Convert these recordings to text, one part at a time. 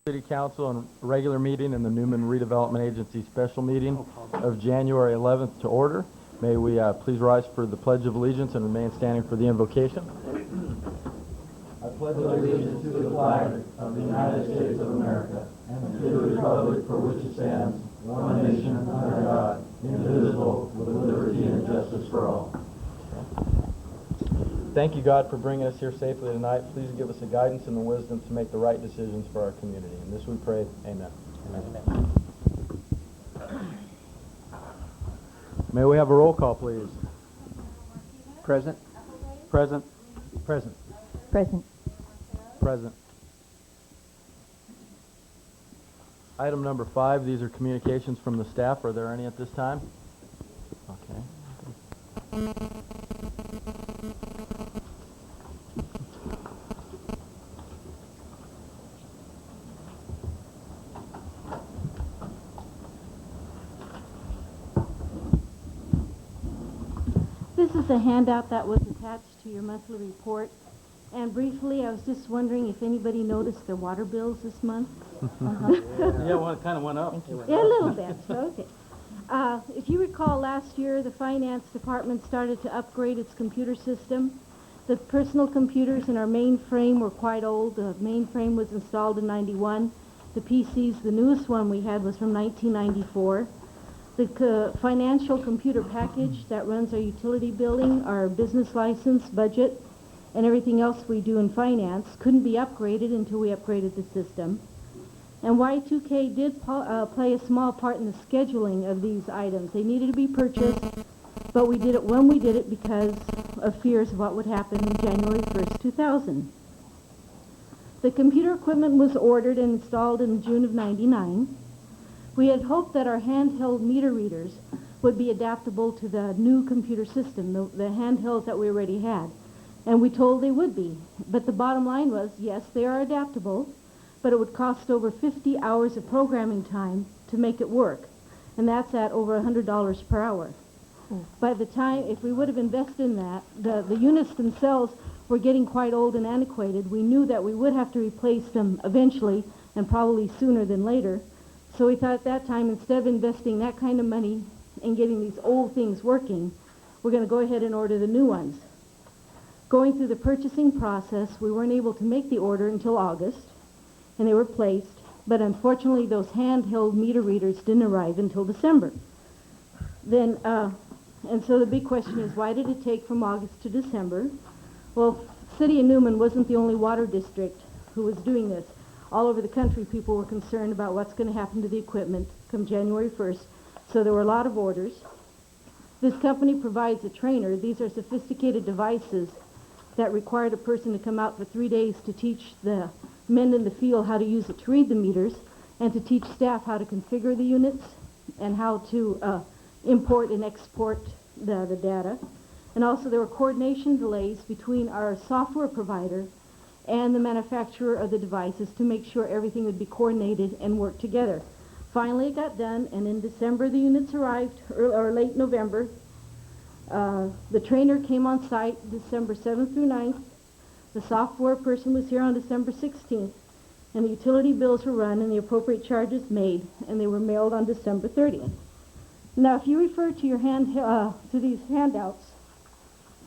City Council and regular meeting in the Newman Redevelopment Agency special meeting of January 11th to order. May we please rise for the Pledge of Allegiance and remain standing for the invocation. I pledge allegiance to the flag of the United States of America and to the republic for which it stands, one nation under God, indivisible, with liberty and justice for all. Thank you, God, for bringing us here safely tonight. Please give us the guidance and the wisdom to make the right decisions for our community. And this we pray. Amen. Amen. May we have a roll call, please? Present. Present. Present. Present. Present. Item number 5, these are communications from the staff. Are there any at this time? Okay. This is a handout that was attached to your monthly report. And briefly, I was just wondering if anybody noticed their water bills this month. Yeah, well, it kind of went up. Yeah, a little bit. Okay. If you recall, last year the finance department started to upgrade its computer system. The personal computers in our mainframe were quite old. The mainframe was installed in '91. The PCs, the newest one we had, was from 1994. The financial computer package that runs our utility billing, our business license, budget, and everything else we do in finance couldn't be upgraded until we upgraded the system. And Y2K did play a small part in the scheduling of these items. They needed to be purchased, but we did it when we did it because of fears of what would happen in January 1st, 2000. The computer equipment was ordered and installed in June of '99. We had hoped that our handheld meter readers would be adaptable to the new computer system, the handhelds that we already had. And we told they would be. But the bottom line was, yes, they are adaptable, but it would cost over 50 hours of programming time to make it work. And that's at over $100 per hour. By the time, if we would have invested in that, the units themselves were getting quite old and antiquated. We knew that we would have to replace them eventually, and probably sooner than later. So we thought at that time, instead of investing that kind of money in getting these old things working, we're going to go ahead and order the new ones. Going through the purchasing process, we weren't able to make the order until August, and they were placed, but unfortunately those handheld meter readers didn't arrive until December. Then, and so the big question is, why did it take from August to December? Well, City of Newman wasn't the only water district who was doing this. All over the country, people were concerned about what's going to happen to the equipment come January 1st, so there were a lot of orders. This company provides a trainer. These are sophisticated devices that required a person to come out for 3 days to teach the men in the field how to use it to read the meters and to teach staff how to configure the units and how to import and export the data. And also there were coordination delays between our software provider and the manufacturer of the devices to make sure everything would be coordinated and work together. Finally it got done, and in December the units arrived, or late November. The trainer came on site December 7th through 9th. The software person was here on December 16th, and the utility bills were run and the appropriate charges made, and they were mailed on December 30th. Now, if you refer to your to these handouts,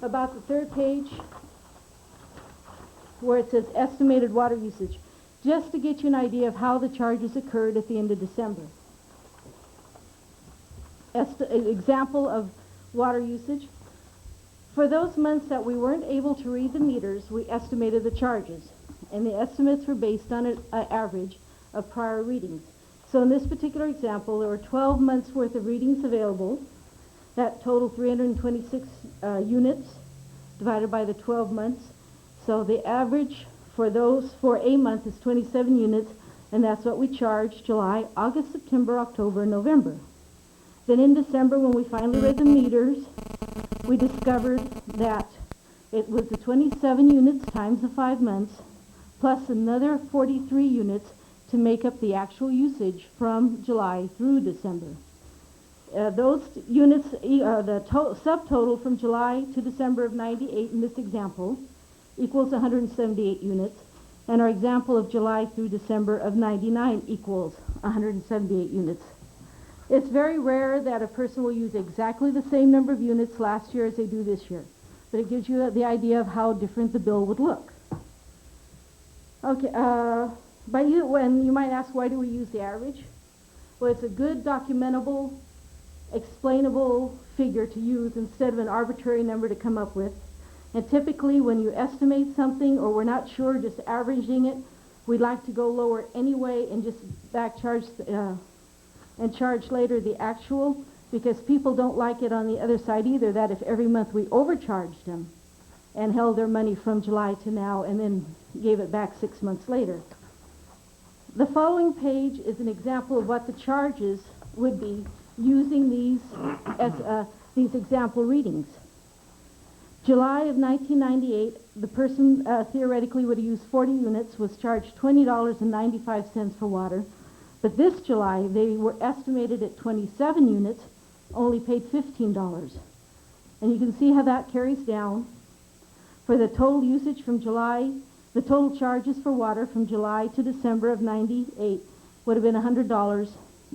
about the third page, where it says estimated water usage, just to get you an idea of how the charges occurred at the end of December. Example of water usage. For those months that we weren't able to read the meters, we estimated the charges, and the estimates were based on an average of prior readings. So in this particular example, there were 12 months worth of readings available. That totaled 326 units divided by the 12 months. So the average for those for a month is 27 units, and that's what we charged July, August, September, October, and November. Then in December, when we finally read the meters, we discovered that it was the 27 units times the 5 months, plus another 43 units to make up the actual usage from July through December. Those units, the subtotal from July to December of '98 in this example, equals 178 units, And our example of July through December of 99 equals 178 units. It's very rare that a person will use exactly the same number of units last year as they do this year. But it gives you the idea of how different the bill would look. Okay, when you might ask, why do we use the average? Well, it's a good documentable, explainable figure to use instead of an arbitrary number to come up with. And typically when you estimate something or we're not sure, just averaging it, we'd like to go lower anyway and just back charge and charge later the actual, because people don't like it on the other side either, that if every month we overcharged them and held their money from July to now and then gave it back 6 months later. The following page is an example of what the charges would be using these as these example readings. July of 1998, the person theoretically would have used 40 units, was charged $20.95 for water. But this July, they were estimated at 27 units, only paid $15. And you can see how that carries down. For the total usage from July, the total charges for water from July to December of 98 would have been $100.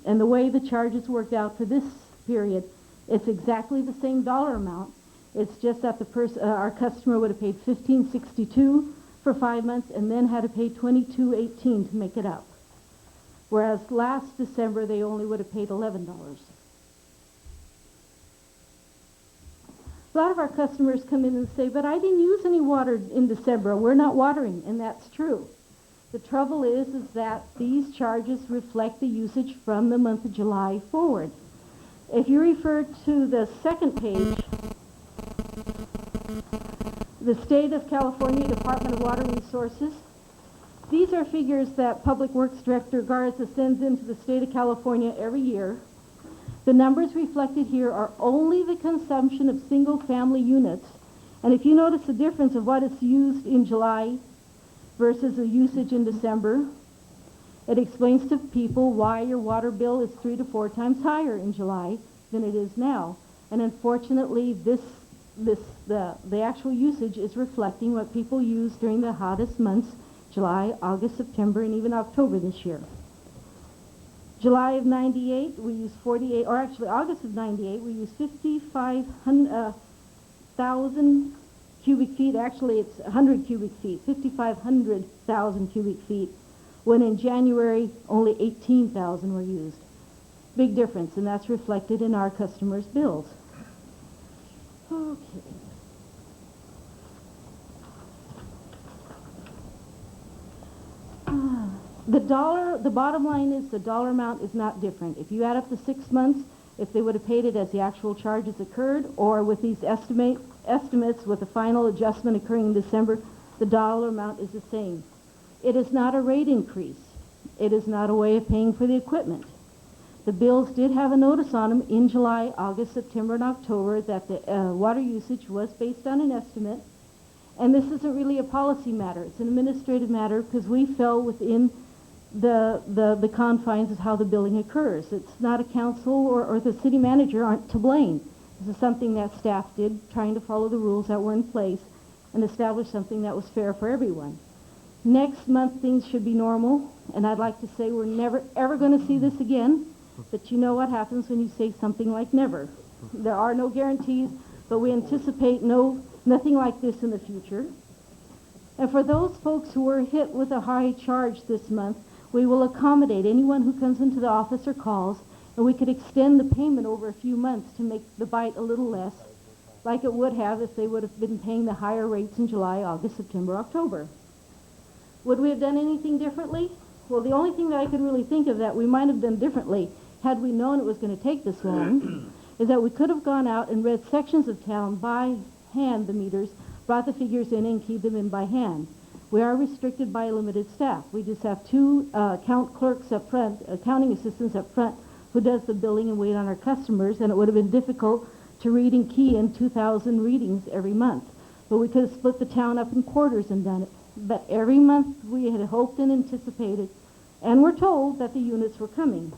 And the way the charges worked out for this period, it's exactly the same dollar amount. It's just that our customer would have paid $15.62 for 5 months and then had to pay $22.18 to make it up. Whereas last December, they only would have paid $11. A lot of our customers come in and say, but I didn't use any water in December. We're not watering, and that's true. The trouble is that these charges reflect the usage from the month of July forward. If you refer to the second page, the State of California Department of Water Resources, these are figures that Public Works Director Garza sends into the state of California every year. The numbers reflected here are only the consumption of single-family units. And if you notice the difference of what is used in July versus the usage in December, it explains to people why your water bill is 3 to 4 times higher in July than it is now. And unfortunately, the actual usage is reflecting what people use during the hottest months, July, August, September, and even October this year. July of 98, we used 48, or actually August of 98, we used 55,000 cubic feet. Actually, it's 100 cubic feet, 5,500,000 cubic feet, when in January only 18,000 were used. Big difference, and that's reflected in our customers' bills. Okay. The bottom line is the dollar amount is not different. If you add up the 6 months, if they would have paid it as the actual charges occurred, or with these estimates with the final adjustment occurring in December, the dollar amount is the same. It is not a rate increase. It is not a way of paying for the equipment. The bills did have a notice on them in July, August, September, and October that the water usage was based on an estimate. And this isn't really a policy matter. It's an administrative matter because we fell within the confines of how the billing occurs. It's not a council or the city manager aren't to blame. This is something that staff did, trying to follow the rules that were in place and establish something that was fair for everyone. Next month, things should be normal, and I'd like to say we're never, ever going to see this again, but you know what happens when you say something like never. There are no guarantees, but we anticipate nothing like this in the future. And for those folks who were hit with a high charge this month, we will accommodate anyone who comes into the office or calls, and we could extend the payment over a few months to make the bite a little less, like it would have if they would have been paying the higher rates in July, August, September, October. Would we have done anything differently? Well, the only thing that I could really think of that we might have done differently, had we known it was going to take this long, is that we could have gone out and read sections of town by hand, the meters, brought the figures in and keyed them in by hand. We are restricted by limited staff. We just have 2 account clerks up front, accounting assistants up front, who does the billing and wait on our customers, and it would have been difficult to read and key in 2,000 readings every month. But we could have split the town up in quarters and done it. But every month we had hoped and anticipated, and were told that the units were coming.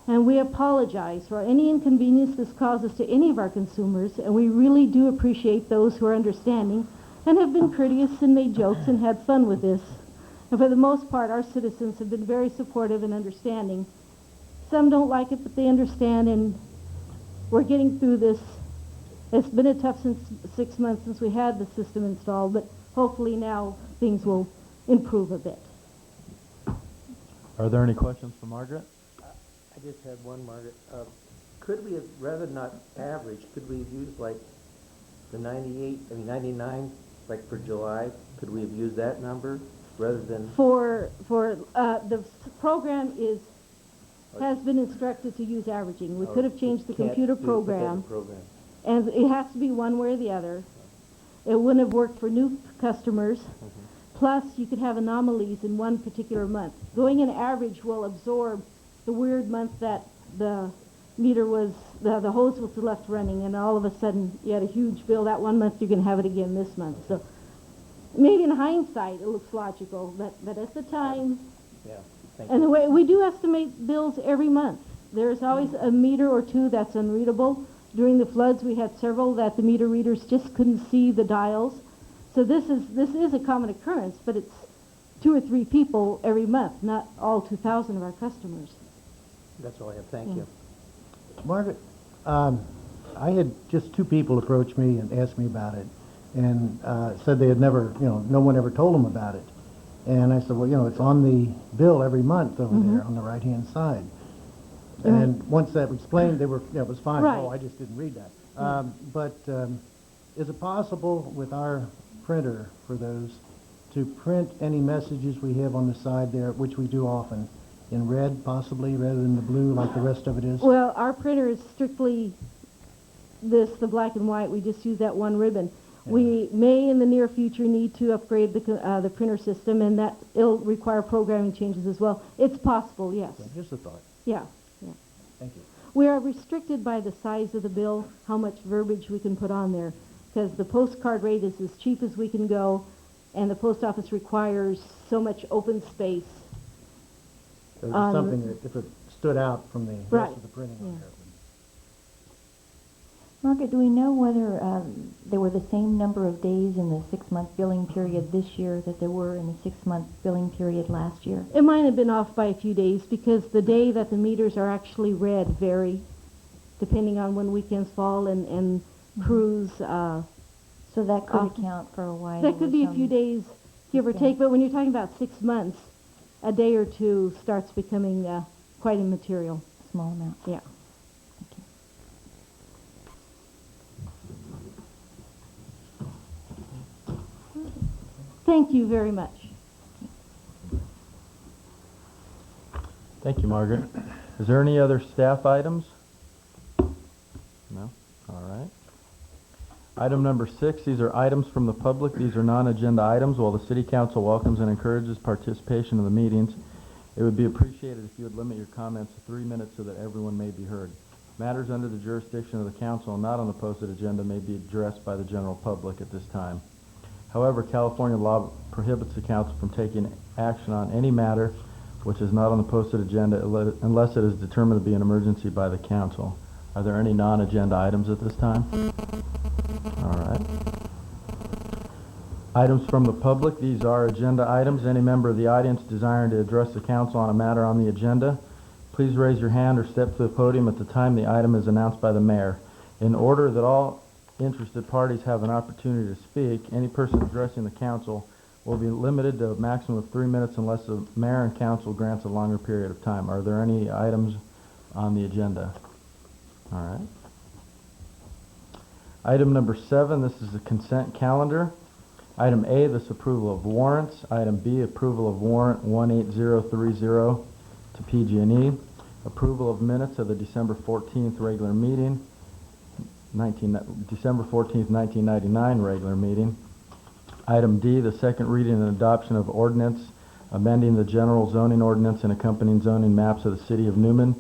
And we apologize for any inconvenience this causes to any of our consumers, and we really do appreciate those who are understanding. and have been courteous and made jokes and had fun with this. And for the most part, our citizens have been very supportive and understanding. Some don't like it, but they understand, and we're getting through this. It's been a tough 6 months since we had the system installed, but hopefully now things will improve a bit. Are there any questions for Margaret? I just had one, Margaret. Could we have, rather than not average, could we have used like the 99, like for July? Could we have used that number rather than? The program has been instructed to use averaging. We could have changed the computer program, and it has to be one way or the other. It wouldn't have worked for new customers. Plus, you could have anomalies in one particular month. Going in average will absorb the weird month that the meter was, the hose was left running, and all of a sudden you had a huge bill that one month. You can have it again this month. So maybe in hindsight it looks logical, but at the time. Yeah. And the way we do estimate bills every month. There's always a meter or two that's unreadable. During the floods, we had several that the meter readers just couldn't see the dials. So this is a common occurrence, but it's 2 or 3 people every month, not all 2,000 of our customers. That's all I have. Thank you. Margaret, I had just 2 people approach me and ask me about it, and said they had never, no one ever told them about it. And I said, well, it's on the bill every month over there on the right-hand side. And once that was explained, they were, it was fine. Right. Oh, I just didn't read that. But is it possible with our printer for those to print any messages we have on the side there, which we do often, in red possibly, rather than the blue like the rest of it is? Well, our printer is strictly the black and white. We just use that one ribbon. Yeah. We may in the near future need to upgrade the printer system, and that it'll require programming changes as well. It's possible, yes. Yeah, just a thought. Yeah. Thank you. We are restricted by the size of the bill, how much verbiage we can put on there, because the postcard rate is as cheap as we can go, and the post office requires so much open space. So it's something that if it stood out from the Right. rest of the printing on there. Margaret, do we know whether there were the same number of days in the 6-month billing period this year that there were in the 6-month billing period last year? It might have been off by a few days because the day that the meters are actually read vary depending on when weekends fall and crews. So that could account for why That could be a few days, give or take, but when you're talking about 6 months, a day or two starts becoming quite immaterial. Small amount. Yeah. Thank you very much. Thank you, Margaret. Is there any other staff items? No? All right. Item number 6, these are items from the public. These are non-agenda items. While the City Council welcomes and encourages participation in the meetings, it would be appreciated if you would limit your comments to 3 minutes so that everyone may be heard. Matters under the jurisdiction of the Council and not on the posted agenda may be addressed by the general public at this time. However, California law prohibits the Council from taking action on any matter which is not on the posted agenda unless it is determined to be an emergency by the Council. Are there any non-agenda items at this time? All right. Items from the public. These are agenda items. Any member of the audience desiring to address the Council on a matter on the agenda, please raise your hand or step to the podium at the time the item is announced by the mayor. In order that all interested parties have an opportunity to speak, any person addressing the Council will be limited to a maximum of 3 minutes unless the mayor and council grants a longer period of time. Are there any items on the agenda? All right. Item number 7, this is the consent calendar. Item A, this approval of warrants. Item B, approval of warrant 18030 to PG&E. Approval of minutes of the December 14th regular meeting. December 14th, 1999 regular meeting. Item D, the second reading and adoption of ordinance amending the general zoning ordinance and accompanying zoning maps of the City of Newman,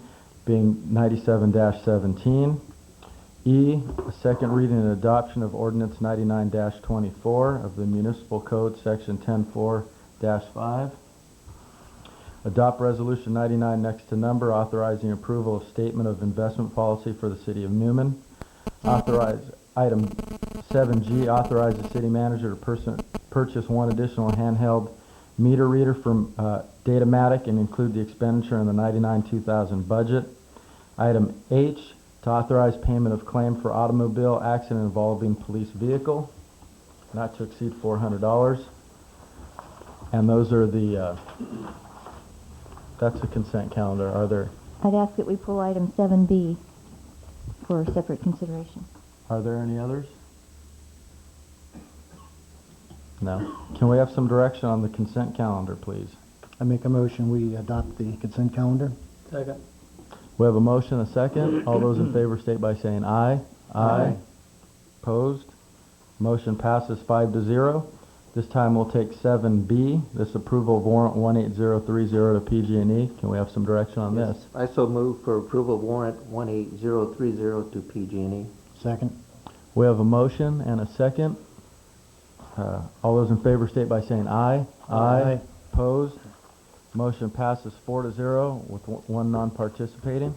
being 97-17. E, a second reading and adoption of ordinance 99-24 of the Municipal Code, section 104-5. Adopt resolution 99 next to number, authorizing approval of statement of investment policy for the City of Newman. Authorize Item 7G, authorize the city manager to purchase one additional handheld meter reader from Datamatic and include the expenditure in the 99-2000 budget. Item H, to authorize payment of claim for automobile accident involving police vehicle, not to exceed $400. And those are the, that's the consent calendar. Are there I'd ask that we pull item 7B for separate consideration. any others? No. Can we have some direction on the consent calendar, please? I make a motion, we adopt the consent calendar. Second. We have a motion, a second. All those in favor state by saying aye. Aye. Opposed? Motion passes 5-0. This time we'll take 7B, this approval of warrant 18030 to PG&E. Can we have some direction on this? I so move for approval of warrant 18030 to PG&E. Second. We have a motion and a second. All those in favor state by saying aye. Aye. Opposed? Motion passes 4-0 with one non-participating.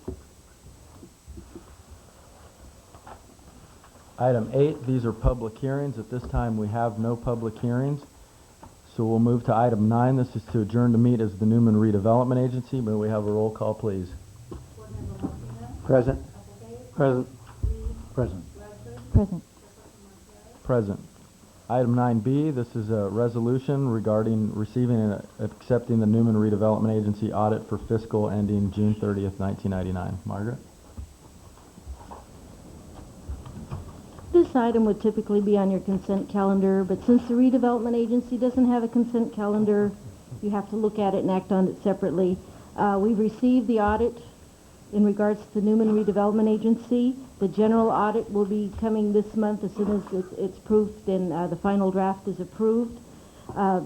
Item 8, these are public hearings. At this time, we have no public hearings. So we'll move to item 9. This is to adjourn to meet as the Newman Redevelopment Agency. May we have a roll call, please? Present. Present. Present. Present. Present. Item 9B, this is a resolution regarding receiving and accepting the Newman Redevelopment Agency audit for fiscal ending June 30th, 1999. Margaret? This item would typically be on your consent calendar, but since the redevelopment agency doesn't have a consent calendar, you have to look at it and act on it separately. We've received the audit in regards to the Newman Redevelopment Agency. The general audit will be coming this month as soon as it's proofed and the final draft is approved.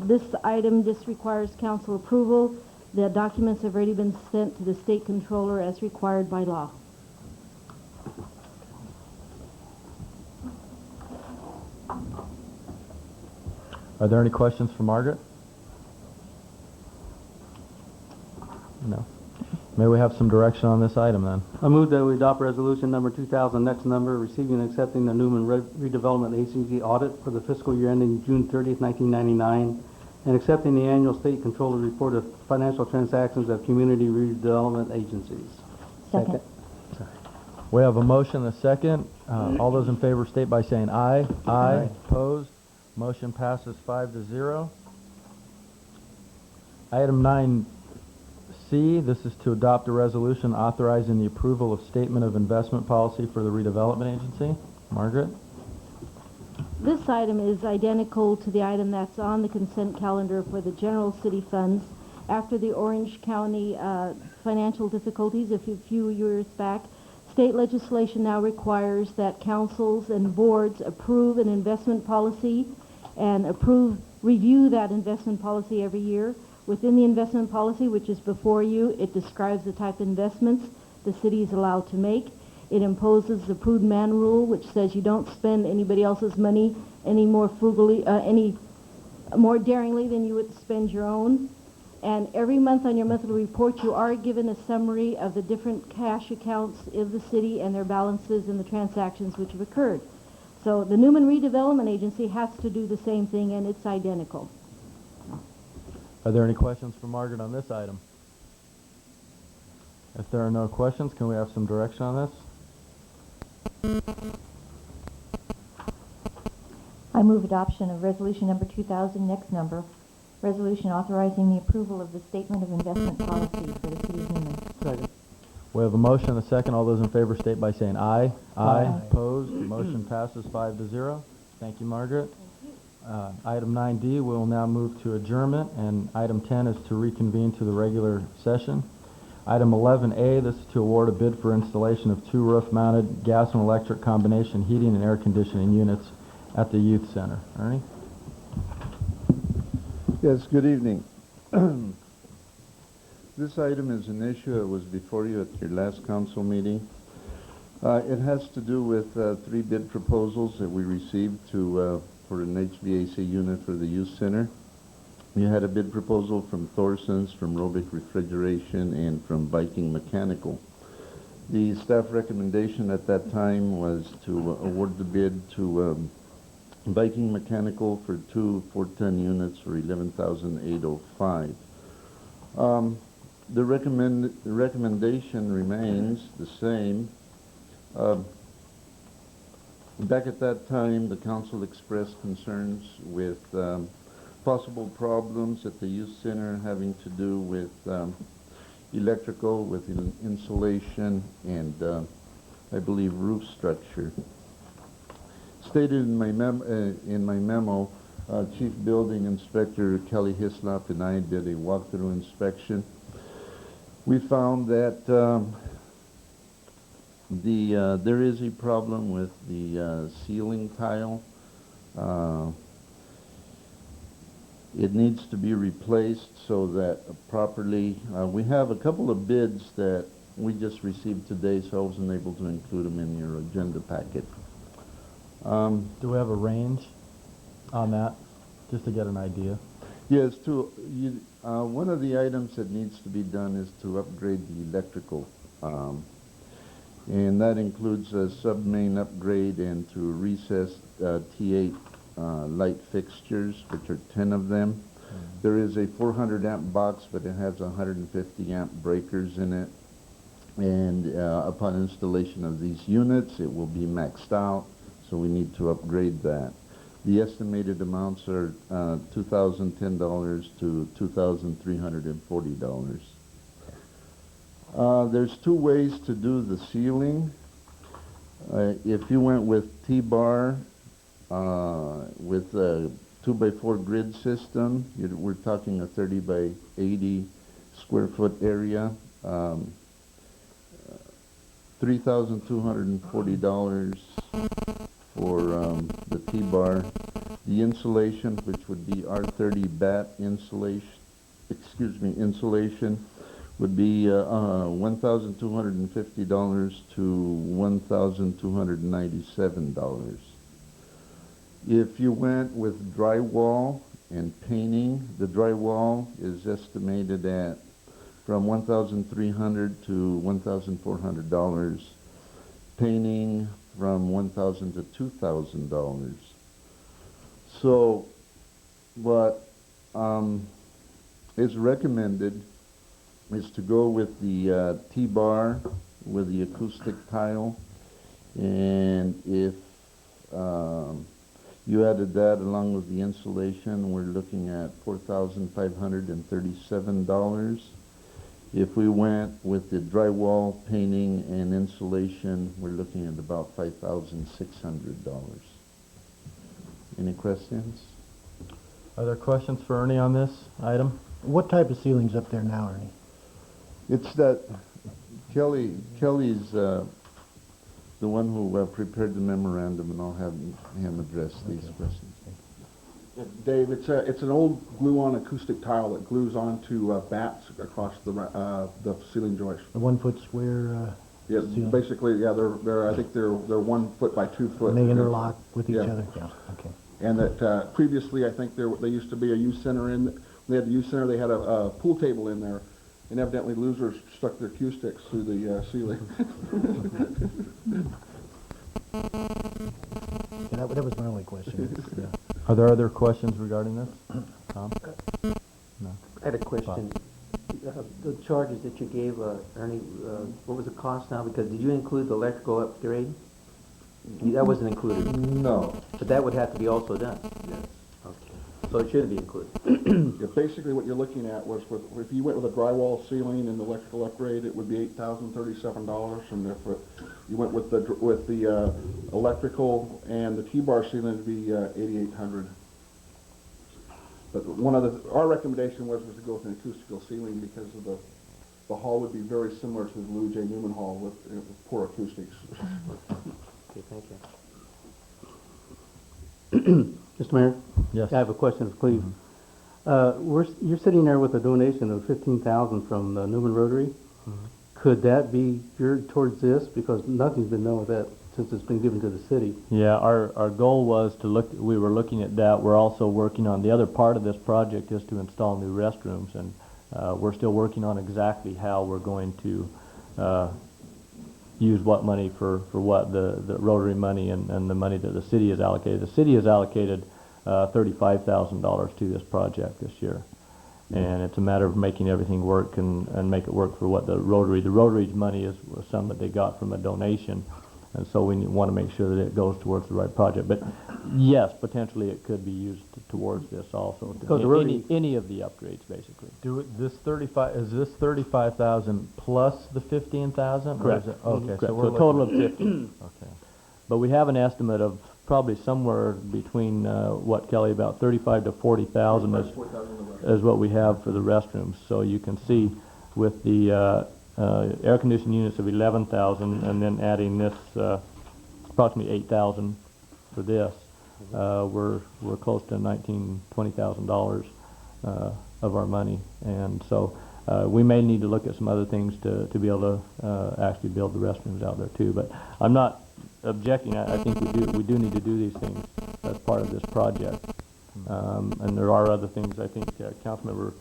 This item just requires council approval. The documents have already been sent to the state controller as required by law. Are there any questions for Margaret? No. May we have some direction on this item then? I move that we adopt resolution number 2000, next number, receiving and accepting the Newman Redevelopment Agency audit for the fiscal year ending June 30th, 1999, and accepting the annual state controller report of financial transactions of community redevelopment agencies. Second. We have a motion and a second. All those in favor state by saying aye. Aye. Opposed? Motion passes 5-0. Item 9C, this is to adopt a resolution authorizing the approval of statement of investment policy for the redevelopment agency. Margaret? This item is identical to the item that's on the consent calendar for the general city funds. After the Orange County financial difficulties a few years back, state legislation now requires that councils and boards approve an investment policy and review that investment policy every year. Within the investment policy, which is before you, it describes the type of investments the city is allowed to make. It imposes the prudent man rule, which says you don't spend anybody else's money any more frugally, any more daringly than you would spend your own. And every month on your monthly report, you are given a summary of the different cash accounts of the city and their balances and the transactions which have occurred. So the Newman Redevelopment Agency has to do the same thing, and it's identical. Are there any questions for Margaret on this item? If there are no questions, can we have some direction on this? I move adoption of resolution number 2000, next number, resolution authorizing the approval of the statement of investment policy for the city of Newman. Second. We have a motion and a second. All those in favor state by saying aye. Aye. Opposed? Motion passes 5-0. Thank you, Margaret. Item 9D, we will now move to adjournment, and item 10 is to reconvene to the regular session. Item 11A, this is to award a bid for installation of 2 roof-mounted gas and electric combination heating and air conditioning units at the youth center. Ernie? Yes, good evening. This item is an issue that was before you at your last council meeting. It has to do with 3 bid proposals that we received for an HVAC unit for the youth center. You had a bid proposal from Thorson's, from Robic Refrigeration, and from Viking Mechanical. The staff recommendation at that time was to award the bid to Viking Mechanical for two 410 units for $11,805. The recommendation remains the same. Back at that time, the council expressed concerns with possible problems at the youth center having to do with electrical, with insulation, and I believe roof structure. Stated in my memo, Chief Building Inspector Kelly Hislop and I did a walkthrough inspection. We found that there is a problem with the ceiling tile. It needs to be replaced so that properly, we have a couple of bids that we just received today, so I wasn't able to include them in your agenda packet. Do we have a range on that, just to get an idea? Yes, one of the items that needs to be done is to upgrade the electrical. And that includes a sub-main upgrade and to recess T8 light fixtures, which are 10 of them. There is a 400 amp box, but it has 150 amp breakers in it. And upon installation of these units, it will be maxed out, so we need to upgrade that. The estimated amounts are $2,010 to $2,340. There's two ways to do the ceiling. If you went with T-bar with a 2x4 grid system, we're talking a 30 by 80 square foot area, $3,240 for the T-bar. The insulation, which would be R30 bat insulation, would be $1,250 to $1,297. If you went with drywall and painting, the drywall is estimated at from $1,300 to $1,400. Painting from $1,000 to $2,000. So, what is recommended is to go with the T-bar with the acoustic tile, and if you added that along with the insulation, we're looking at $4,537. If we went with the drywall, painting, and insulation, we're looking at about $5,600. Any questions? Are there questions for Ernie on this item? What type of ceiling's up there now, Ernie? It's that Kelly's the one who prepared the memorandum, and I'll have him address these questions. Dave, it's an old glue-on acoustic tile that glues onto bats across the ceiling joist. A 1 foot square Yeah, ceiling? basically, yeah, I think they're 1 foot by 2 foot. And they interlock with each Yeah. other? Yeah, okay. And that previously, I think there used to be a youth center they had the youth center, they had a pool table in there, and evidently losers stuck their cue sticks through the ceiling. Yeah, that was my only question. Yeah. Are there other questions regarding this? Tom? No. I had a question. The charges that you gave, Ernie, what was the cost now? Because did you include the electrical upgrade? That wasn't included, No. but that would have to be also done. Yes. Okay. So it should be included. Yeah, basically, what you're looking at was if you went with a drywall ceiling and the electrical upgrade, it would be $8,037, and if you went with the electrical and the T-bar ceiling, it'd be $8,800. But our recommendation was to go with an acoustical ceiling because of the hall would be very similar to the Lou J. Newman Hall with poor acoustics. Okay, thank you. Mr. Mayor? Yes. I have a question for Cleve. You're sitting there with a donation of $15,000 from the Newman Rotary. Could that be geared towards this? Because nothing's been done with that since it's been given to the city. Yeah, our goal was to we were looking at that. We're also working on, the other part of this project is to install new restrooms, and we're still working on exactly how we're going to use what money for what, the Rotary money and the money that the city has allocated. The city has allocated $35,000 to this project this year. And it's a matter of making everything work and make it work for what the Rotary's money was some that they got from a donation. And so we want to make sure that it goes towards the right project. But yes, potentially it could be used towards this also. Because the Rotary- Any of the upgrades, basically. Is this 35,000 plus the 15,000? Correct. Okay, Correct. so we're So a total looking- of 50. Okay. But we have an estimate of probably somewhere between, what, Kelly, about 35 to 40,000 is what we have for the restrooms. So you can see with the air conditioning units of 11,000 and then adding this approximately 8,000 for this, we're close to $19,000-$20,000 of our money. And so we may need to look at some other things to be able to actually build the restrooms out there too. But I'm not objecting. I think we do need to do these things as part of this project. And there are other things. I think Councilmember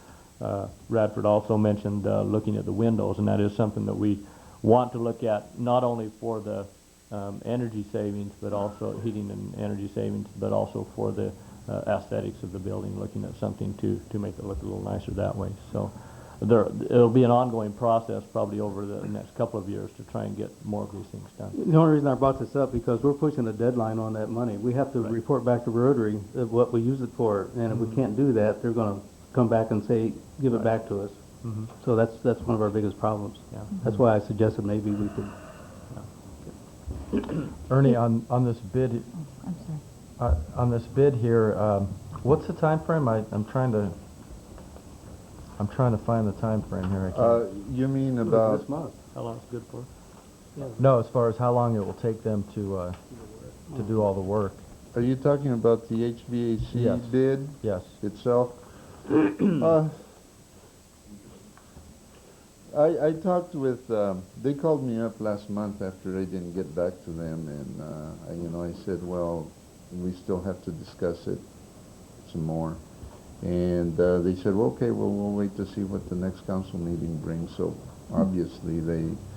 Radford also mentioned looking at the windows, and that is something that we want to look at not only for the energy savings, but also heating and energy savings, but also for the aesthetics of the building, looking at something to make it look a little nicer that way. So it'll be an ongoing process probably over the next couple of years to try and get more of these things done. The only reason I brought this up because we're pushing a deadline on that money. We have to report back to Rotary of what we use it for, and if we can't do that, they're going to come back and say, give it back to us. So that's one of our biggest problems. Yeah. That's why I suggested maybe we could. Ernie, on this bid, I'm sorry. on this bid here, what's the time frame? I'm trying to find the time frame here. I can't. You mean This about, month. How long it's good for? No, as far as how long it will take them to do all the work. are you talking about the HVAC Yes. bid Yes. itself? I talked with, they called me up last month after I didn't get back to them, and I said, well, we still have to discuss it some more. And they said, well, okay, well, we'll wait to see what the next council meeting brings. So obviously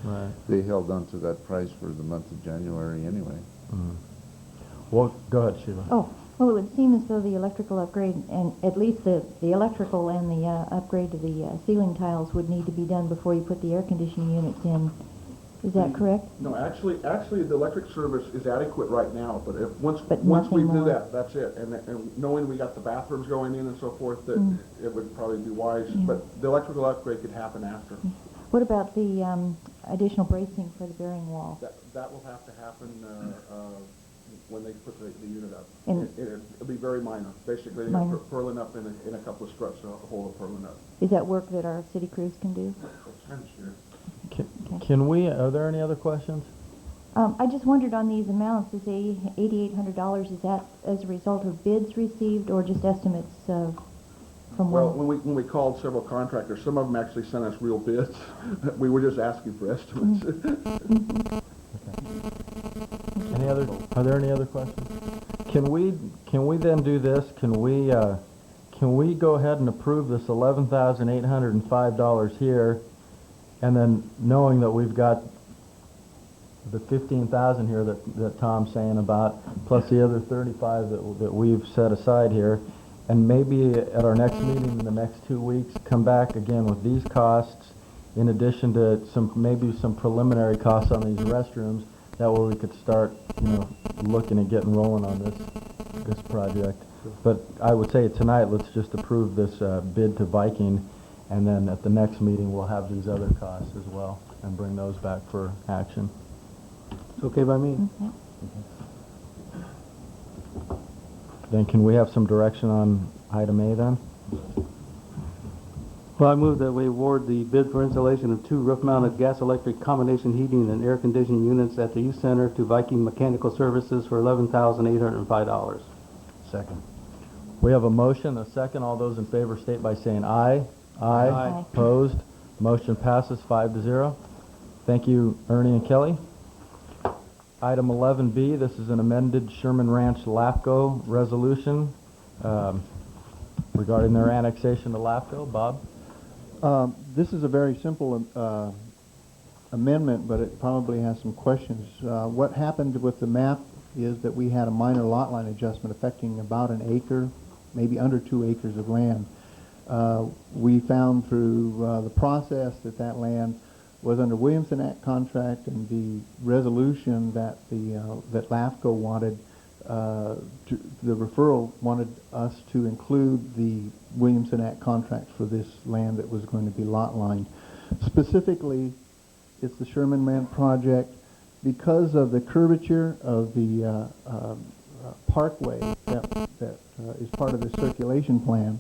Right. they held on to that price for the month of January anyway. Well, go ahead, Sheila. Oh, well, it would seem as though the electrical upgrade, and at least the electrical and the upgrade to the ceiling tiles would need to be done before you put the air conditioning units in. Is that correct? No, actually, the electric service is adequate right now, but once But we nothing do more. that, that's it. And knowing we got the bathrooms going in and so forth, that it would probably be wise, Yeah. but the electrical upgrade could happen after. What about the additional bracing for the bearing wall? That will have to happen, when they put the unit up. And- It'll be very minor. Basically, Minor. purling up in a couple of struts, a whole of purling up. Is that work that our city crews can do? Sure. Can we, are there any other questions? I just wondered on these amounts, is $8,800, is that as a result of bids received or just estimates from Well, one? when we called several contractors, some of them actually sent us real bids. We were just asking for estimates. Are there any other questions? Can we then do this? Can we go ahead and approve this $11,805 here, and then knowing that we've got the 15,000 here that Tom's saying about, plus the other 35 that we've set aside here, and maybe at our next meeting in the next 2 weeks, come back again with these costs, in addition to maybe some preliminary costs on these restrooms. That way we could start, looking at getting rolling on this project. But I would say tonight, let's just approve this bid to Viking, and then at the next meeting, we'll have these other costs as well, and bring those back for action. It's okay by me. Okay. Then can we have some direction on item A then? Well, I move that we award the bid for installation of 2 roof-mounted gas-electric combination heating and air conditioning units at the youth center to Viking Mechanical Services for $11,805. Second. We have a motion, a second. All those in favor state by saying aye. Aye. Aye. Opposed? Motion passes 5-0. Thank you, Ernie and Kelly. Item 11B, this is an amended Sherman Ranch LAFCO resolution regarding their annexation to LAFCO. Bob? This is a very simple amendment, but it probably has some questions. What happened with the map is that we had a minor lot line adjustment affecting about an acre, maybe under 2 acres of land. We found through the process that that land was under Williamson Act contract, and the resolution that that LAFCO wanted, the referral wanted us to include the Williamson Act contract for this land that was going to be lot lined. Specifically, it's the Sherman Ranch project. Because of the curvature of the parkway that is part of the circulation plan,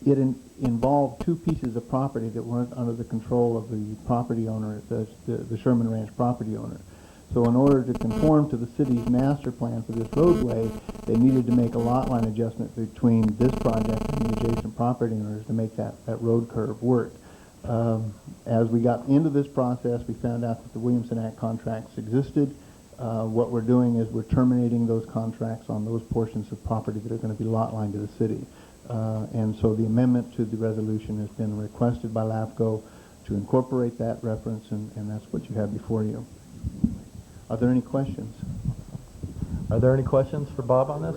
it involved 2 pieces of property that weren't under the control of the property owner, the Sherman Ranch property owner. So in order to conform to the city's master plan for this roadway, they needed to make a lot line adjustment between this project and the adjacent property owners to make that road curve work. As we got into this process, we found out that the Williamson Act contracts existed. What we're doing is we're terminating those contracts on those portions of property that are going to be lot lined to the city. And so the amendment to the resolution has been requested by LAFCO to incorporate that reference, and that's what you have before you. Are there any questions? Are there any questions for Bob on this?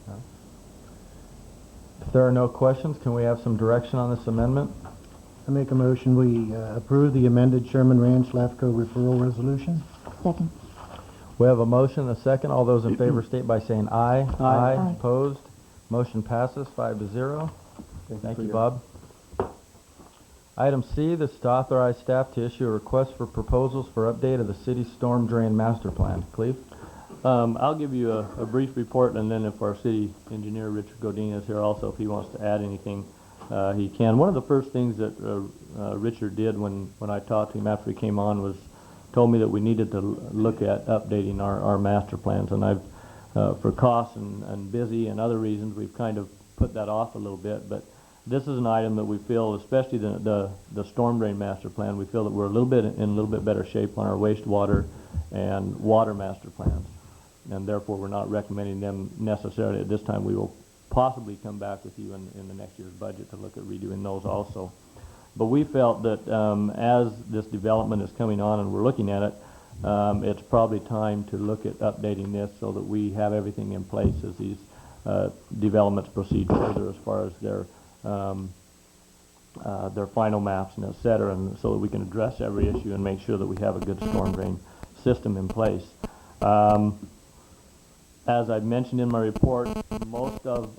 No? If there are no questions, can we have some direction on this amendment? I make a motion we approve the amended Sherman Ranch LAFCO referral resolution. Second. We have a motion and a second. All those in favor state by saying aye. Aye. Aye. Opposed? Motion passes 5-0. Thank you, Bob. Item C, this is to authorize staff to issue a request for proposals for update of the city's storm drain master plan. Cleve? I'll give you a brief report, and then if our city engineer, Richard Godin, is here also, if he wants to add anything, he can. One of the first things that Richard did when I talked to him after he came on was told me that we needed to look at updating our master plans, and I've, for costs and busy and other reasons, we've kind of put that off a little bit, but this is an item that we feel, especially the storm drain master plan, we feel that we're in a little bit better shape on our wastewater and water master plans, and therefore we're not recommending them necessarily at this time. We will possibly come back with you in the next year's budget to look at redoing those also. But we felt that as this development is coming on and we're looking at it, it's probably time to look at updating this so that we have everything in place as these developments proceed further as far as their final maps and et cetera, and so that we can address every issue and make sure that we have a good storm drain system in place. As I mentioned in my report, most of,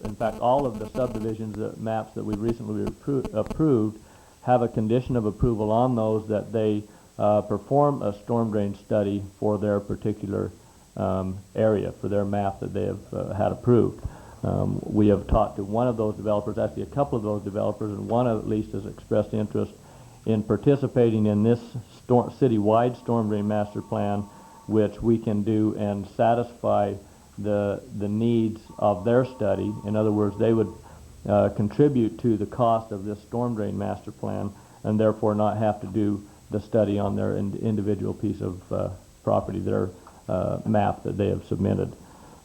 in fact, all of the subdivisions maps that we recently approved have a condition of approval on those that they perform a storm drain study for their particular area, for their map that they have had approved. We have talked to one of those developers, actually a couple of those developers, and one at least has expressed interest in participating in this city-wide storm drain master plan, which we can do and satisfy the needs of their study. In other words, they would contribute to the cost of this storm drain master plan and therefore not have to do the study on their individual piece of property, their map that they have submitted.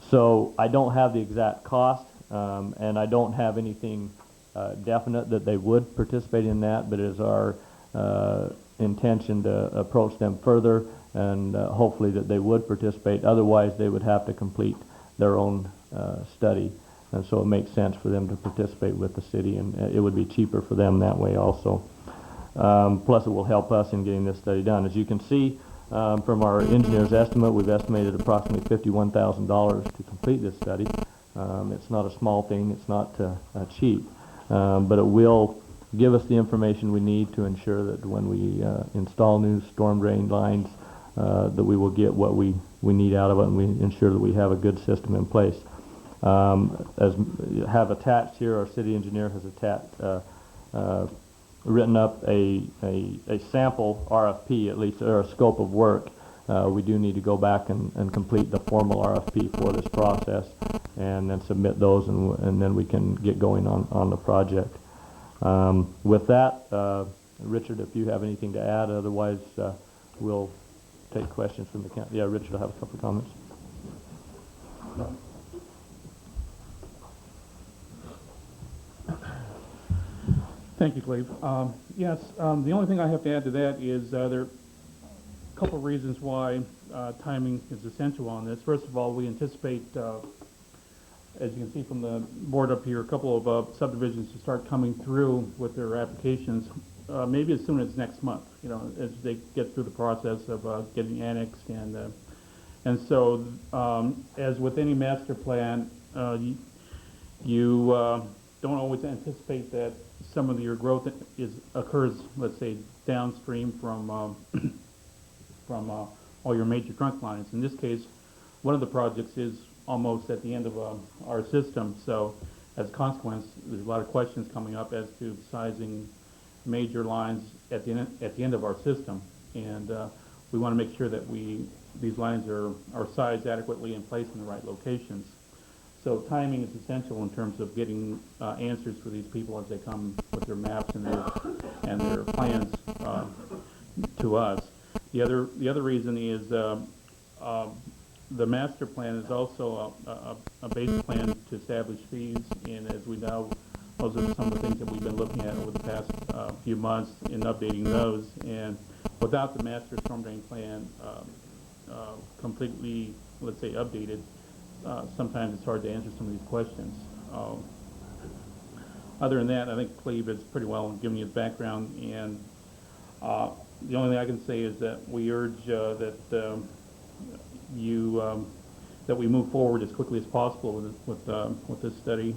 So I don't have the exact cost, and I don't have anything definite that they would participate in that, but it is our intention to approach them further and hopefully that they would participate. Otherwise, they would have to complete their own study, and so it makes sense for them to participate with the city, and it would be cheaper for them that way also. Plus, it will help us in getting this study done. As you can see from our engineer's estimate, we've estimated approximately $51,000 to complete this study. It's not a small thing, it's not cheap, but it will give us the information we need to ensure that when we install new storm drain lines, that we will get what we need out of it, and we ensure that we have a good system in place. As have attached here, our city engineer has written up a sample RFP, at least, or a scope of work. We do need to go back and complete the formal RFP for this process and then submit those, and then we can get going on the project. With that, Richard, if you have anything to add, otherwise we'll take questions from the council. Yeah, Richard will have a couple of comments. Thank you, Cleve. Yes, the only thing I have to add to that is there are a couple of reasons why timing is essential on this. First of all, we anticipate, as you can see from the board up here, a couple of subdivisions to start coming through with their applications, maybe as soon as next month, you know, as they get through the process of getting annexed. And so, as with any master plan, you don't always anticipate that some of your growth occurs, let's say, downstream from from all your major trunk lines. In this case, one of the projects is almost at the end of our system, so as a consequence, there's a lot of questions coming up as to sizing major lines at the end of our system, and we want to make sure that these lines are sized adequately and placed in the right locations. So timing is essential in terms of getting answers for these people as they come with their maps and their plans to us. The other reason is the master plan is also a base plan to establish fees, and as we know, those are some of the things that we've been looking at over the past few months in updating those. And without the master storm drain plan completely, let's say, updated, sometimes it's hard to answer some of these questions. Other than that, I think Cleve has pretty well given you his background, and the only thing I can say is that we urge that that we move forward as quickly as possible with this study,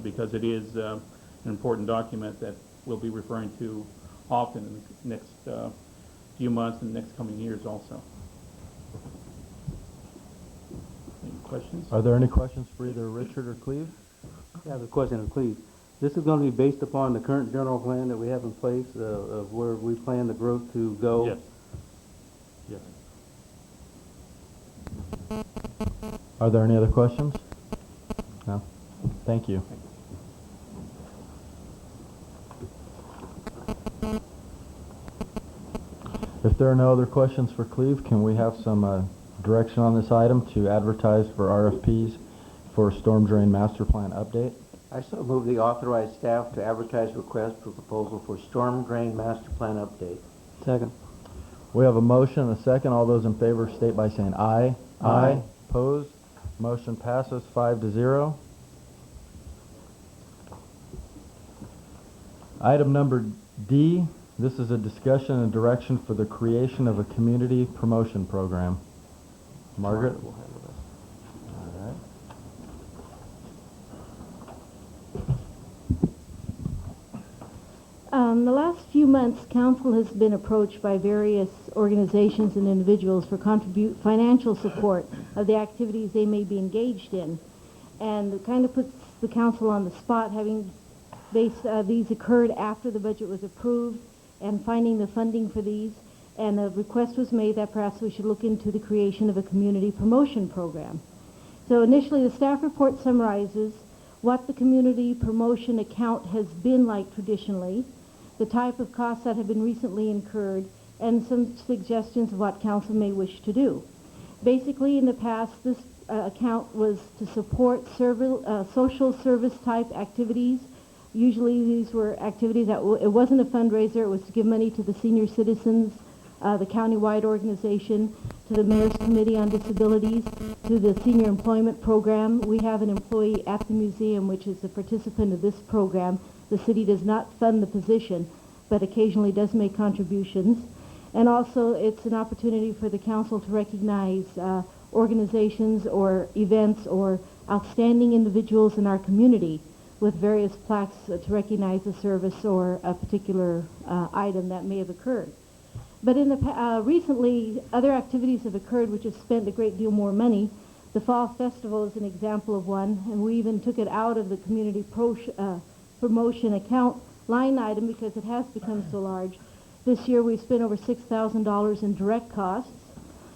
because it is an important document that we'll be referring to often in the next few months and the next coming years also. Any questions? Are there any questions for either Richard or Cleve? I have a question of Cleve. This is going to be based upon the current general plan that we have in place of where we plan the growth to go? Yes. Yes. Are there any other questions? No? Thank you. If there are no other questions for Cleve, can we have some direction on this item to advertise for RFPs for storm drain master plan update? I so move the authorized staff to advertise request for proposal for storm drain master plan update. Second. We have a motion and a second. All those in favor state by saying aye. Aye. Opposed? Motion passes 5-0. Item number D, this is a discussion and direction for the creation of a community promotion program. Margaret? All right. The last few months, council has been approached by various organizations and individuals for financial support of the activities they may be engaged in. And it kind of puts the council on the spot, having these occurred after the budget was approved and finding the funding for these. And a request was made that perhaps we should look into the creation of a community promotion program. So initially, the staff report summarizes what the community promotion account has been like traditionally, the type of costs that have been recently incurred, and some suggestions of what council may wish to do. Basically, in the past, this account was to support social service type activities. Usually these were activities that it wasn't a fundraiser, it was to give money to the senior citizens, the county-wide organization, to the Mayor's Committee on Disabilities, to the Senior Employment Program. We have an employee at the museum which is a participant of this program. The city does not fund the position, but occasionally does make contributions. And also it's an opportunity for the council to recognize organizations or events or outstanding individuals in our community with various plaques to recognize a service or a particular item that may have occurred. But in the recently, other activities have occurred which have spent a great deal more money. The Fall Festival is an example of one, and we even took it out of the community promotion account line item because it has become so large. This year we spent over $6,000 in direct costs.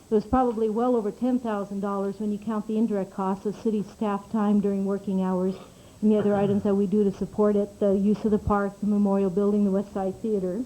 It was probably well over $10,000 when you count the indirect costs of city staff time during working hours and the other items that we do to support it, the use of the park, the memorial building, the West Side Theater.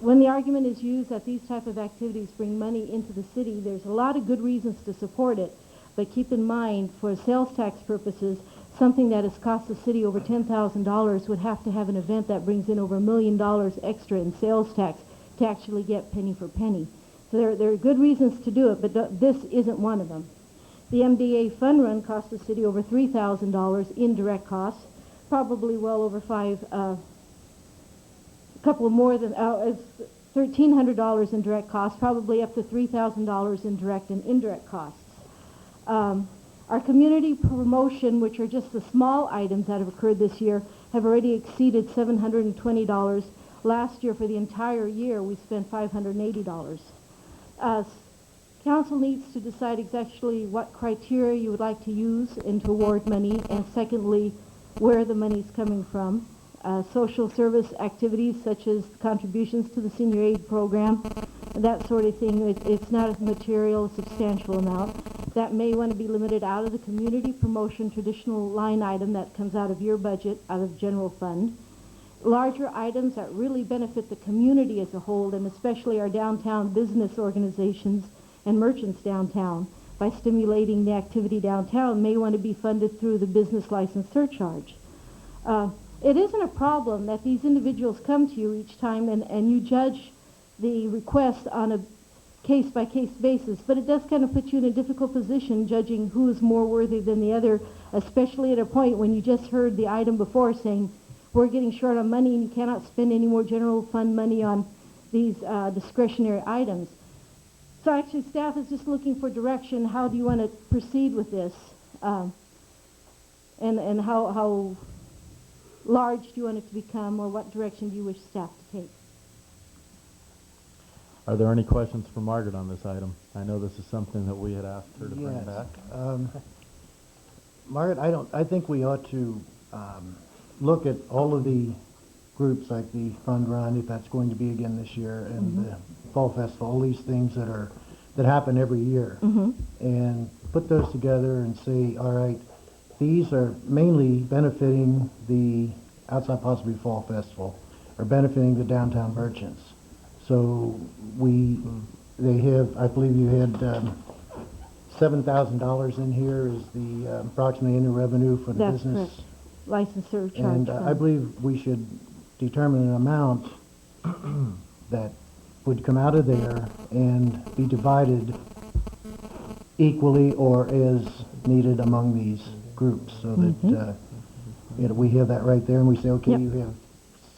When the argument is used that these type of activities bring money into the city, there's a lot of good reasons to support it, but keep in mind, for sales tax purposes, something that has cost the city over $10,000 would have to have an event that brings in over $1 million extra in sales tax to actually get penny for penny. So there are good reasons to do it, but this isn't one of them. The MDA Fun Run cost the city over $3,000 in direct costs, probably well over a couple more than, $1,300 in direct costs, probably up to $3,000 in direct and indirect costs. Our community promotion, which are just the small items that have occurred this year, have already exceeded $720. Last year, for the entire year, we spent $580. Council needs to decide exactly what criteria you would like to use and to award money, and secondly, where the money is coming from. Social service activities such as contributions to the senior aid program, that sort of thing. It's not a material, substantial amount. That may want to be limited out of the community promotion traditional line item that comes out of your budget, out of general fund. Larger items that really benefit the community as a whole, and especially our downtown business organizations and merchants downtown, by stimulating the activity downtown, may want to be funded through the business license surcharge. It isn't a problem that these individuals come to you each time and you judge the request on a case-by-case basis, but it does kind of put you in a difficult position judging who is more worthy than the other, especially at a point when you just heard the item before saying, we're getting short on money and you cannot spend any more general fund money on these discretionary items. So actually staff is just looking for direction. How do you want to proceed with this? And how large do you want it to become, or what direction do you wish staff to take? Are there any questions for Margaret on this item? I know this is something that we had asked her to bring back. Margaret, I think we ought to look at all of the groups, like the Fund Run, if that's going to be again this year, and the Fall Festival, all these things that happen every year, and put those together and say, all right, these are mainly benefiting the outside possibly Fall Festival, or benefiting the downtown merchants. So they have, I believe you had $7,000 in here is the approximately annual revenue for the That's business. correct. License surcharge And fund. I believe we should determine an amount that would come out of there and be divided equally or as needed among these groups, so that we have that right there, and we say, okay, Yep. you have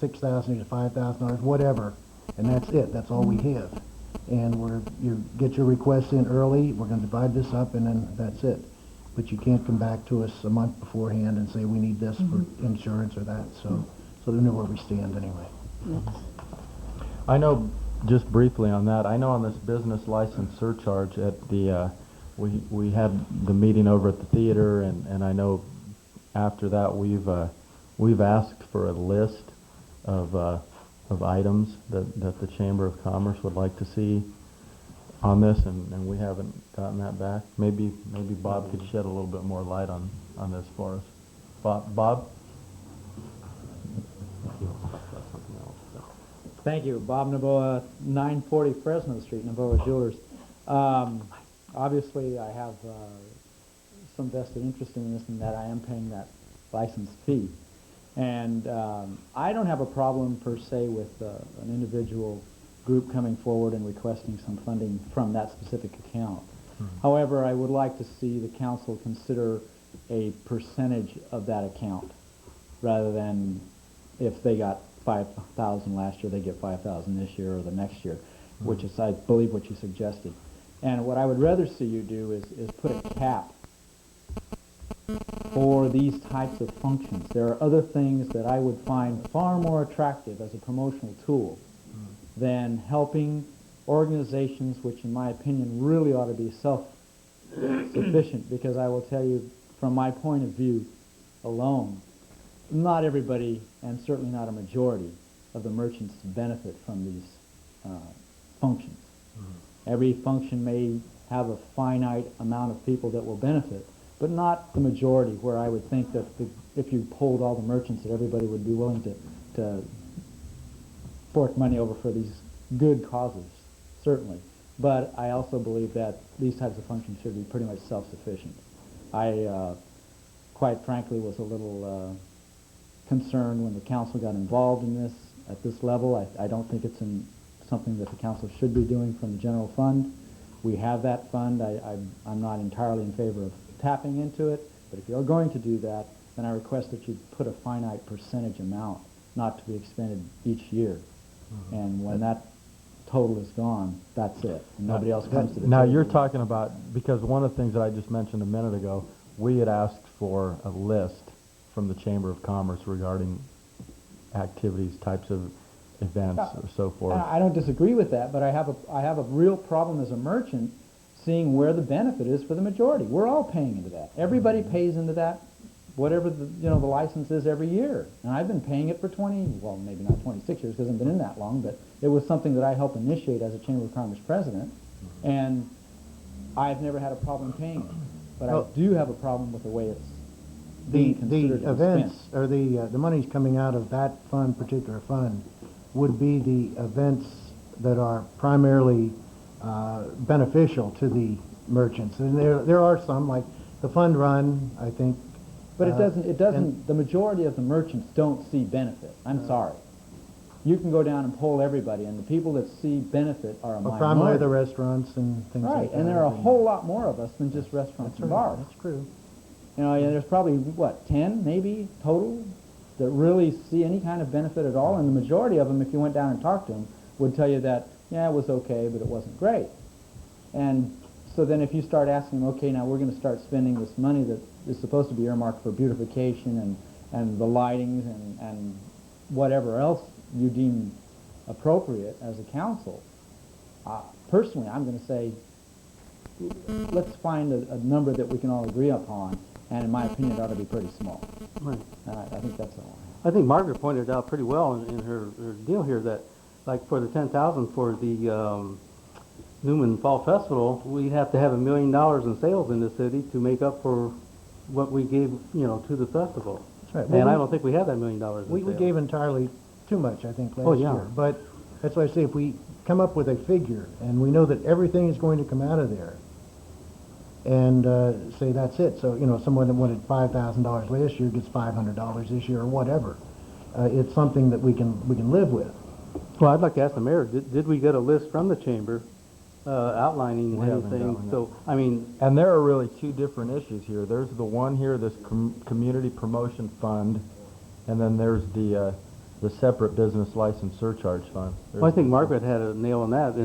$6,000 to $5,000, whatever, and that's it. That's all we have. And you get your requests in early. We're going to divide this up, and then that's it. But you can't come back to us a month beforehand and say we need this for insurance or that. So they know where we stand anyway. Yes. I know, just briefly on that, I know on this business license surcharge at the, we had the meeting over at the theater, and I know after that we've asked for a list of items that the Chamber of Commerce would like to see on this, and we haven't gotten that back. Maybe Bob could shed a little bit more light on this for us. Bob? Thank you. Bob Naboa, 940 Fresno Street, Naboa Jewelers. Obviously, I have some vested interest in this, in that I am paying that license fee. And I don't have a problem per se with an individual group coming forward and requesting some funding from that specific account. However, I would like to see the council consider a percentage of that account, rather than if they got 5,000 last year, they get 5,000 this year or the next year, which is, I believe, what you suggested. And what I would rather see you do is put a cap for these types of functions. There are other things that I would find far more attractive as a promotional tool than helping organizations which, in my opinion, really ought to be self-sufficient, because I will tell you, from my point of view alone, not everybody, and certainly not a majority, of the merchants benefit from these functions. Every function may have a finite amount of people that will benefit, but not the majority, where I would think that if you polled all the merchants, that everybody would be willing to fork money over for these good causes, certainly. But I also believe that these types of functions should be pretty much self-sufficient. quite frankly, was a little concerned when the council got involved in this at this level. I don't think it's something that the council should be doing from the general fund. We have that fund. I'm not entirely in favor of tapping into it, but if you're going to do that, then I request that you put a finite percentage amount not to be expended each year. And when that total is gone, that's it. And nobody else comes to the Now, table. you're talking about, because one of the things that I just mentioned a minute ago, we had asked for a list from the Chamber of Commerce regarding activities, types of events, or so forth. I don't disagree with that, but I have a real problem as a merchant seeing where the benefit is for the majority. We're all paying into that. Everybody pays into that, whatever the license is every year. And I've been paying it for 20, well, maybe not 26 years because I've been in that long, but it was something that I helped initiate as a Chamber of Commerce president, and I've never had a problem paying it. But I do have a problem with the way it's being considered The an events, expense. or the monies coming out of that fund, particular fund, would be the events that are primarily beneficial to the merchants. And there are some, like the fund run, I think. But it and- doesn't, the majority of the merchants don't see benefit. I'm sorry. You can go down and poll everybody, and the people that see benefit are a Well, minority. primarily the restaurants and things like Right, that. and there are a whole lot more of us than just restaurants That's and right, bars. that's true. You know, there's probably, 10 maybe total that really see any kind of benefit at all, and the majority of them, if you went down and talked to them, would tell you that, yeah, it was okay, but it wasn't great. And so then if you start asking them, okay, now we're going to start spending this money that is supposed to be earmarked for beautification and the lightings and whatever else you deem appropriate as a council, personally, I'm going to say, let's find a number that we can all agree upon, and in my opinion, it ought to be pretty small. Right. And I think that's all. I think Margaret pointed out pretty well in her deal here that, like, for the 10,000 for the Newman Fall Festival, we'd have to have $1 million in sales in the city to make up for what we gave, to the festival. That's right. And Well, I don't think we have that $1 million in We sales. gave entirely too much, I think, last Oh, yeah. year. But that's why I say if we come up with a figure and we know that everything is going to come out of there, and say that's it. So, someone that wanted $5,000 last year gets $500 this year or whatever. It's something that we can live with. Well, I'd like to ask the mayor, did we get a list from the chamber outlining We haven't anything? gotten it. So, I mean, And there are really two different issues here. There's the one here, this community promotion fund, and then there's the separate business license surcharge fund. well, I think Margaret had a nail on that,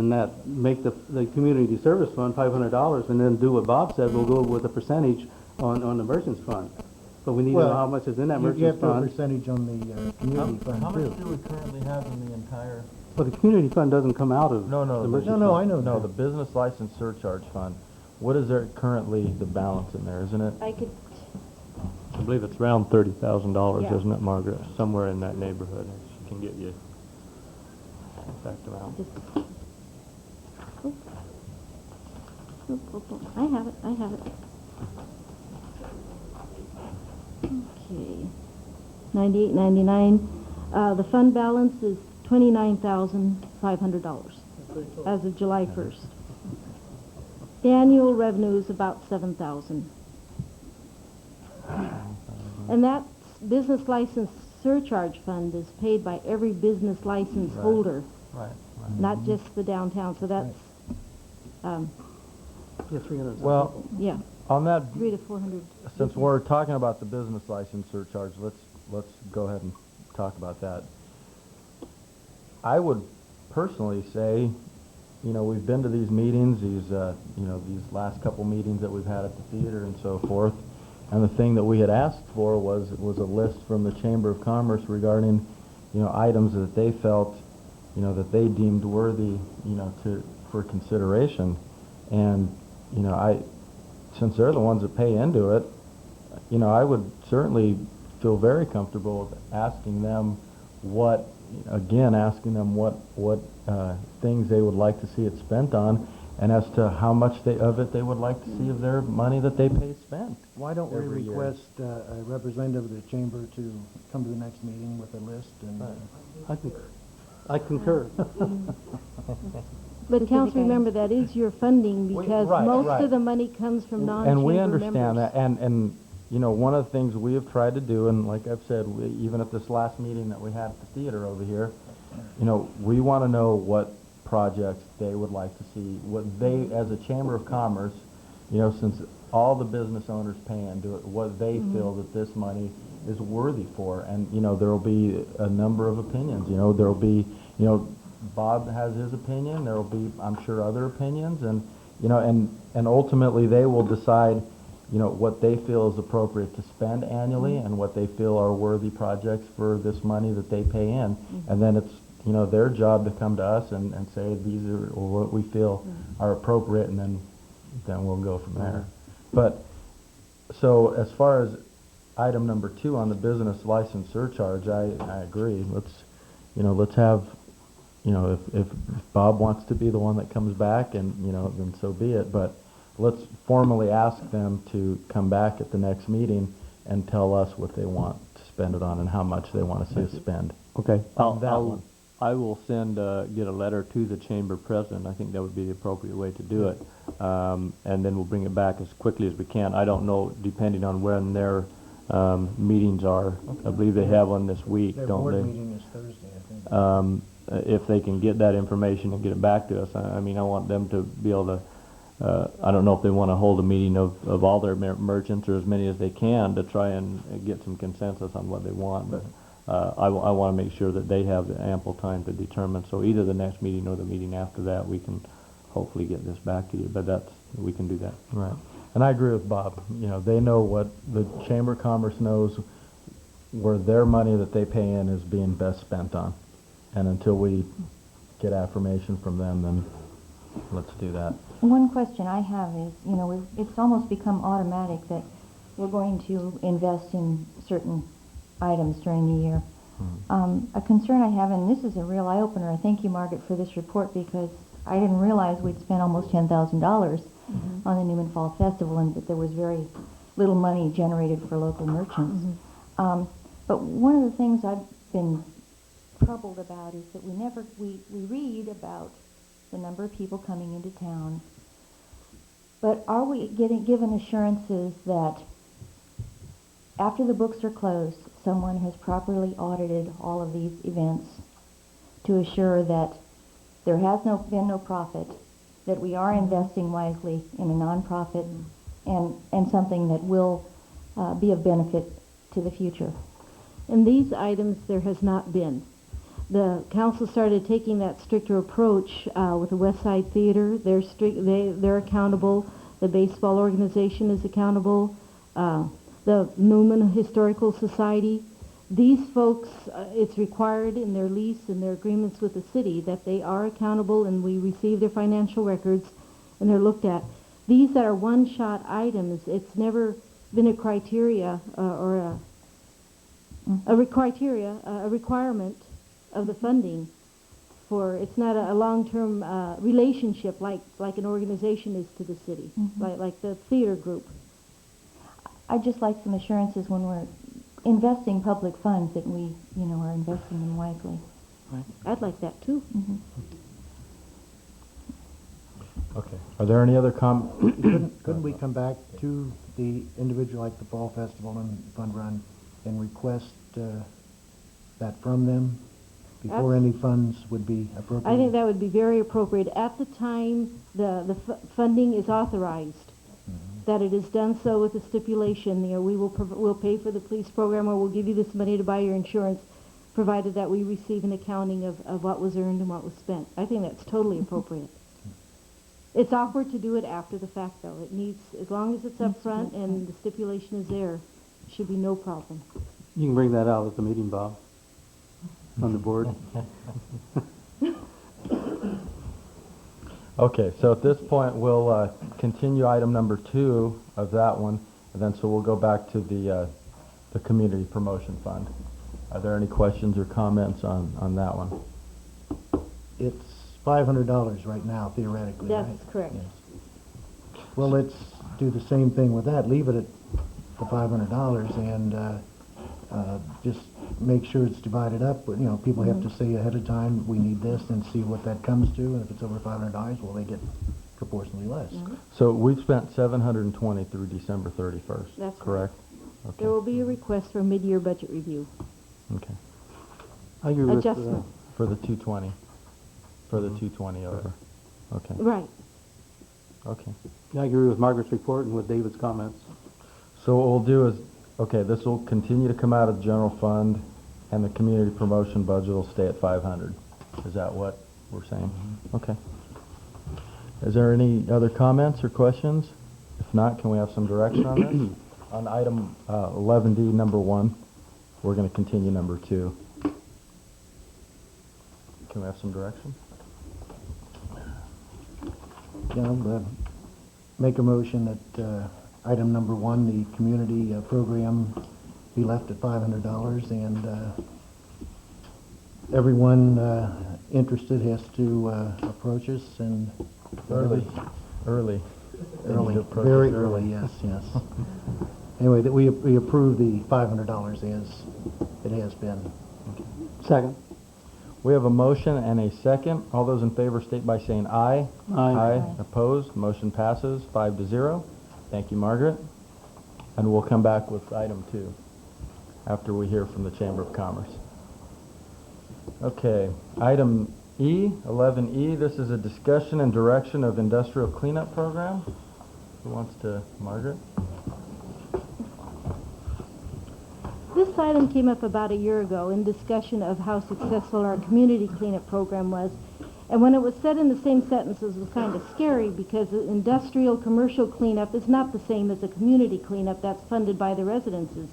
make the community service fund $500 and then do what Bob said, we'll go with a percentage on the merchants fund. But we need to know how much is in that You have merchants to have a fund. percentage on the community fund, How too. much do we currently have in the entire? Well, the community fund doesn't come out of No, the merchants No, fund. I know No, that. the business license surcharge fund. What is there currently, the balance in there, isn't it? I could, I believe it's around $30,000, Yeah. isn't it, Margaret? Somewhere in that neighborhood. She can get you exact amount. just, I have it. Okay. 98.99. The fund balance is $29,500 as of July 1st. The annual revenue is about $7,000. And that business license surcharge fund is paid by every business license holder, Right. not just the downtown. So that's, Yeah, 300. Well, yeah, on that, 300 to 400. since we're talking about the business license surcharge, let's go ahead and talk about that. I would personally say, we've been to these meetings, these last couple meetings that we've had at the theater and so forth, and the thing that we had asked for was a list from the Chamber of Commerce regarding, items that they felt, that they deemed worthy, for consideration. And, since they're the ones that pay into it, I would certainly feel very comfortable with asking them what things they would like to see it spent on, and as to how much of it they would like to see of their money that they pay spent. Why don't we every year. request a representative of the chamber to come to the next meeting with a list and... I concur. But council, remember, that is your funding because right, most right. of the money comes from non-chamber And we members. understand that, and you know, one of the things we have tried to do, and like I've said, even at this last meeting that we had at the theater over here, you know, we want to know what projects they would like to see, what they, as a Chamber of Commerce, you know, since all the business owners pay into it, what they feel that this money is worthy for. And, you know, there will be a number of opinions. You know, there will be, you know, Bob has his opinion. There will be, I'm sure, other opinions. And, you know, and ultimately they will decide, you know, what they feel is appropriate to spend annually and what they feel are worthy projects for this money that they pay in. And then it's, you know, their job to come to us and say these are what we feel are appropriate, and then we'll go from there. But, so as far as item number 2 on the business license surcharge, I agree. Let's have, you know, if Bob wants to be the one that comes back, and, you know, then so be it. But let's formally ask them to come back at the next meeting and tell us what they want to spend it on and how much they want to see us spend. Okay, On that one. I will send, get a letter to the chamber president. I think that would be the appropriate way to do it. And then we'll bring it back as quickly as we can. I don't know, depending on when their meetings are. I believe they have one this week, Their don't board they? meeting is Thursday, I think. If they can get that information and get it back to us. I mean, I want them to be able to, I don't know if they want to hold a meeting of all their merchants or as many as they can to try and get some consensus on what they want. But I want to make sure that they have the ample time to determine. So either the next meeting or the meeting after that, we can hopefully get this back to you. But we can do that. Right. And I agree with Bob. You know, they know what the Chamber of Commerce knows where their money that they pay in is being best spent on. And until we get affirmation from them, then let's do that. One question I have is, you know, it's almost become automatic that we're going to invest in certain items during the year. A concern I have, and this is a real eye-opener, I thank you, Margaret, for this report, because I didn't realize we'd spent almost $10,000 on the Newman Fall Festival, and that there was very little money generated for local merchants. But one of the things I've been troubled about is that we read about the number of people coming into town, but are we given assurances that after the books are closed, someone has properly audited all of these events to assure that there has been no profit, that we are investing wisely in a nonprofit and something that will be of benefit to the future? In these items, there has not been. The council started taking that stricter approach with the West Side Theater. They're accountable. The baseball organization is accountable. The Newman Historical Society. These folks, it's required in their lease and their agreements with the city that they are accountable, and we receive their financial records and they're looked at. These that are one-shot items, it's never been a criteria or a requirement of the funding for, it's not a long-term relationship like an organization is to the city, like the theater group. I'd just like some assurances when we're investing public funds that we, you know, are investing them wisely. Right. I'd like that too. Okay. Are there any other Couldn't we come back to the individual, like the Fall Festival and Fun Run, and request that from them before any funds would be appropriate? I think that would be very appropriate. At the time the funding is authorized, that it is done so with a stipulation, you know, we'll pay for the police program, or we'll give you this money to buy your insurance, provided that we receive an accounting of what was earned and what was spent. I think that's totally appropriate. It's awkward to do it after the fact, though. It needs, as long as it's up front and the stipulation is there, it should be no problem. You can bring that out at the meeting, Bob, on the board. Okay, so at this point, we'll continue item number 2 of that one, and then so we'll go back to the Community Promotion Fund. Are there any questions or comments on that one? It's $500 right now, theoretically, right? That's correct. Yes. Well, let's do the same thing with that. Leave it at the $500 and just make sure it's divided up. But, you know, people have to say ahead of time, we need this, and see what that comes to. And if it's over $500, well, they get proportionally less. So we've spent $720 through December 31st. That's correct? There will be a request for mid-year budget review. Okay. I agree with, Adjustment. For the 220. For the 220 over. Okay. Right. Okay. I agree with Margaret's report and with David's comments. So what we'll do is, okay, this will continue to come out of the general fund, and the community promotion budget will stay at 500. Is that what we're saying? Okay. Is there any other comments or questions? If not, can we have some direction on this? On item 11D, number 1, we're going to continue number 2. Can we have some direction? Make a motion that item number 1, the community program, be left at $500, and everyone interested has to approach us and Early. early, To approach very us early, yes. Anyway, that we approve the $500 as it has been. Second. We have a motion and a second. All those in favor state by saying aye. Aye. Opposed? Motion passes 5-0. Thank you, Margaret. And we'll come back with item 2 after we hear from the Chamber of Commerce. Okay, item E, 11E, this is a discussion and direction of industrial cleanup program. Who wants to, Margaret? This item came up about a year ago in discussion of how successful our community cleanup program was. And when it was said in the same sentences, it was kind of scary because the industrial commercial cleanup is not the same as a community cleanup that's funded by the residences.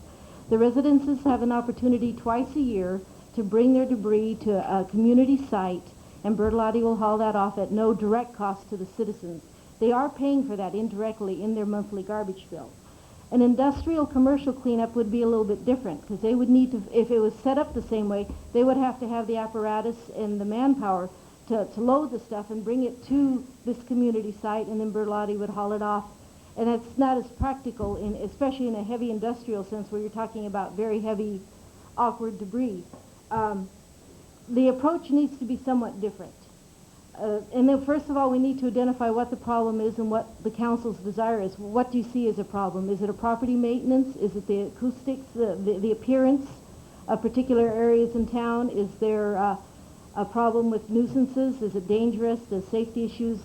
The residences have an opportunity twice a year to bring their debris to a community site, and Bertolotti will haul that off at no direct cost to the citizens. They are paying for that indirectly in their monthly garbage bill. An industrial commercial cleanup would be a little bit different because they would need to, if it was set up the same way, they would have to have the apparatus and the manpower to load the stuff and bring it to this community site, and then Bertolotti would haul it off. And that's not as practical, especially in a heavy industrial sense where you're talking about very heavy, awkward debris. The approach needs to be somewhat different. And then first of all, we need to identify what the problem is and what the council's desire is. What do you see as a problem? Is it a property maintenance? Is it the acoustics, the appearance of particular areas in town? Is there a problem with nuisances? Is it dangerous? Does safety issues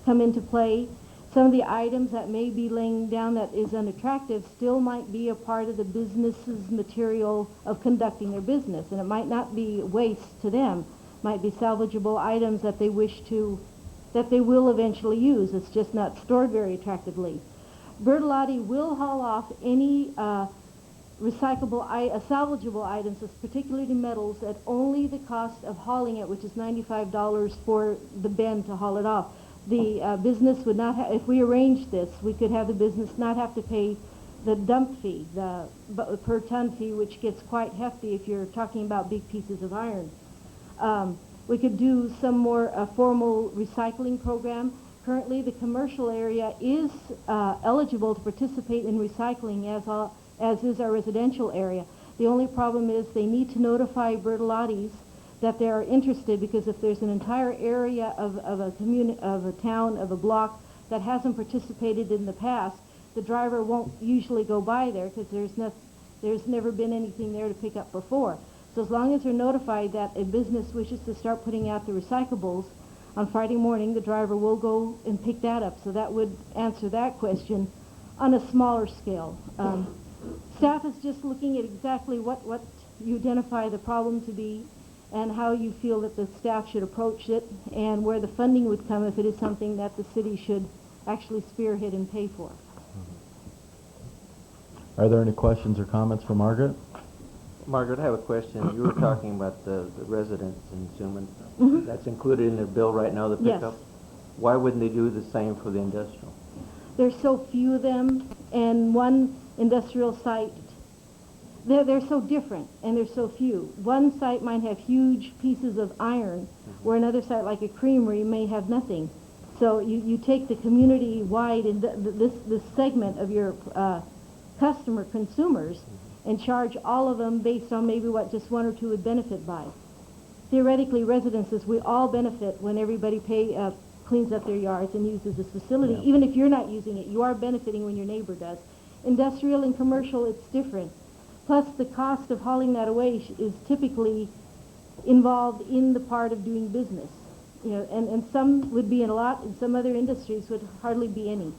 come into play? Some of the items that may be laying down that is unattractive still might be a part of the business's material of conducting their business, and it might not be waste to them. Might be salvageable items that they that they will eventually use. It's just not stored very attractively. Bertolotti will haul off any salvageable items, particularly metals, at only the cost of hauling it, which is $95 for the bin to haul it off. The business would not have, if we arranged this, we could have the business not have to pay the dump fee, the per ton fee, which gets quite hefty if you're talking about big pieces of iron. We could do some more formal recycling program. Currently, the commercial area is eligible to participate in recycling as is our residential area. The only problem is they need to notify Bertolotti's that they are interested, because if there's an entire area of a town, of a block that hasn't participated in the past, the driver won't usually go by there because there's never been anything there to pick up before. So as long as they're notified that a business wishes to start putting out the recyclables, on Friday morning the driver will go and pick that up. So that would answer that question on a smaller scale. Staff is just looking at exactly what you identify the problem to be and how you feel that the staff should approach it and where the funding would come if it is something that the city should actually spearhead and pay for. Are there any questions or comments for Margaret? Margaret, I have a question. You were talking about the residents in Newman. That's included in their bill right now, the pickup? Yes. Why wouldn't they do the same for the industrial? There's so few of them, and one industrial site, they're so different, and there's so few. One site might have huge pieces of iron, where another site, like a creamery, may have nothing. So you take the community-wide, and this segment of your consumers, and charge all of them based on maybe what just one or two would benefit by. Theoretically, residences, we all benefit when everybody cleans up their yards and uses this facility. Yeah. Even if you're not using it, you are benefiting when your neighbor does. Industrial and commercial, it's different. Plus, the cost of hauling that away is typically involved in the part of doing business. You know, and some would be in a lot, and some other industries would hardly be any.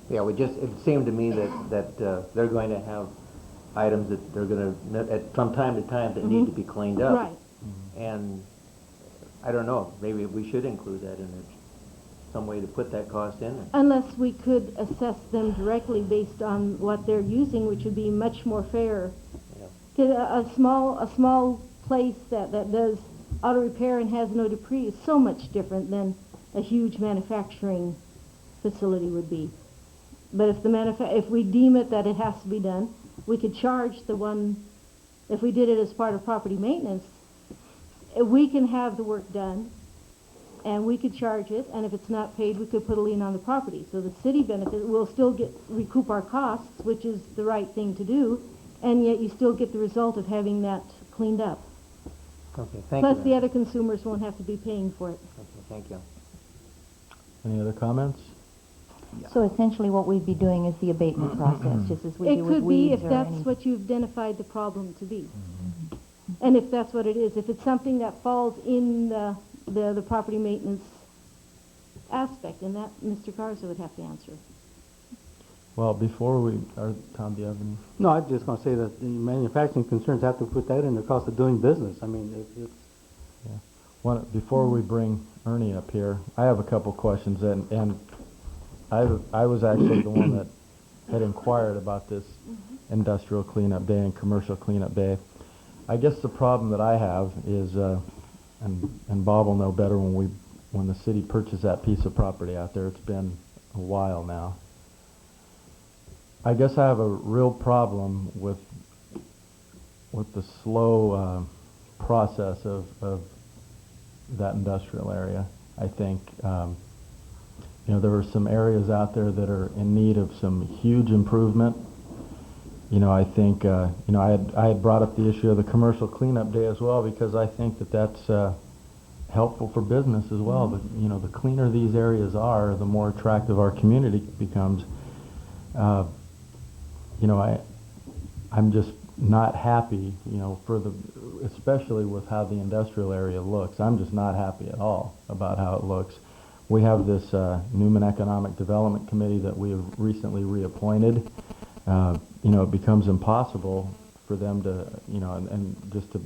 Yeah, it seemed to me that they're going to have items that they're gonna, from time to time, that need to be cleaned up. Right. And I don't know, maybe we should include that in it, some way to put that cost in there. Unless we could assess them directly based on what they're using, which would be much more fair. Yeah. 'Cause a small place that does auto repair and has no debris is so much different than a huge manufacturing facility would be. But if we deem it that it has to be done, we could charge the one, if we did it as part of property maintenance, we can have the work done, and we could charge it, and if it's not paid, we could put a lien on the property. So the city benefit, we'll still recoup our costs, which is the right thing to do, and yet you still get the result of having that cleaned up. Okay, thank you. Plus, the other consumers won't have to be paying for it. Okay, thank you. Any other comments? So essentially what we'd be doing is the abatement process, just as we It do with could be weeds if or that's any... what you've identified the problem to be. And if that's what it is. If it's something that falls in the property maintenance aspect, and that Mr. Garza would have to answer. Well, before we, Tom, do you have any? No, I was just gonna say that the manufacturing concerns have to put that in the cost of doing business. I mean, it's Before we bring Ernie up here, I have a couple questions, and I was actually the one that had inquired about this industrial cleanup day and commercial cleanup day. I guess the problem that I have is, and Bob will know better when the city purchased that piece of property out there. It's been a while now. I guess I have a real problem with the slow process of that industrial area. I think there are some areas out there that are in need of some huge improvement. I think I had brought up the issue of the commercial cleanup day as well, because I think that's helpful for business as well. The cleaner these areas are, the more attractive our community becomes. I'm just not happy, especially with how the industrial area looks. I'm just not happy at all about how it looks. We have this Newman Economic Development Committee that we have recently reappointed. It becomes impossible for them to, and just to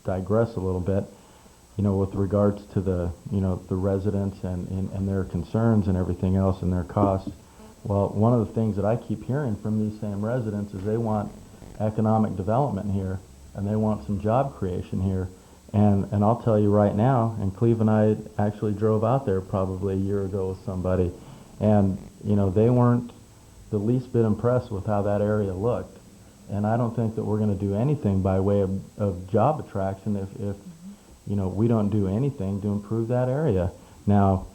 digress a little bit, with regards to the residents and their concerns and everything else and their costs. Well, one of the things that I keep hearing from these same residents is they want economic development here, and they want some job creation here. And I'll tell you right now, and Cleve and I actually drove out there probably a year ago with somebody, and they weren't the least bit impressed with how that area looked. And I don't think that we're going to do anything by way of job attraction if we don't do anything to improve that area. Now,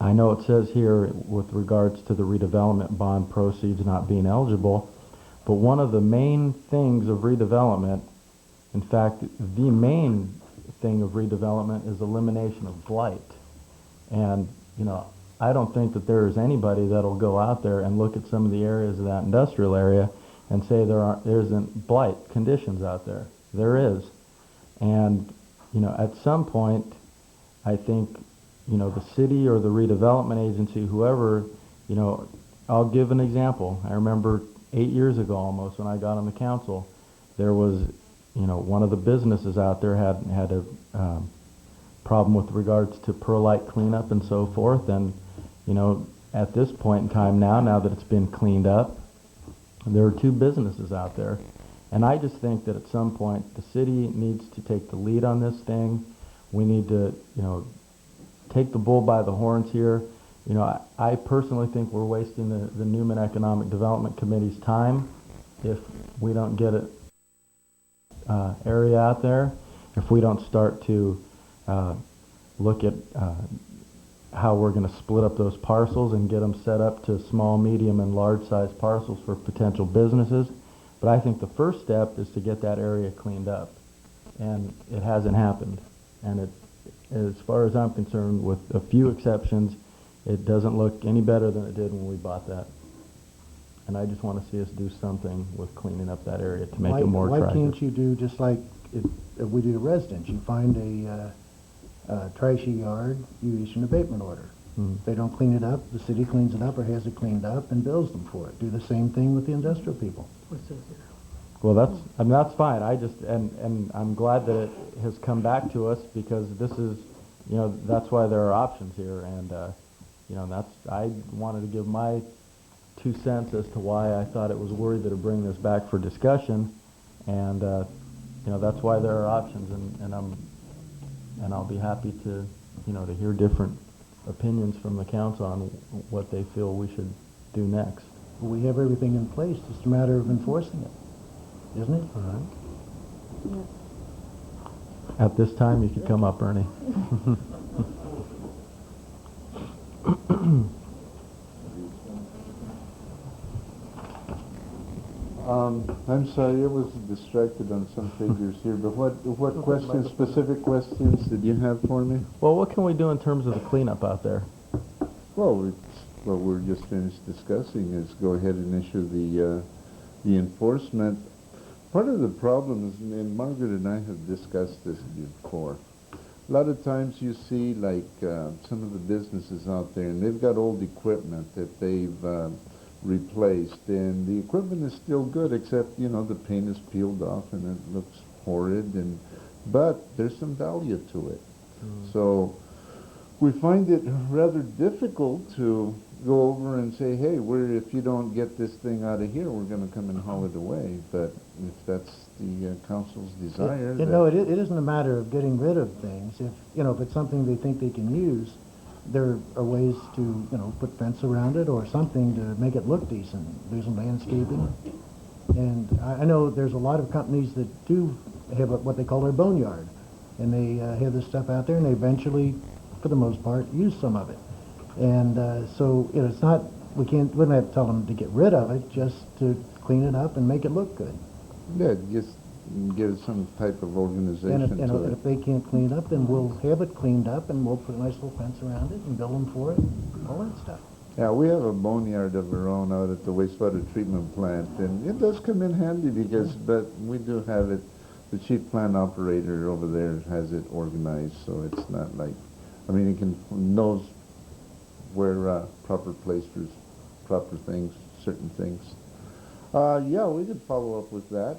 I know it says here with regards to the redevelopment bond proceeds not being eligible, but one of the main things of redevelopment, in fact, the main thing of redevelopment is elimination of blight. And, I don't think that there is anybody that'll go out there and look at some of the areas of that industrial area and say there isn't blight conditions out there. There is. And, at some point, I think, the city or the redevelopment agency, whoever, I'll give an example. I remember 8 years ago almost when I got on the council, there was, one of the businesses out there had a problem with regards to perlite cleanup and so forth. And, at this point in time now that it's been cleaned up, there are 2 businesses out there. And I just think that at some point the city needs to take the lead on this thing. We need to, take the bull by the horns here. I personally think we're wasting the Newman Economic Development Committee's time if we don't get it area out there, if we don't start to look at how we're going to split up those parcels and get them set up to small, medium, and large-sized parcels for potential businesses. But I think the first step is to get that area cleaned up, and it hasn't happened. And as far as I'm concerned, with a few exceptions, it doesn't look any better than it did when we bought that. and I just want to see us do something with cleaning up that area to make it more Why attractive. can't you do just like if we do the residents? You find a trashy yard, you issue an abatement order. If they don't clean it up, the city cleans it up or has it cleaned up and bills them for it. Do the same thing with the industrial people. Well, that's fine. I just, and I'm glad that it has come back to us because this is, that's why there are options here. And, I wanted to give my 2 cents as to why I thought it was worthy to bring this back for discussion. And, that's why there are options. And I'll be happy to, to hear different opinions from the council on what they feel we should do next. We have everything in place. It's just a matter of enforcing it, isn't it? All right. Yes. At this time, you could come up, Ernie. I'm sorry, I was distracted on some figures here, but what questions, specific questions did you have for me? Well, what can we do in terms of the cleanup out there? Well, what we're just finished discussing is go ahead and issue the enforcement. Part of the problem is, and Margaret and I have discussed this before, a lot of times you see like some of the businesses out there, and they've got old equipment that they've replaced, and the equipment is still good, except the paint is peeled off and it looks horrid, but there's some value to it. So we find it rather difficult to go over and say, hey, if you don't get this thing out of here, we're going to come and haul it away. But if that's the council's desire, It isn't a matter of getting rid of things. If it's something they think they can use, there are ways to, put fence around it or something to make it look decent. Do some landscaping. And I know there's a lot of companies that do have what they call their boneyard. And they have this stuff out there, and they eventually, for the most part, use some of it. And so it's not, we don't have to tell them to get rid of it, just to clean it up and make it look good. yeah, just give some type of organization And to it. if they can't clean it up, then we'll have it cleaned up and we'll put a nice little fence around it and bill them for it, all that stuff. Yeah, we have a boneyard of our own out at the wastewater treatment plant, and it does come in handy but we do have it, the chief plant operator over there has it organized, so it's not like, he knows where proper place for proper things, certain things. Yeah, we could follow up with that,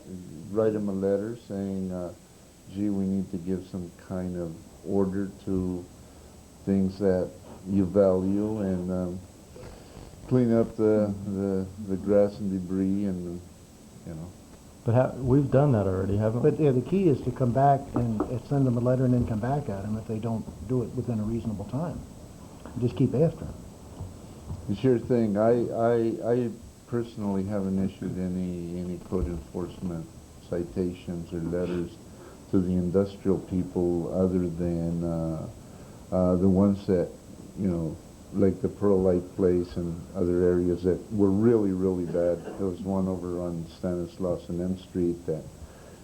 write them a letter saying, gee, we need to give some kind of order to things that you value and clean up the grass and debris and, But we've done that already, haven't we? But the key is to come back and send them a letter and then come back at them if they don't do it within a reasonable time. Just keep after them. Sure thing. I personally haven't issued any code enforcement citations or letters to the industrial people other than the ones that, like the Pearl Light Place and other areas that were really, really bad. There was one over on Stanislaus and M Street that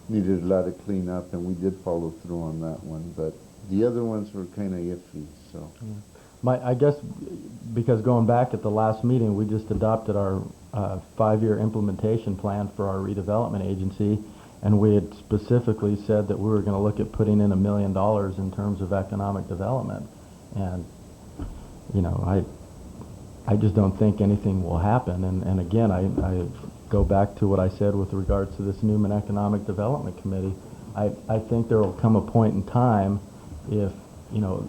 needed a lot of cleanup, and we did follow through on that one. But the other ones were kind of iffy, so. I guess because going back at the last meeting, we just adopted our 5-year implementation plan for our redevelopment agency, and we had specifically said that we were going to look at putting in $1 million in terms of economic development. And, I just don't think anything will happen. And again, I go back to what I said with regards to this Newman Economic Development Committee. I think there will come a point in time if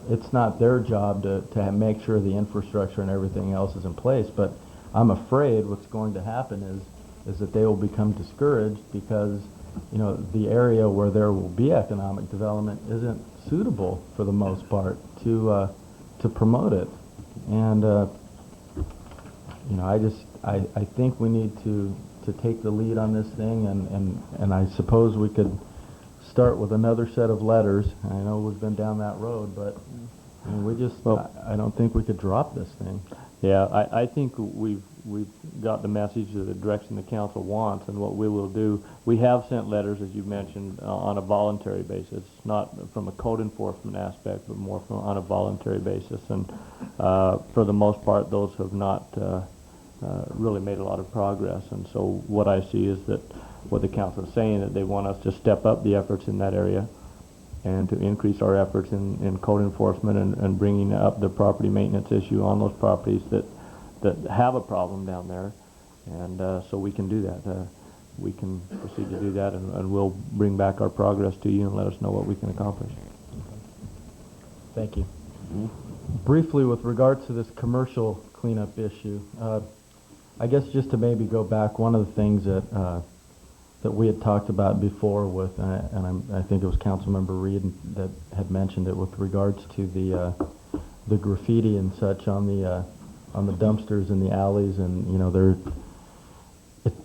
it's not their job to make sure the infrastructure and everything else is in place, but I'm afraid what's going to happen is that they will become discouraged because, the area where there will be economic development isn't suitable for the most part to promote it. And, I think we need to take the lead on this thing, and I suppose we could start with another set of letters. I know we've been down that road, but I don't think we could drop this thing. Yeah, I think we've got the message of the direction the council wants, and what we will do, we have sent letters, as you mentioned, on a voluntary basis, not from a code enforcement aspect, but more on a voluntary basis, and for the most part, those have not really made a lot of progress. And so what I see is that what the council is saying, that they want us to step up the efforts in that area and to increase our efforts in code enforcement and bringing up the property maintenance issue on those properties that have a problem down there. And so we can do that. We can proceed to do that, and we'll bring back our progress to you and let us know what we can accomplish. Thank you. Briefly, with regards to this commercial cleanup issue, I guess just to maybe go back, one of the things that we had talked about before with, I think it was Councilmember Reed that had mentioned it with regards to the graffiti and such on the dumpsters in the alleys, and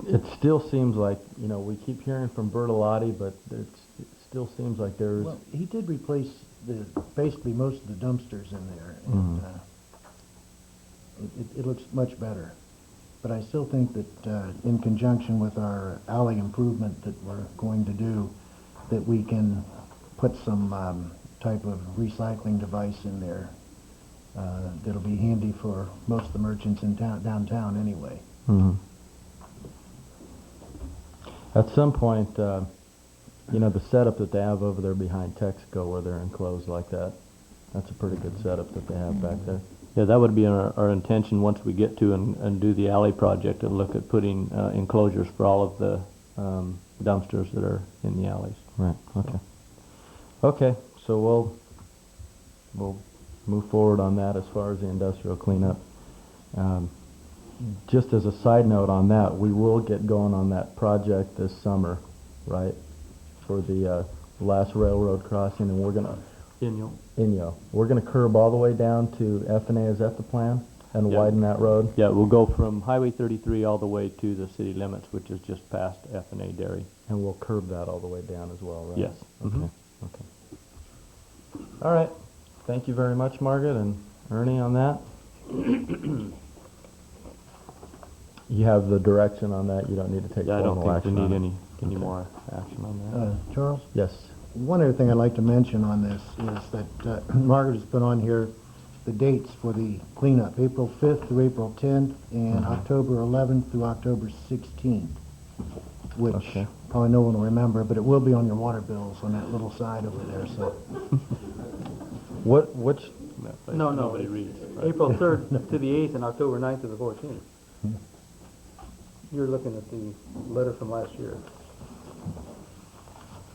it still seems like we keep hearing from Bertolotti, but it still seems like there's. Well, he did replace basically most of the dumpsters in there, and it looks much better. But I still think that in conjunction with our alley improvement that we're going to do, that we can put some type of recycling device in there that'll be handy for most of the merchants in downtown anyway. Mm-hmm. At some point, the setup that they have over there behind Texaco where they're enclosed like that, that's a pretty good setup that they have back there. Yeah, that would be our intention once we get to and do the alley project, and look at putting enclosures for all of the dumpsters that are in the alleys. Right, okay. Okay, so we'll move forward on that as far as the industrial cleanup. Just as a side note on that, we will get going on that project this summer, right? For the last railroad crossing, and we're gonna Inyo. We're gonna curb all the way down to F&A. Is that the plan? And widen that road? Yeah, we'll go from Highway 33 all the way to the city limits, which is just past F&A Dairy. And we'll curb that all the way down as well, right? Yes. Okay. Okay. All right. Thank you very much, Margaret and Ernie, on that. You have the direction on that. You don't need to take Yeah, I don't formal think we action need on it. any more action on that. Charles? Yes. One other thing I'd like to mention on this is that Margaret has put on here the dates for the cleanup, April 5th through April 10th, and October 11th through October 16th, which probably no one will remember, but it will be on your water bills on that little side over there. So, Which? No, Nobody reads. Right? April 3rd to the 8th and October 9th to the 14th. You're looking at the letter from last year.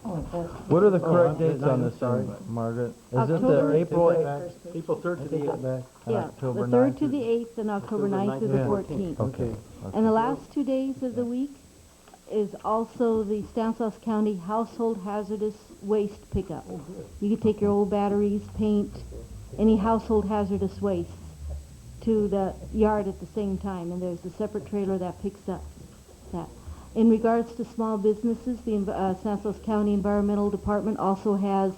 What are the correct dates on I'm this, sorry. Margaret? Is it October- the April? April 3rd to the 8th. Yeah, October the 3rd 9th to the 8th and October 9th to the 14th. Okay. And the last 2 days of the week is also the Stanislaus County Household Hazardous Waste Pickup. You can take your old batteries, paint, any household hazardous waste to the yard at the same time, and there's a separate trailer that picks up that. In regards to small businesses, the Stanislaus County Environmental Department also has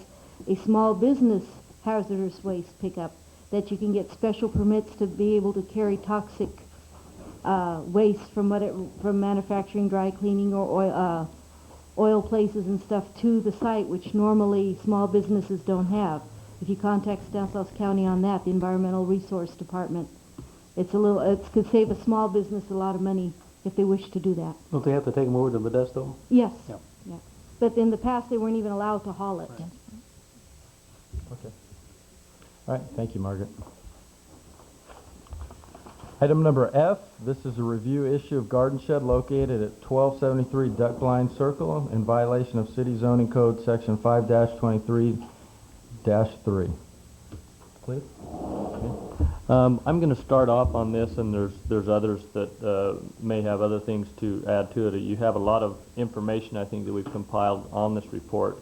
a small business hazardous waste pickup that you can get special permits to be able to carry toxic waste from manufacturing, dry cleaning, or oil places and stuff to the site, which normally small businesses don't have. If you contact Stanislaus County on that, the Environmental Resource Department, it could save a small business a lot of money if they wish to do that. Don't they have to take them over to Modesto? Yes. Yep. Yeah. But in the past, they weren't even allowed to haul it. Okay. All right. Thank you, Margaret. Item number F, this is a review issue of garden shed located at 1273 Duck Blind Circle in violation of City Zoning Code Section 5-23-3. Please. I'm going to start off on this, and there's others that may have other things to add to it. You have a lot of information, I think, that we've compiled on this report.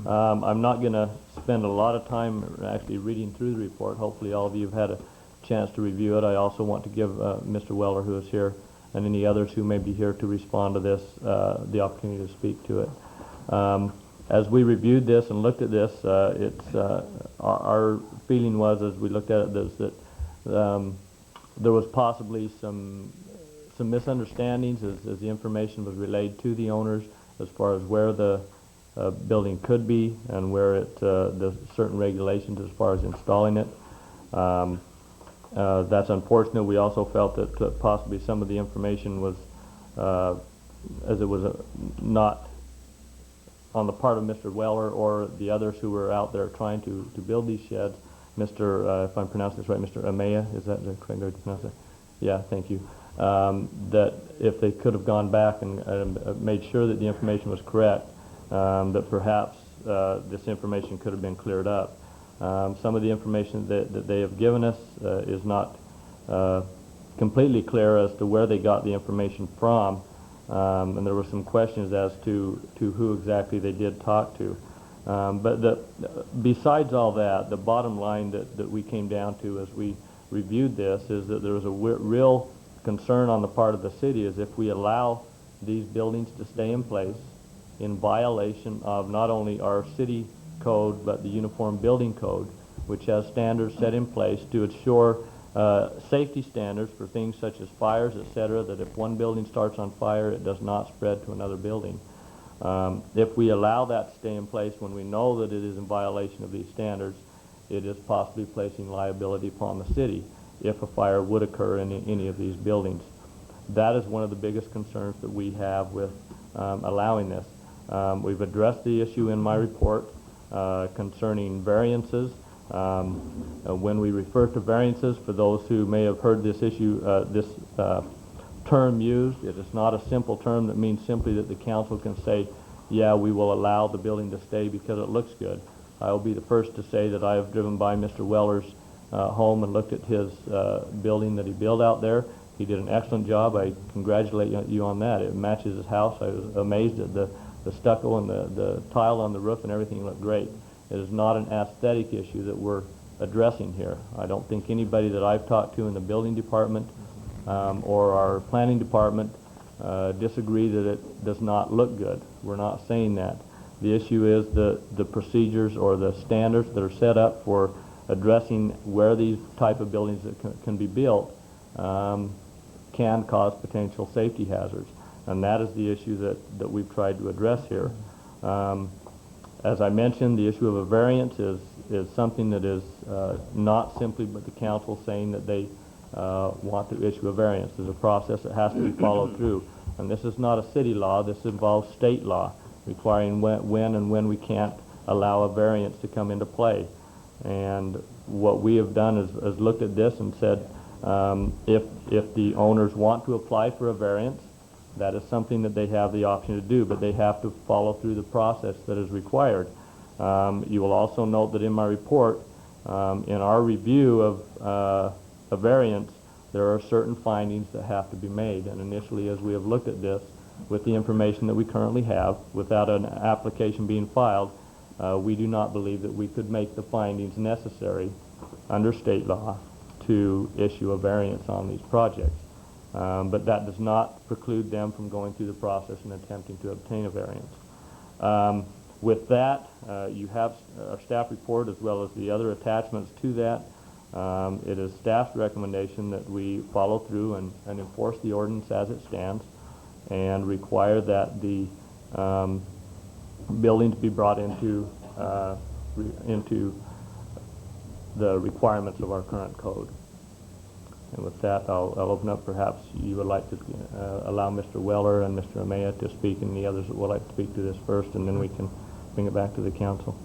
I'm not going to spend a lot of time actually reading through the report. Hopefully all of you have had a chance to review it. I also want to give Mr. Weller, who is here, and any others who may be here to respond to this, the opportunity to speak to it. As we reviewed this and looked at this, our feeling was, as we looked at it, is that there was possibly some misunderstandings as the information was relayed to the owners as far as where the building could be and where the certain regulations as far as installing it. That's unfortunate. We also felt that possibly some of the information was, as it was not on the part of Mr. Weller or the others who were out there trying to build these sheds. Mr. If I'm pronouncing this right, Mr. Amaya, is that the correct way to pronounce it? Yeah, thank you. That if they could have gone back and made sure that the information was correct, that perhaps this information could have been cleared up. Some of the information that they have given us is not completely clear as to where they got the information from, and there were some questions as to who exactly they did talk to. Besides all that, the bottom line that we came down to as we reviewed this is that there was a real concern on the part of the city is if we allow these buildings to stay in place in violation of not only our city code but the Uniform Building Code, which has standards set in place to ensure safety standards for things such as fires, etc., that if one building starts on fire, it does not spread to another building. If we allow that to stay in place when we know that it is in violation of these standards, it is possibly placing liability upon the city if a fire would occur in any of these buildings. That is one of the biggest concerns that we have with allowing this. We've addressed the issue in my report concerning variances. When we refer to variances, for those who may have heard this issue, this term used, it is not a simple term that means simply that the council can say, yeah, we will allow the building to stay because it looks good. I will be the first to say that I have driven by Mr. Weller's home and looked at his building that he built out there. He did an excellent job. I congratulate you on that. It matches his house. I was amazed at the stucco and the tile on the roof and everything looked great. It is not an aesthetic issue that we're addressing here. I don't think anybody that I've talked to in the building department or our planning department disagree that it does not look good. We're not saying that. The issue is the procedures or the standards that are set up for addressing where these type of buildings that can be built can cause potential safety hazards. And that is the issue that we've tried to address here. As I mentioned, the issue of a variance is something that is not simply but the council saying that they want to issue a variance. There's a process that has to be followed through. And this is not a city law. This involves state law requiring when we can't allow a variance to come into play. And what we have done is looked at this and said, if the owners want to apply for a variance, that is something that they have the option to do, but they have to follow through the process that is required. You will also note that in my report, in our review of a variance, there are certain findings that have to be made. And initially, as we have looked at this, with the information that we currently have, without an application being filed, we do not believe that we could make the findings necessary under state law to issue a variance on these projects. But that does not preclude them from going through the process and attempting to obtain a variance. With that, you have our staff report as well as the other attachments to that. It is staff's recommendation that we follow through and enforce the ordinance as it stands and require that the buildings be brought into the requirements of our current code. And with that, I'll open up. Perhaps you would like to allow Mr. Weller and Mr. Amaya to speak, and the others that would like to speak to this first, and then we can bring it back to the council.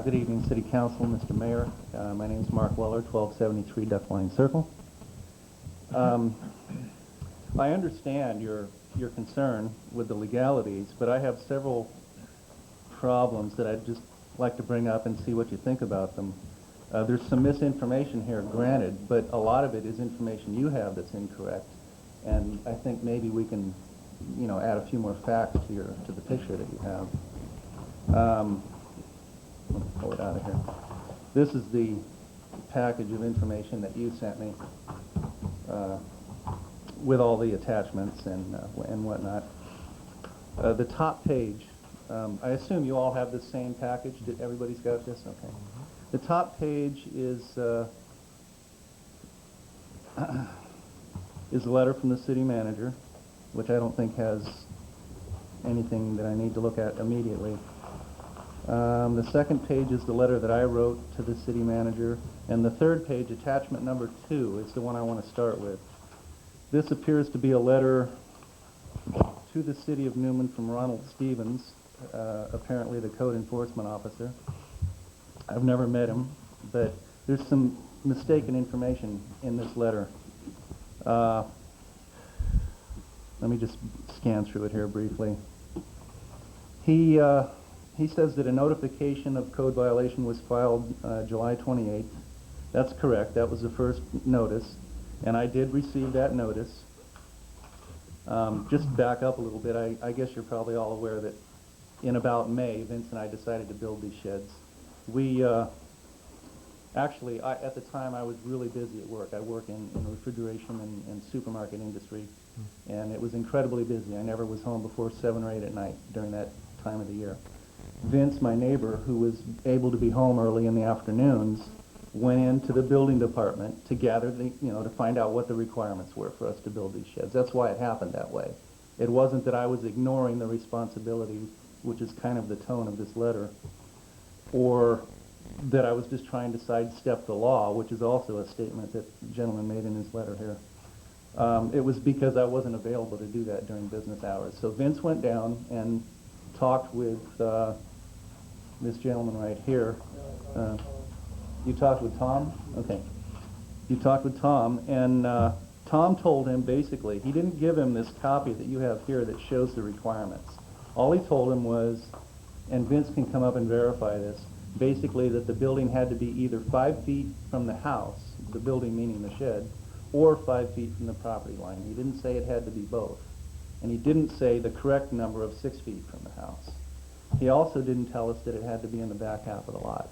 Good evening, City Council, Mr. Mayor. My name is Mark Weller, 1273 Duck Line Circle. I understand your concern with the legalities, but I have several problems that I'd just like to bring up and see what you think about them. There's some misinformation here, granted, but a lot of it is information you have that's incorrect, and I think maybe we can, add a few more facts to the picture that you have. Let me pull it out of here. This is the package of information that you sent me with all the attachments and whatnot. The top page, I assume you all have the same package. Everybody's got this? Okay. The top page is a letter from the city manager, which I don't think has anything that I need to look at immediately. The second page is the letter that I wrote to the city manager, and the third page, attachment number 2, is the one I want to start with. This appears to be a letter to the city of Newman from Ronald Stevens, apparently the code enforcement officer. I've never met him, but there's some mistaken information in this letter. Let me just scan through it here briefly. He says that a notification of code violation was filed July 28th. That's correct. That was the first notice, and I did receive that notice. Just back up a little bit, I guess you're probably all aware that in about May, Vince and I decided to build these sheds. We actually, at the time, I was really busy at work. I work in refrigeration and supermarket industry, and it was incredibly busy. I never was home before 7 or 8 at night during that time of the year. Vince, my neighbor, who was able to be home early in the afternoons, went into the building department to gather to find out what the requirements were for us to build these sheds. That's why it happened that way. It wasn't that I was ignoring the responsibility, which is kind of the tone of this letter, or that I was just trying to sidestep the law, which is also a statement that the gentleman made in his letter here. It was because I wasn't available to do that during business hours. So Vince went down and talked with this gentleman right here. You talked with Tom? Okay. You talked with Tom, and Tom told him basically, he didn't give him this copy that you have here that shows the requirements. All he told him was, and Vince can come up and verify this, basically that the building had to be either 5 feet from the house, the building meaning the shed, or 5 feet from the property line. He didn't say it had to be both. And he didn't say the correct number of 6 feet from the house. He also didn't tell us that it had to be in the back half of the lot.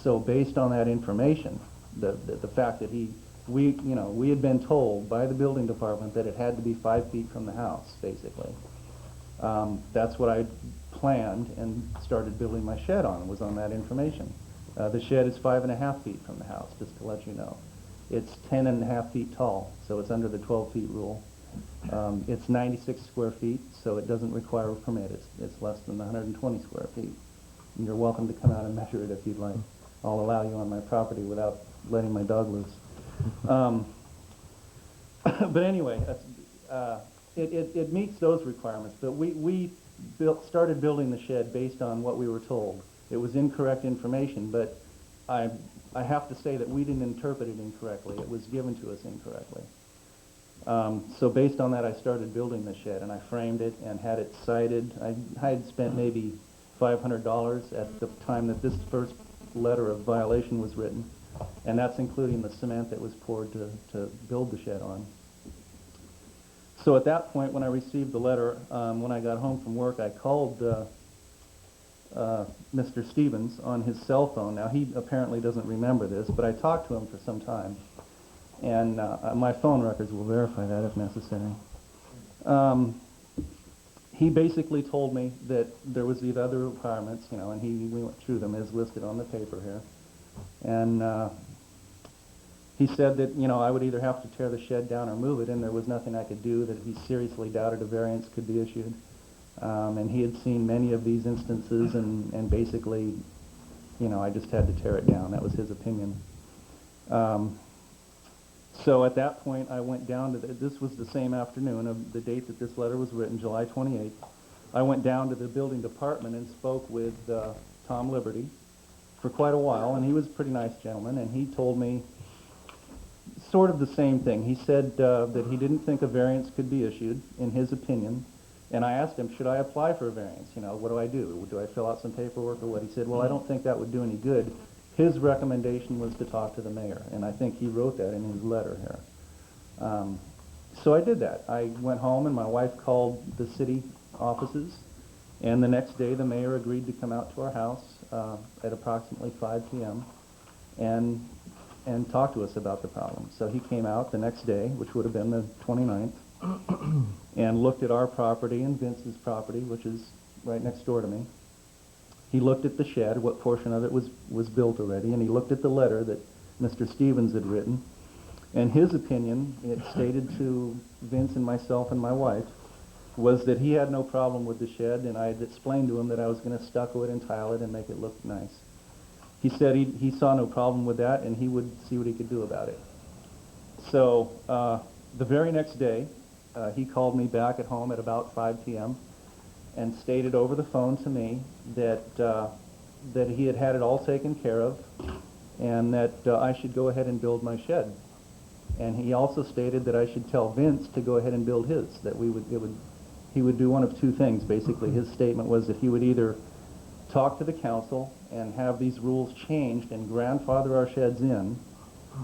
So based on that information, the fact that we had been told by the building department that it had to be 5 feet from the house, basically. That's what I planned and started building my shed on, was on that information. The shed is 5.5 feet from the house, just to let you know. It's 10.5 feet tall, so it's under the 12 feet rule. It's 96 square feet, so it doesn't require a permit. It's less than 120 square feet. And you're welcome to come out and measure it if you'd like. I'll allow you on my property without letting my dog loose. But anyway, it meets those requirements. But we started building the shed based on what we were told. It was incorrect information, but I have to say that we didn't interpret it incorrectly. It was given to us incorrectly. So based on that, I started building the shed, and I framed it and had it sided. I had spent maybe $500 at the time that this first letter of violation was written, and that's including the cement that was poured to build the shed on. So at that point, when I received the letter, when I got home from work, I called Mr. Stevens on his cell phone. Now, he apparently doesn't remember this, but I talked to him for some time, and my phone records will verify that if necessary. He basically told me that there was these other requirements, and we went through them as listed on the paper here. And he said that, I would either have to tear the shed down or move it, and there was nothing I could do, that he seriously doubted a variance could be issued. And he had seen many of these instances, and basically, I just had to tear it down. That was his opinion. So at that point, I went down to, this was the same afternoon of the date that this letter was written, July 28th. I went down to the building department and spoke with Tom Liberty for quite a while, and he was a pretty nice gentleman, and he told me sort of the same thing. He said that he didn't think a variance could be issued, in his opinion, and I asked him, should I apply for a variance? What do I do? Do I fill out some paperwork or what? He said, well, I don't think that would do any good. His recommendation was to talk to the mayor, and I think he wrote that in his letter here. So I did that. I went home, and my wife called the city offices, and the next day the mayor agreed to come out to our house at approximately 5 p.m. and talk to us about the problem. So he came out the next day, which would have been the 29th, and looked at our property and Vince's property, which is right next door to me. He looked at the shed, what portion of it was built already, and he looked at the letter that Mr. Stevens had written. And his opinion, it stated to Vince and myself and my wife, was that he had no problem with the shed, and I had explained to him that I was going to stucco it and tile it and make it look nice. He said he saw no problem with that, and he would see what he could do about it. So the very next day, he called me back at home at about 5 p.m. and stated over the phone to me that that he had had it all taken care of, and that I should go ahead and build my shed. And he also stated that I should tell Vince to go ahead and build his. That he would do one of two things. Basically, his statement was that he would either talk to the council and have these rules changed and grandfather our sheds in,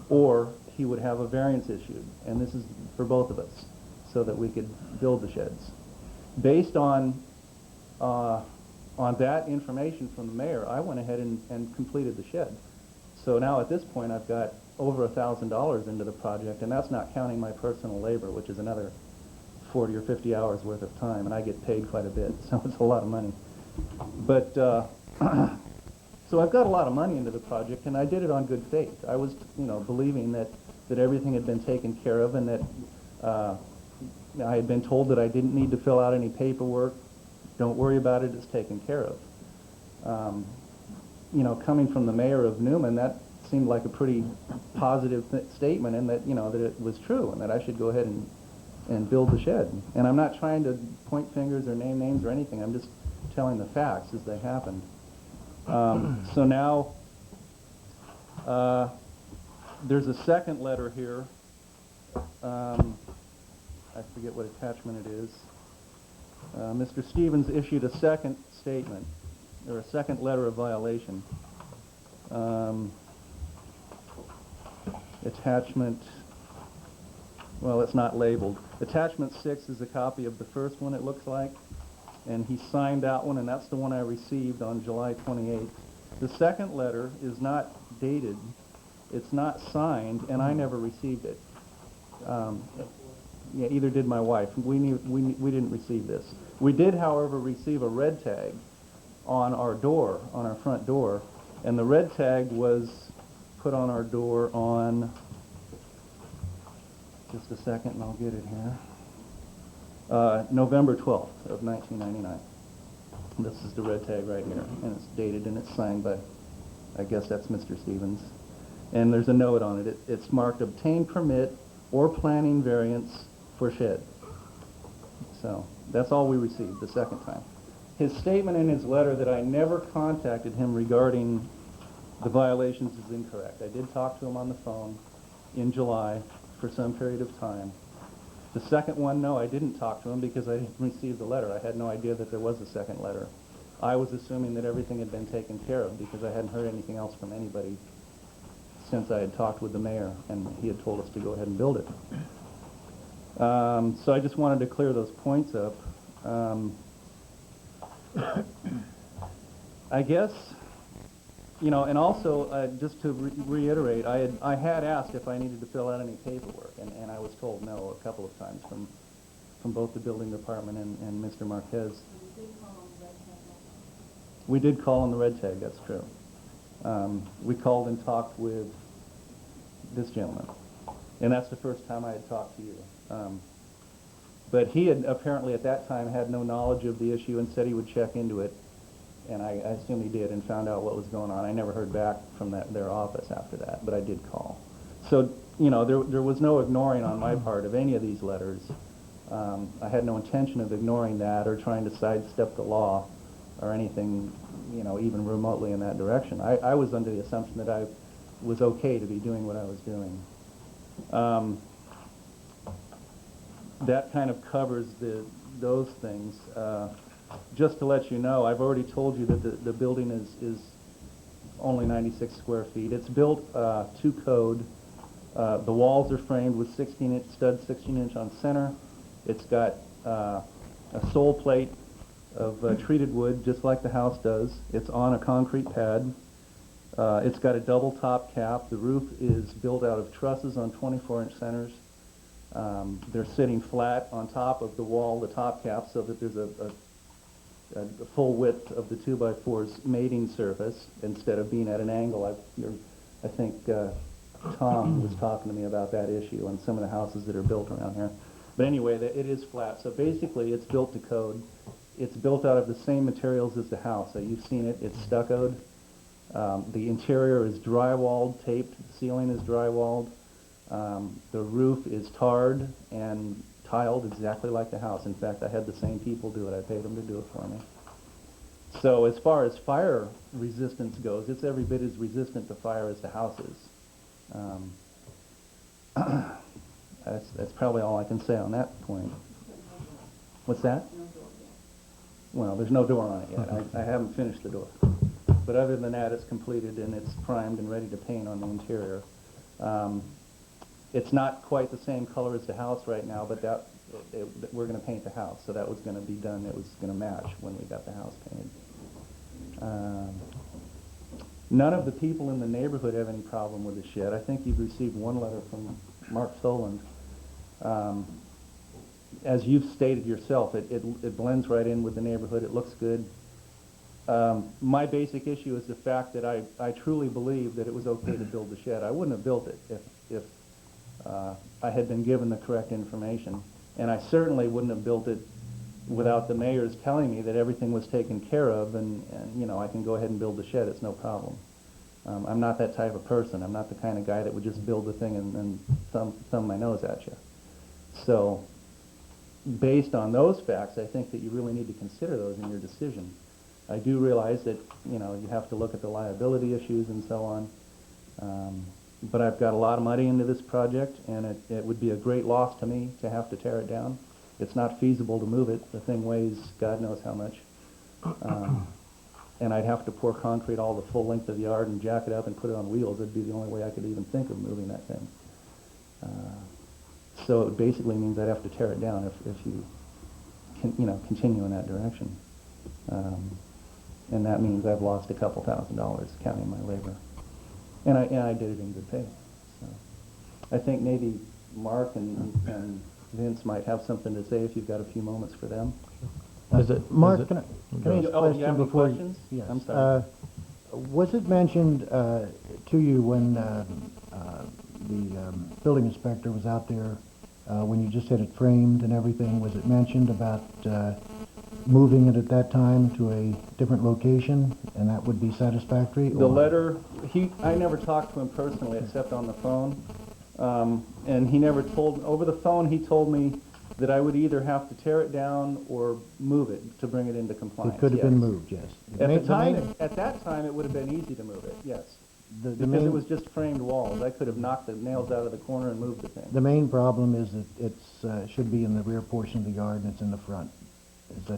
or he would have a variance issued. And this is for both of us, so that we could build the sheds. Based on that information from the mayor, I went ahead and completed the shed. So now at this point, I've got over $1,000 into the project, and that's not counting my personal labor, which is another 40 or 50 hours worth of time, and I get paid quite a bit, so it's a lot of money. But so I've got a lot of money into the project, and I did it on good faith. I was, believing that everything had been taken care of, and that I had been told that I didn't need to fill out any paperwork. Don't worry about it, it's taken care of. Coming from the mayor of Newman, that seemed like a pretty positive statement, and that, that it was true, and that I should go ahead and build the shed. And I'm not trying to point fingers or name names or anything. I'm just telling the facts as they happened. So now there's a second letter here. I forget what attachment it is. Mr. Stevens issued a second statement, or a second letter of violation. Attachment, well, it's not labeled. Attachment 6 is a copy of the first one, it looks like, and he signed that one, and that's the one I received on July 28th. The second letter is not dated, it's not signed, and I never received it. Yeah, either did my wife. We didn't receive this. We did, however, receive a red tag on our door, on our front door, and the red tag was put on our door on, just a second and I'll get it here, November 12th of 1999. This is the red tag right here, and it's dated and it's signed by, I guess that's Mr. Stevens. And there's a note on it. It's marked obtain permit or planning variance for shed. So that's all we received the second time. His statement in his letter that I never contacted him regarding the violations is incorrect. I did talk to him on the phone in July for some period of time. The second one, no, I didn't talk to him because I didn't receive the letter. I had no idea that there was a second letter. I was assuming that everything had been taken care of because I hadn't heard anything else from anybody since I had talked with the mayor and he had told us to go ahead and build it. So I just wanted to clear those points up. I guess, and also just to reiterate, I had asked if I needed to fill out any paperwork, and I was told no a couple of times from both the building department and Mr. Marquez. We did call on the red tag, that's true. We called and talked with this gentleman, and that's the first time I had talked to you. But he had apparently at that time had no knowledge of the issue and said he would check into it, and I assume he did and found out what was going on. I never heard back from their office after that, but I did call. So, there was no ignoring on my part of any of these letters. I had no intention of ignoring that or trying to sidestep the law or anything, even remotely in that direction. I was under the assumption that I was okay to be doing what I was doing. That kind of covers those things. Just to let you know, I've already told you that the building is only 96 square feet. It's built to code. The walls are framed with 16-inch stud, 16-inch on center. It's got a sole plate of treated wood, just like the house does. It's on a concrete pad. It's got a double top cap. The roof is built out of trusses on 24-inch centers. They're sitting flat on top of the wall, the top cap, so that there's a full width of the 2x4's mating surface instead of being at an angle. I think Tom was talking to me about that issue on some of the houses that are built around here. But anyway, it is flat. So basically, it's built to code. It's built out of the same materials as the house. So you've seen it. It's stuccoed. The interior is drywalled, taped. The ceiling is drywalled. The roof is tarred and tiled exactly like the house. In fact, I had the same people do it. I paid them to do it for me. So as far as fire resistance goes, it's every bit as resistant to fire as the house is. That's probably all I can say on that point. What's that? Well, there's no door on it yet. I haven't finished the door. But other than that, it's completed and it's primed and ready to paint on the interior. It's not quite the same color as the house right now, but we're going to paint the house, so that was going to be done. It was going to match when we got the house painted. None of the people in the neighborhood have any problem with the shed. I think you've received one letter from Mark Soland. As you've stated yourself, it blends right in with the neighborhood. It looks good. My basic issue is the fact that I truly believe that it was okay to build the shed. I wouldn't have built it if I had been given the correct information. And I certainly wouldn't have built it without the mayor's telling me that everything was taken care of and you know, I can go ahead and build the shed. It's no problem. I'm not that type of person. I'm not the kind of guy that would just build the thing and thumb my nose at you. So based on those facts, I think that you really need to consider those in your decision. I do realize that, you know, you have to look at the liability issues and so on. But I've got a lot of money into this project, and it would be a great loss to me to have to tear it down. It's not feasible to move it. The thing weighs God knows how much. And I'd have to pour concrete all the full length of the yard and jack it up and put it on wheels. It'd be the only way I could even think of moving that thing. So it basically means I'd have to tear it down if you continue in that direction. And that means I've lost a couple $1,000s counting my labor. And I did it in good faith. So I think maybe Mark and Vince might have something to say if you've got a few moments for them. Mark, can I ask a Oh, question you have any before questions? Yes. I'm sorry. Was it mentioned to you when the building inspector was out there, when you just had it framed and everything, was it mentioned about moving it at that time to a different location, and that would be satisfactory? The letter, I never talked to him personally except on the phone. And he never told, over the phone he told me that I would either have to tear it down or move it to bring it into compliance. It could have been moved, yes. At that time, it would have been easy to move it, yes. Because it was just framed walls. I could have knocked the nails out of the corner and moved the thing. The main problem is that it should be in the rear portion of the yard and it's in the front.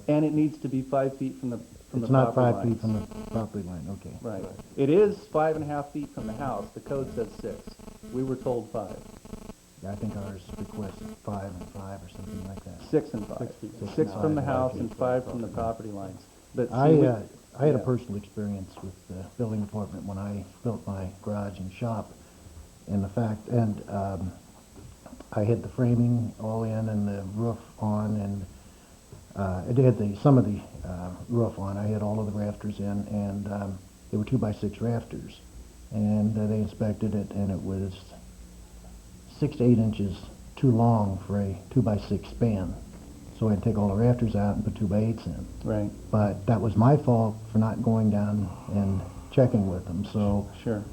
And it needs to be 5 feet from the property line. It's not 5 feet from the property line, okay. Right. It is 5.5 feet from the house. The code says 6. We were told 5. I think ours requests 5 and 5 or something like that. 6 and 5. 6 from the house and 5 from the property lines. But I had a personal experience with the building department when I built my garage and shop, and I had the framing all in and the roof on, and I had some of the roof on. I had all of the rafters in, and they were 2x6 rafters, and they inspected it, and it was 6 to 8 inches too long for a 2x6 span. So I had to take all the rafters out and put 2x8s in. Right. But that was my fault for not going down and checking with them. So, sure.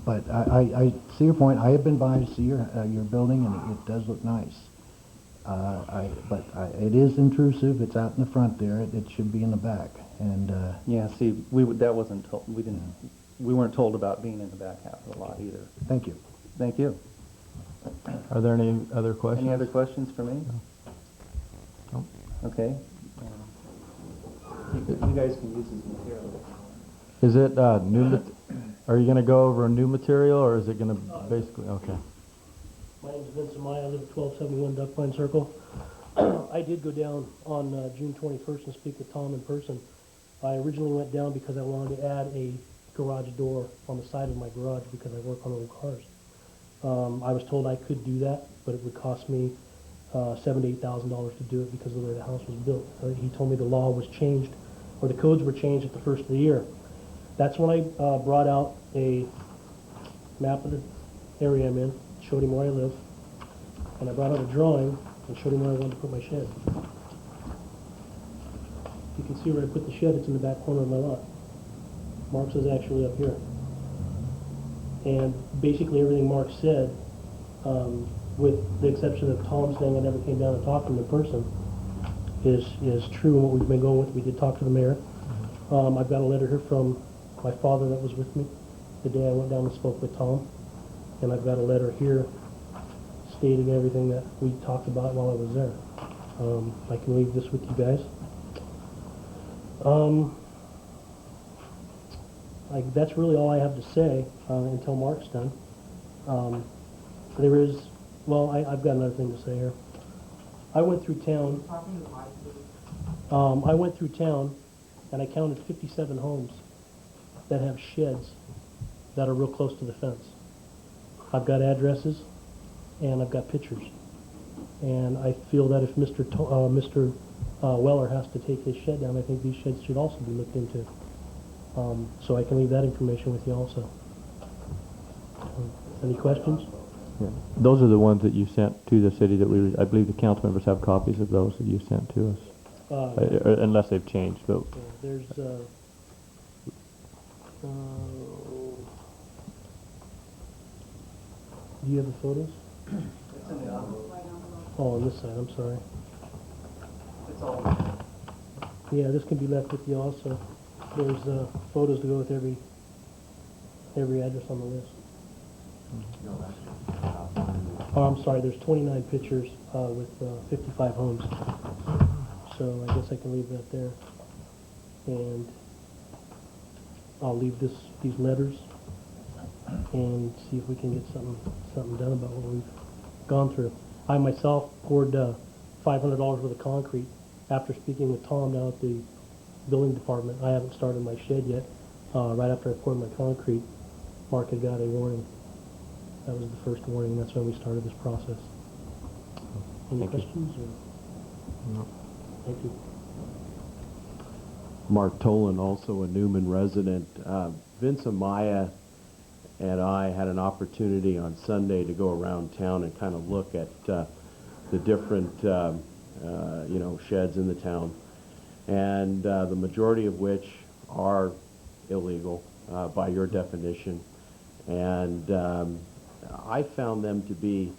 But I see your point. I have been by to see your building, and it does look nice. It is intrusive. It's out in the front there. It should be in the back. And yeah. See, that wasn't told. We weren't told about being in the back half of the lot either. Thank you. Thank you. Are there any other questions? Any other questions for me? No. Okay. You guys can use this material. Is it are you going to go over a new material, or is it going to basically, okay. My name's Vincent Maya. I live at 1271 Duck Pine Circle. I did go down on June 21st and speak with Tom in person. I originally went down because I wanted to add a garage door on the side of my garage because I work on old cars. I was told I could do that, but it would cost me $7,000 to $8,000 to do it because of the way the house was built. He told me the law was changed, or the codes were changed at the first of the year. That's when I brought out a map of the area I'm in, showed him where I live, and I brought out a drawing and showed him where I wanted to put my shed. You can see where I put the shed, it's in the back corner of my lot. Mark's is actually up here. And basically everything Mark said, with the exception of Tom saying I never came down and talked to him in person, is true. And what we've been going with, we did talk to the mayor. I've got a letter here from my father that was with me the day I went down and spoke with Tom. And I've got a letter here stating everything that we talked about while I was there. I can leave this with you guys. That's really all I have to say until Mark's done. There is, well, I've got another thing to say here. I went through town. I went through town and I counted 57 homes that have sheds that are real close to the fence. I've got addresses and I've got pictures. And I feel that if Mr. Weller has to take his shed down, I think these sheds should also be looked into. So I can leave that information with you also. Any questions? Yeah. Those are the ones that you sent to the city that I believe the council members have copies of those that you sent to us. Unless they've changed, but. Yeah, there's, do you have the photos? It's in the envelope. Oh, on this side, I'm sorry. It's all. Yeah, this can be left with you also. There's photos to go with every address on the list. Oh, I'm sorry, there's 29 pictures with 55 homes. So I guess I can leave that there. And I'll leave these letters and see if we can get something done about what we've gone through. I myself poured $500 worth of concrete after speaking with Tom down at the building department. I haven't started my shed yet. Right after I poured my concrete, Mark had got a warning. That was the first warning. That's when we started this process. Any questions? No. Thank you. Mark Tolan, also a Newman resident. Vince Amaya and I had an opportunity on Sunday to go around town and kind of look at the different sheds in the town, and the majority of which are illegal by your definition. And I found them to be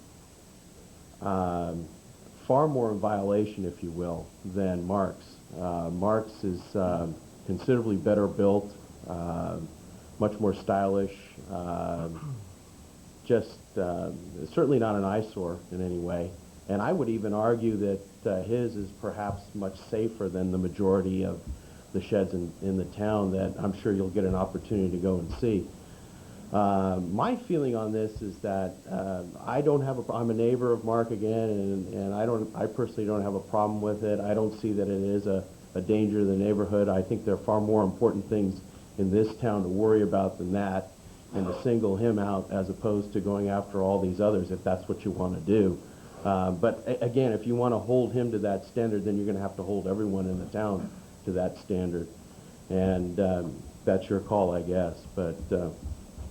far more in violation, if you will, than Mark's. Mark's is considerably better built, much more stylish, certainly not an eyesore in any way. And I would even argue that his is perhaps much safer than the majority of the sheds in the town that I'm sure you'll get an opportunity to go and see. My feeling on this is that I'm a neighbor of Mark again, and I personally don't have a problem with it. I don't see that it is a danger to the neighborhood. I think there are far more important things in this town to worry about than that, and to single him out as opposed to going after all these others if that's what you want to do. But again, if you want to hold him to that standard, then you're going to have to hold everyone in the town to that standard. And that's your call, I guess. But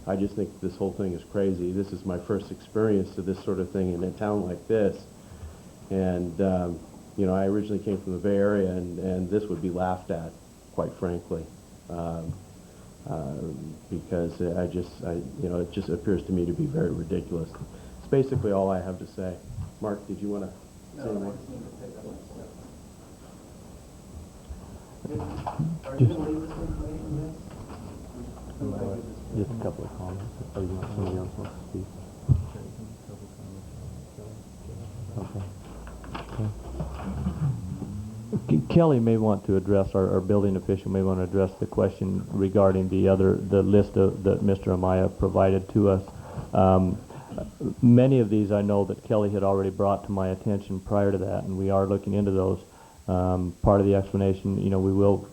I just think this whole thing is crazy. This is my first experience to this sort of thing in a town like this. And, I originally came from the Bay Area, and this would be laughed at, quite frankly. Because it just appears to me to be very ridiculous. It's basically all I have to say. Mark, did you want to say more? Are you going to leave this information, Vince? Just a couple of comments. Or you want somebody else wants to speak? Okay. Kelly may want to address, our building official may want to address the question regarding the list that Mr. Amaya provided to us. Many of these I know that Kelly had already brought to my attention prior to that, and we are looking into those. Part of the explanation, we will,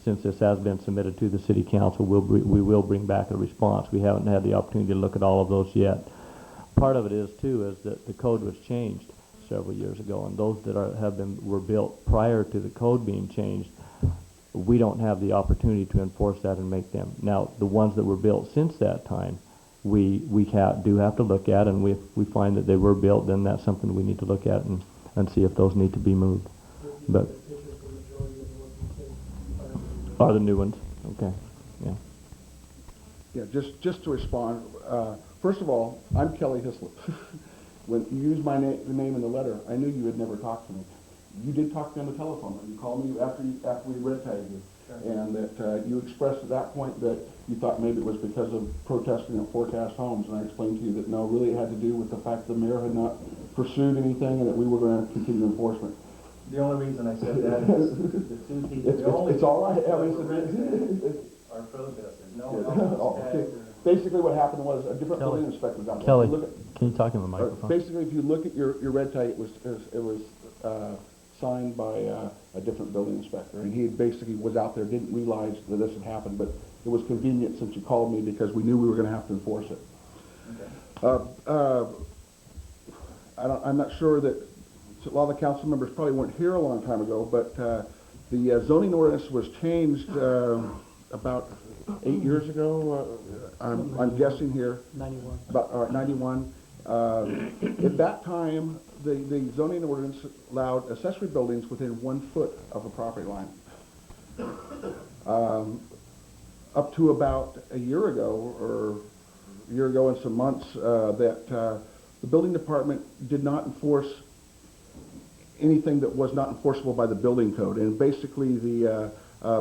since this has been submitted to the City Council, we will bring back a response. We haven't had the opportunity to look at all of those yet. Part of it is, too, is that the code was changed several years ago, and those that were built prior to the code being changed, we don't have the opportunity to enforce that and make them. Now, the ones that were built since that time, do have to look at, and if we find that they were built, then that's something we need to look at and see if those need to be moved. But are the new ones? Okay, yeah. Yeah, just to respond, first of all, I'm Kelly Hislop. When you used my name in the letter, I knew you had never talked to me. You did talk to me on the telephone. You called me after we red tagged you, and that you expressed at that point that you thought maybe it was because of protesting at Forecast Homes, and I explained to you that no, really it had to do with the fact the mayor had not pursued anything, and that we were going to continue enforcement. The only reason I said that is the two people, It's all right. I mean, are protesters. No yeah. one else Oh, okay. tagged or- Basically, what happened was a different Kelly. building inspector got there. Kelly, If you look at- can you talk in the microphone? Basically, if you look at your red tag, it was signed by a different building inspector, and he basically was out there, didn't realize that this had happened, but it was convenient since you called me because we knew we were going to have to enforce it. Okay. I'm not sure that a lot of the council members probably weren't here a long time ago, but the zoning ordinance was changed about 8 years ago. I'm guessing here. 91. About 91. At that time, the zoning ordinance allowed accessory buildings within 1 foot of a property line. Up to about a year ago and some months, that the building department did not enforce anything that was not enforceable by the building code. And basically, the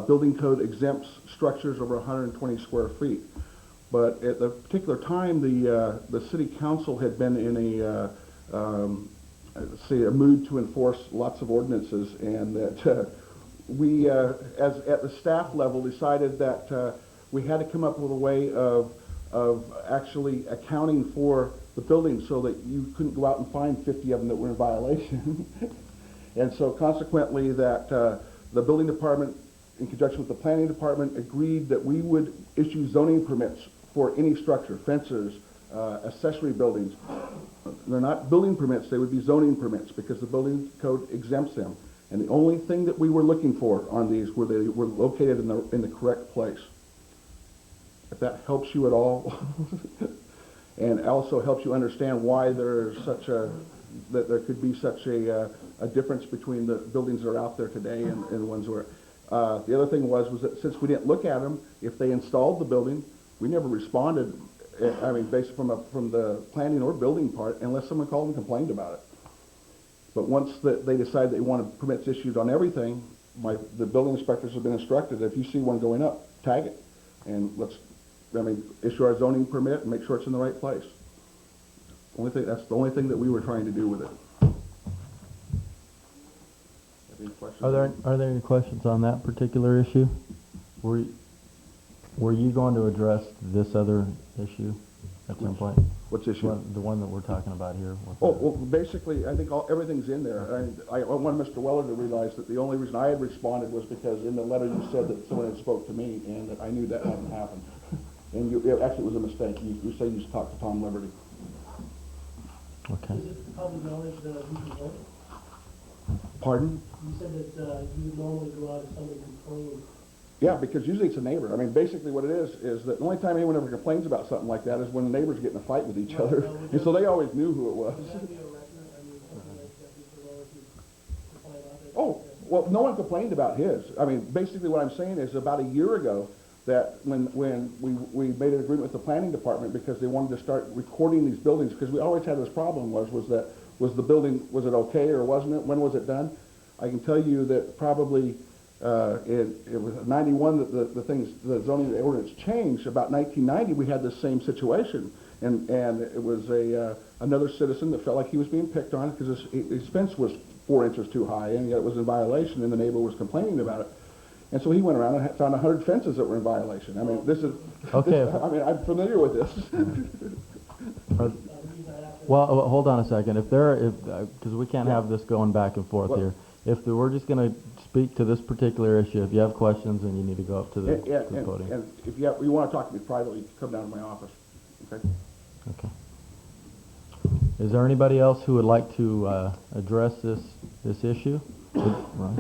building code exempts structures over 120 square feet. But at the particular time, the city council had been in a mood to enforce lots of ordinances, and that we, as at the staff level, decided that we had to come up with a way of actually accounting for the buildings so that you couldn't go out and find 50 of them that were in violation. And so consequently, that the building department, in conjunction with the planning department, agreed that we would issue zoning permits for any structure, fences, accessory buildings. They're not building permits, they would be zoning permits because the building code exempts them. And the only thing that we were looking for on these were they were located in the correct place. If that helps you at all, and also helps you understand why there's that there could be such a difference between the buildings that are out there today and the ones where. The other thing was that since we didn't look at them, if they installed the building, we never responded. I mean, based from the planning or building part, unless someone called and complained about it. But once they decide they wanted permits issued on everything, the building inspectors have been instructed, if you see one going up, tag it, and issue our zoning permit and make sure it's in the right place. That's the only thing that we were trying to do with it. Any questions? Are there any questions on that particular issue? Were you going to address this other issue at some point? What's issue? The one that we're talking about here. Oh, well, basically, I think everything's in there. I want Mr. Weller to realize that the only reason I had responded was because in the letter you said that someone had spoke to me, and that I knew that hadn't happened. And actually, it was a mistake. You say you talked to Tom Liberty. Okay. Is it public knowledge that you complain? Pardon? You said that you would normally go out if somebody complained. Yeah, because usually it's a neighbor. I mean, basically what it is that the only time anyone ever complains about something like that is when the neighbors get in a fight with each other. And so they always knew who it was. Would that be a record? I mean, something like that, Mr. Weller, if you complain about it? Oh, well, no one complained about his. I mean, basically what I'm saying is about a year ago that when we made an agreement with the planning department because they wanted to start recording these buildings, because we always had this problem was the building, was it okay or wasn't it? When was it done? I can tell you that probably it was 91 that the zoning ordinance changed. About 1990 we had this same situation, and it was another citizen that felt like he was being picked on because his fence was 4 inches too high, and yet it was in violation, and the neighbor was complaining about it. And so he went around and found 100 fences that were in violation. I mean, this is okay. I mean, I'm familiar with this. Well, hold on a second. Because we can't have this going back and forth here. We're just going to speak to this particular issue. If you have questions, then you need to go up to the podium. And if you want to talk to me privately, come down to my office. Okay. Okay. Is there anybody else who would like to address this issue? Right.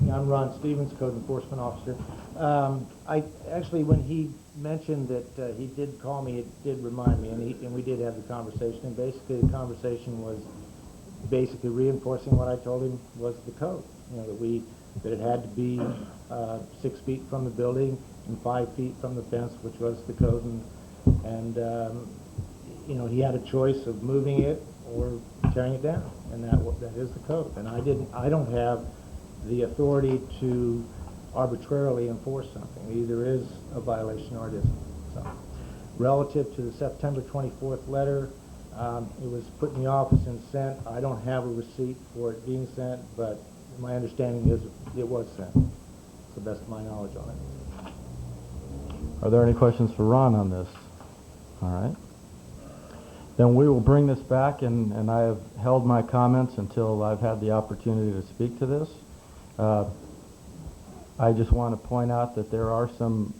Yeah, I'm Ron Stevens, Code Enforcement Officer. I, actually, when he mentioned that he did call me, it did remind me, and we did have the conversation, and basically the conversation was basically reinforcing what I told him was the code. You know, that it had to be 6 feet from the building and 5 feet from the fence, which was the code, and you know, he had a choice of moving it or tearing it down, and that is the code. And I don't have the authority to arbitrarily enforce something. It either is a violation or it isn't. So, relative to the September 24th letter, it was put in the office and sent. I don't have a receipt for it being sent, but my understanding is it was sent. To the best of my knowledge on it. Are there any questions for Ron on this? All right. Then we will bring this back, and I have held my comments until I've had the opportunity to speak to this. I just want to point out that there are some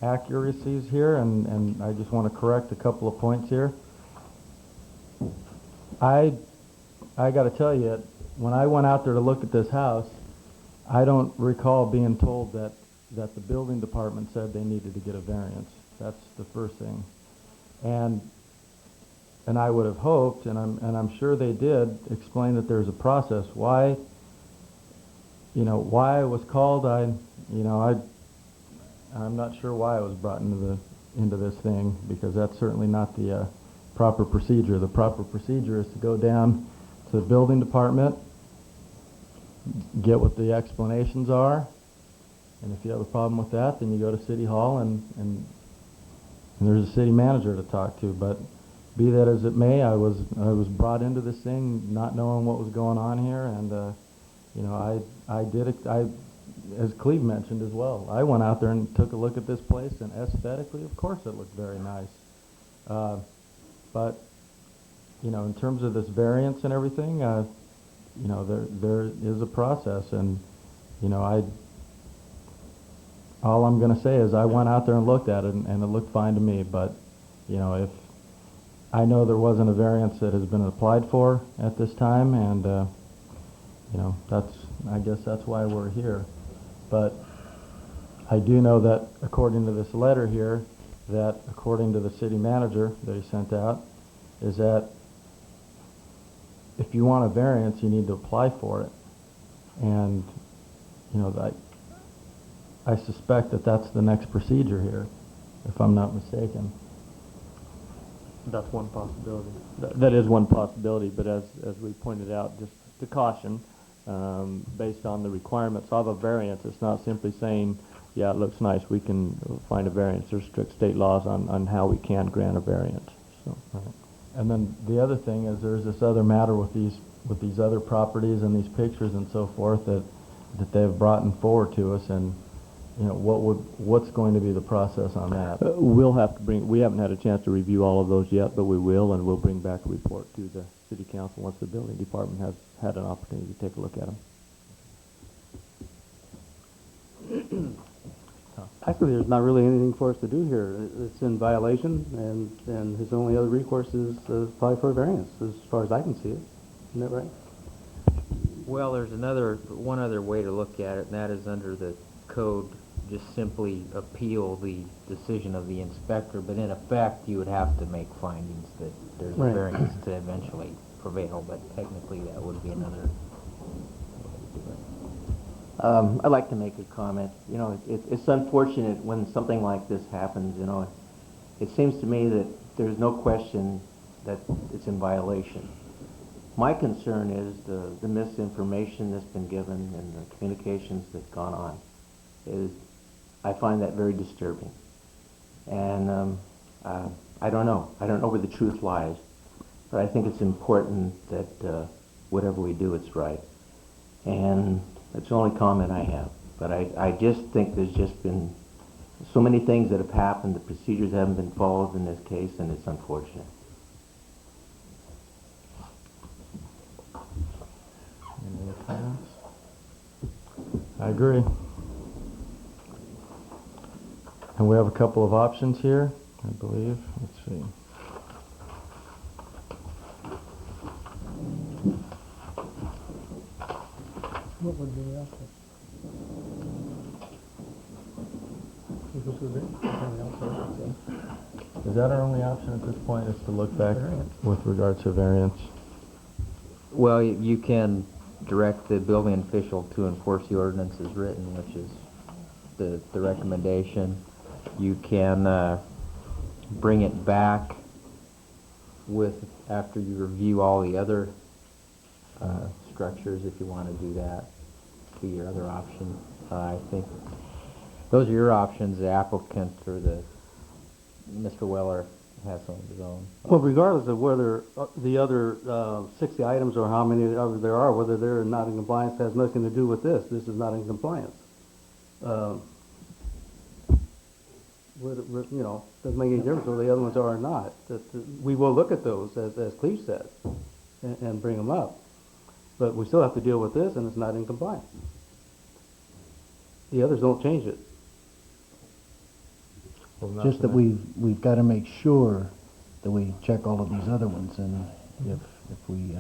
accuracies here, and I just want to correct a couple of points here. I got to tell you, when I went out there to look at this house, I don't recall being told that the building department said they needed to get a variance. That's the first thing. And I would have hoped, and I'm sure they did, explain that there's a process. Why I was called, I'm not sure why I was brought into this thing, because that's certainly not the proper procedure. The proper procedure is to go down to the building department, get what the explanations are, and if you have a problem with that, then you go to City Hall and there's a city manager to talk to. But be that as it may, I was brought into this thing not knowing what was going on here, and I as Cleve mentioned as well, I went out there and took a look at this place, and aesthetically, of course, it looked very nice. But in terms of this variance and everything, there is a process, and all I'm going to say is I went out there and looked at it, and it looked fine to me. But if I know there wasn't a variance that has been applied for at this time, and I guess that's why we're here. But I do know that according to this letter here, that according to the city manager that he sent out, is that if you want a variance, you need to apply for it. And I suspect that that's the next procedure here, if I'm not mistaken. That's one possibility. That is one possibility, but as we pointed out, just to caution, based on the requirements of a variance, it's not simply saying, yeah, it looks nice, we can find a variance. There's strict state laws on how we can grant a variance. So, and then the other thing is there's this other matter with these other properties and these pictures and so forth that they've brought forward to us, and what's going to be the process on that? We'll have to we haven't had a chance to review all of those yet, but we will, and we'll bring back a report to the city council once the building department has had an opportunity to take a look at them. Actually, there's not really anything for us to do here. It's in violation, and his only other recourse is to apply for a variance, as far as I can see it. Isn't that right? Well, there's one other way to look at it, and that is under the code, just simply appeal the decision of the inspector, but in effect, you would have to make findings that there's a variance to eventually prevail, but technically that would be another way to do it. I'd like to make a comment. It's unfortunate when something like this happens. It seems to me that there's no question that it's in violation. My concern is the misinformation that's been given and the communications that's gone on. I find that very disturbing. And I don't know. I don't know where the truth lies. But I think it's important that whatever we do, it's right. And that's the only comment I have. But I just think there's just been so many things that have happened. The procedures haven't been followed in this case, and it's unfortunate. Any other comments? I agree. And we have a couple of options here, I believe. Let's see. What would be after? Is that our only option at this point, is to look back with regards to variance? Well, you can direct the building official to enforce the ordinance as written, which is the recommendation. You can bring it back after you review all the other structures, if you want to do that. Be your other option. I think those are your options. The applicant or Mr. Weller has some of his own. Well, regardless of whether the other 60 items or how many other there are, whether they're not in compliance, has nothing to do with this. This is not in compliance. Doesn't make any difference whether the other ones are or not. We will look at those, as Cleve said, and bring them up. But we still have to deal with this, and it's not in compliance. The others don't change it. Just that we've got to make sure that we check all of these other ones, and if we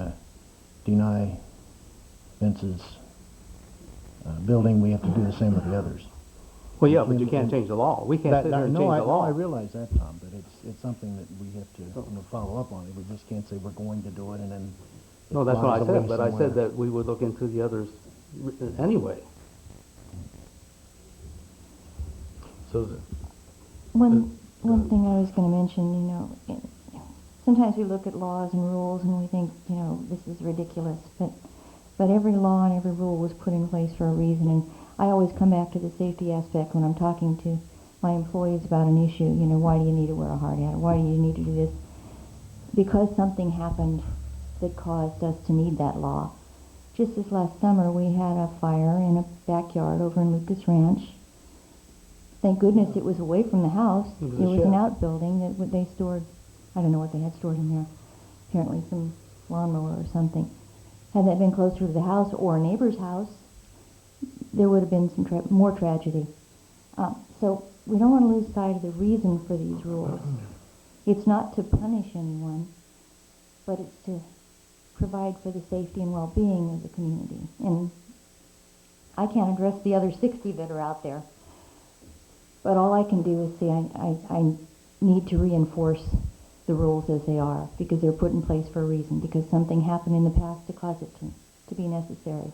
deny Vince's building, we have to do the same with the others. Well, yeah, but you can't change the law. We can't sit there and change the law. I realize that, Tom, but it's something that we have to follow up on. We just can't say we're going to do it and then. No, that's what I said, but I said that we would look into the others anyway. So, One thing I was going to mention, sometimes we look at laws and rules and we think, this is ridiculous, but every law and every rule was put in place for a reason, and I always come back to the safety aspect when I'm talking to my employees about an issue. Why do you need to wear a hard hat? Why do you need to do this? Because something happened that caused us to need that law. Just this last summer, we had a fire in a backyard over in Lucas Ranch. Thank goodness it was away from the house. It was an outbuilding that they stored, I don't know what they had stored in there, apparently some lawnmower or something. Had that been closer to the house or a neighbor's house, there would have been some more tragedy. So we don't want to lose sight of the reason for these rules. It's not to punish anyone, but it's to provide for the safety and well-being of the community. And I can't address the other 60 that are out there. But all I can do is say I need to reinforce the rules as they are, because they're put in place for a reason, because something happened in the past to cause it to be necessary.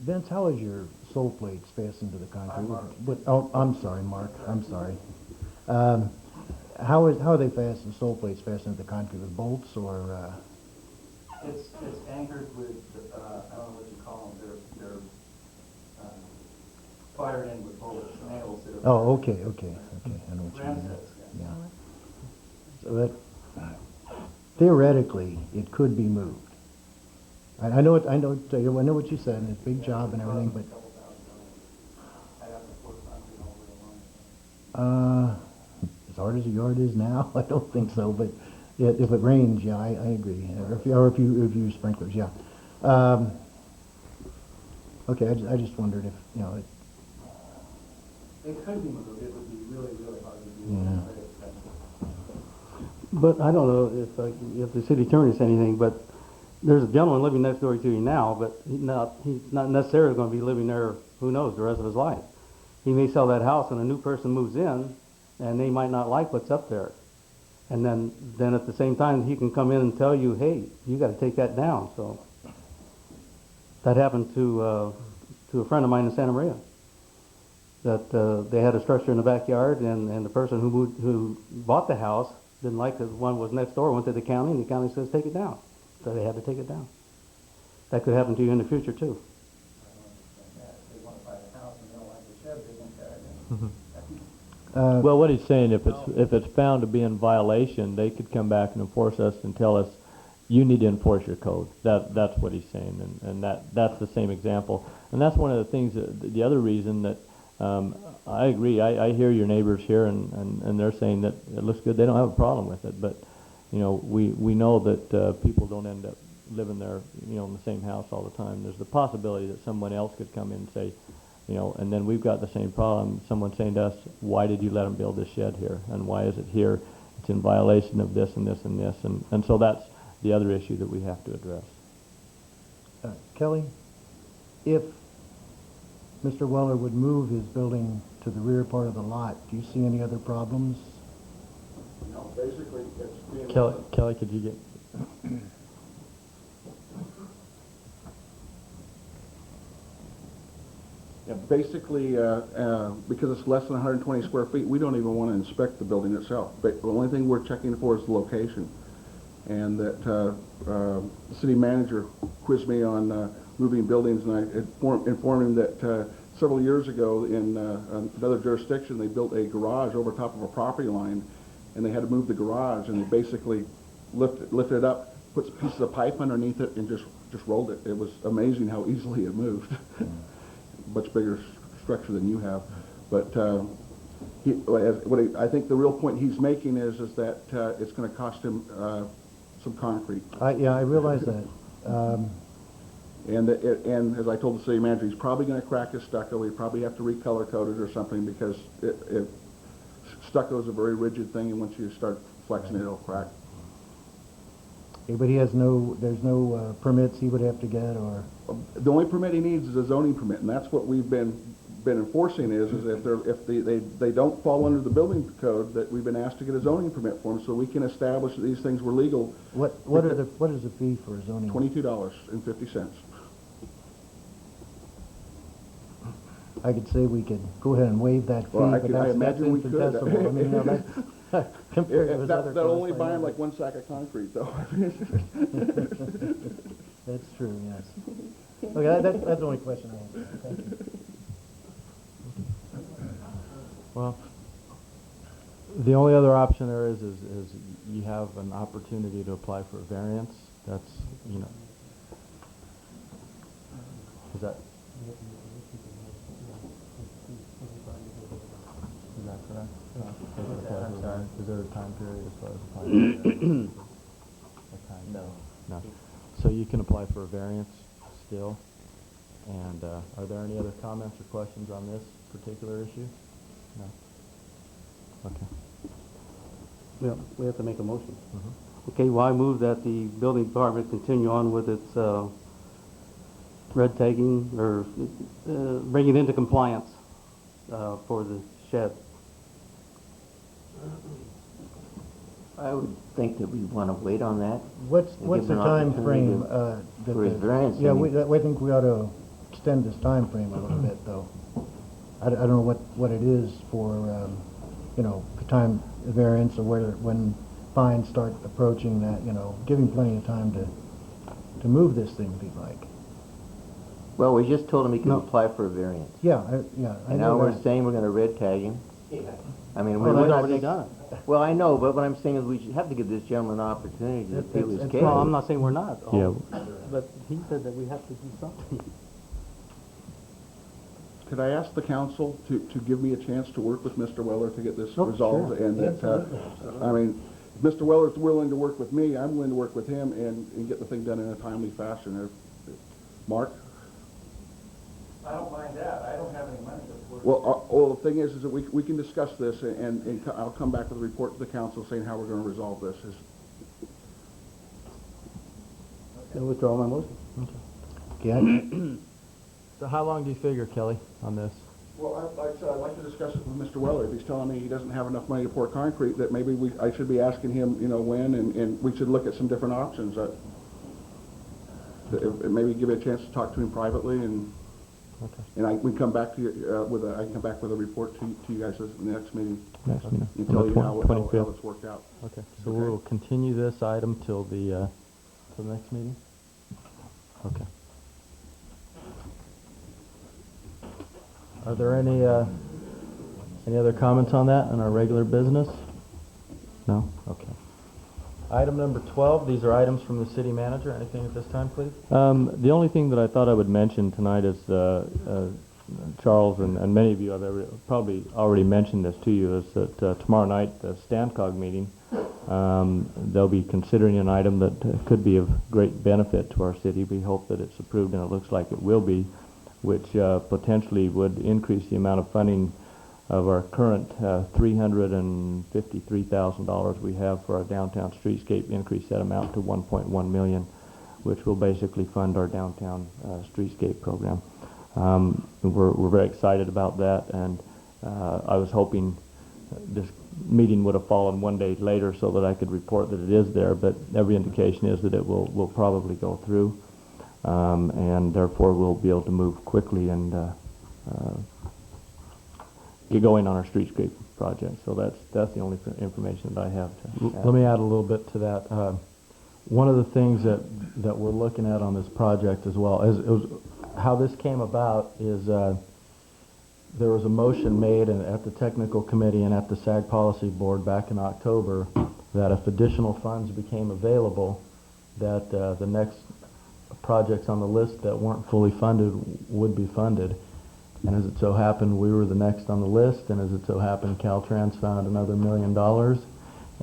Vince, how is your sole plates fastened to the concrete? Oh, I'm sorry, Mark. I'm sorry. How are they fastened? Sole plates fastened to the concrete with bolts or? It's anchored with I don't know what you call them. They're fired in with bullets, nails that are. Oh, okay. I know what you mean. Yeah. So that theoretically it could be moved. I know what you said, and it's a big job and everything, but as hard as a yard is now, I don't think so. But if it rains, yeah, I agree. Or if you use sprinklers, yeah. Okay, I just wondered if It could be moved. It would be really, really hard to do. Yeah. Very expensive. But I don't know if the city attorney said anything, but there's a gentleman living next door to you now, but he's not necessarily going to be living there, who knows, the rest of his life. He may sell that house and a new person moves in, and they might not like what's up there. And then at the same time, he can come in and tell you, hey, you got to take that down. So that happened to a friend of mine in Santa Maria. That they had a structure in the backyard, and the person who bought the house didn't like the one was next door, went to the county, and the county says take it down. So they had to take it down. That could happen to you in the future too. They want to buy the house and they don't like the shed, they won't tear it down. Well, what he's saying, if it's found to be in violation, they could come back and enforce us and tell us, you need to enforce your code. That's what he's saying, and that's the same example. And that's one of the things, the other reason that I agree. I hear your neighbors here, and they're saying that it looks good. They don't have a problem with it, but we know that people don't end up living there, in the same house all the time. There's the possibility that someone else could come in and say, and then we've got the same problem. Someone saying to us, why did you let them build this shed here? And why is it here? It's in violation of this and this and this. And so that's the other issue that we have to address. Kelly, if Mr. Weller would move his building to the rear part of the lot, do you see any other problems? No, basically, it's being... Kelly, could you get? Yeah, basically, because it's less than 120 square feet, we don't even want to inspect the building itself. But the only thing we're checking for is the location. And that the city manager quizzed me on moving buildings, and I informed him that several years ago in another jurisdiction, they built a garage over top of a property line, and they had to move the garage, and they basically lifted it up, put pieces of pipe underneath it, and just rolled it. It was amazing how easily it moved. Much bigger structure than you have, but I think the real point he's making is that it's going to cost him some concrete. Yeah, I realize that. And as I told the city manager, he's probably going to crack his stucco. We probably have to recolor code it or something, because stucco is a very rigid thing, and once you start flexing it, it'll crack. Okay, but there's no permits he would have to get, or? The only permit he needs is a zoning permit, and that's what we've been enforcing is if they don't fall under the building code, that we've been asked to get a zoning permit for them, so we can establish that these things were legal. What is the fee for a zoning? $22.50. I could say we could go ahead and waive that fee, Well, but I that's imagine we could. infinitesimal. I mean, that's compared to his other That'll costs, only I buy know. him like one sack of concrete, though. That's true, yes. Okay, that's the only question I have. Thank you. Well, the only other option there is you have an opportunity to apply for a variance. That's, you know, is that correct? Is there a time period as far as applying? No. No. So you can apply for a variance still. And are there any other comments or questions on this particular issue? No. Okay. Well, we have to make a motion. Okay, well, I move that the building department continue on with its red tagging, or bringing into compliance for the shed. I would think that we want to wait on that. What's give the him an time opportunity frame to- for his variance? Yeah, I mean- I think we ought to extend this time frame a little bit, though. I don't know what it is for, you know, the time variance, or when fines start approaching that, you know, give him plenty of time to move this thing if he'd like. Well, we just told him he could No. apply for a variance. Yeah, I And know now we're that. saying we're going to red tag him. I mean, Well, we're that's- not... done it. Well, I know, but what I'm saying is we should have to give this gentleman an opportunity to appeal his it's case. Well, I'm not saying we're not. Yeah. But he said that we have to do something. Could I ask the council to give me a chance to work with Mr. Weller to get this Oh, resolved? sure. And that, I mean, if Mr. Weller's willing to work with me, I'm willing to work with him and get the thing done in a timely fashion. Mark? I don't mind that. I don't have any money to work. Well, the thing is that we can discuss this, and I'll come back with a report to the council saying how we're going to resolve this. I withdraw my motion. Okay, So how long do you figure, Kelly, on this? Well, like I said, I'd like to discuss it with Mr. Weller. If he's telling me he doesn't have enough money to pour concrete, that maybe I should be asking him, you know, when, and we should look at some different options. Maybe give it a chance to talk to him privately, and we come back to you I can come back with a report to you guys in the next meeting. Next meeting. And On tell the you how 25th. it's worked out. Okay, so we'll continue this item till the next meeting? Okay. Are there any other comments on that in our regular business? No? Okay. Item number 12, these are items from the city manager. Anything at this time, please? The only thing that I thought I would mention tonight is, Charles and many of you have probably already mentioned this to you, is that tomorrow night, the StanCog meeting, they'll be considering an item that could be of great benefit to our city. We hope that it's approved, and it looks like it will be, which potentially would increase the amount of funding of our current $353,000 we have for our downtown streetscape, increase that amount to $1.1 million, which will basically fund our downtown streetscape program. We're very excited about that, and I was hoping this meeting would have fallen one day later so that I could report that it is there, but every indication is that it will probably go through, and therefore we'll be able to move quickly and get going on our streetscape project. So that's the only information that I have to add. Let me add a little bit to that. One of the things that we're looking at on this project as well, how this came about is there was a motion made at the technical committee and at the SAG policy board back in October that if additional funds became available, that the next projects on the list that weren't fully funded would be funded. And as it so happened, we were the next on the list, and as it so happened, Caltrans found another $1 million,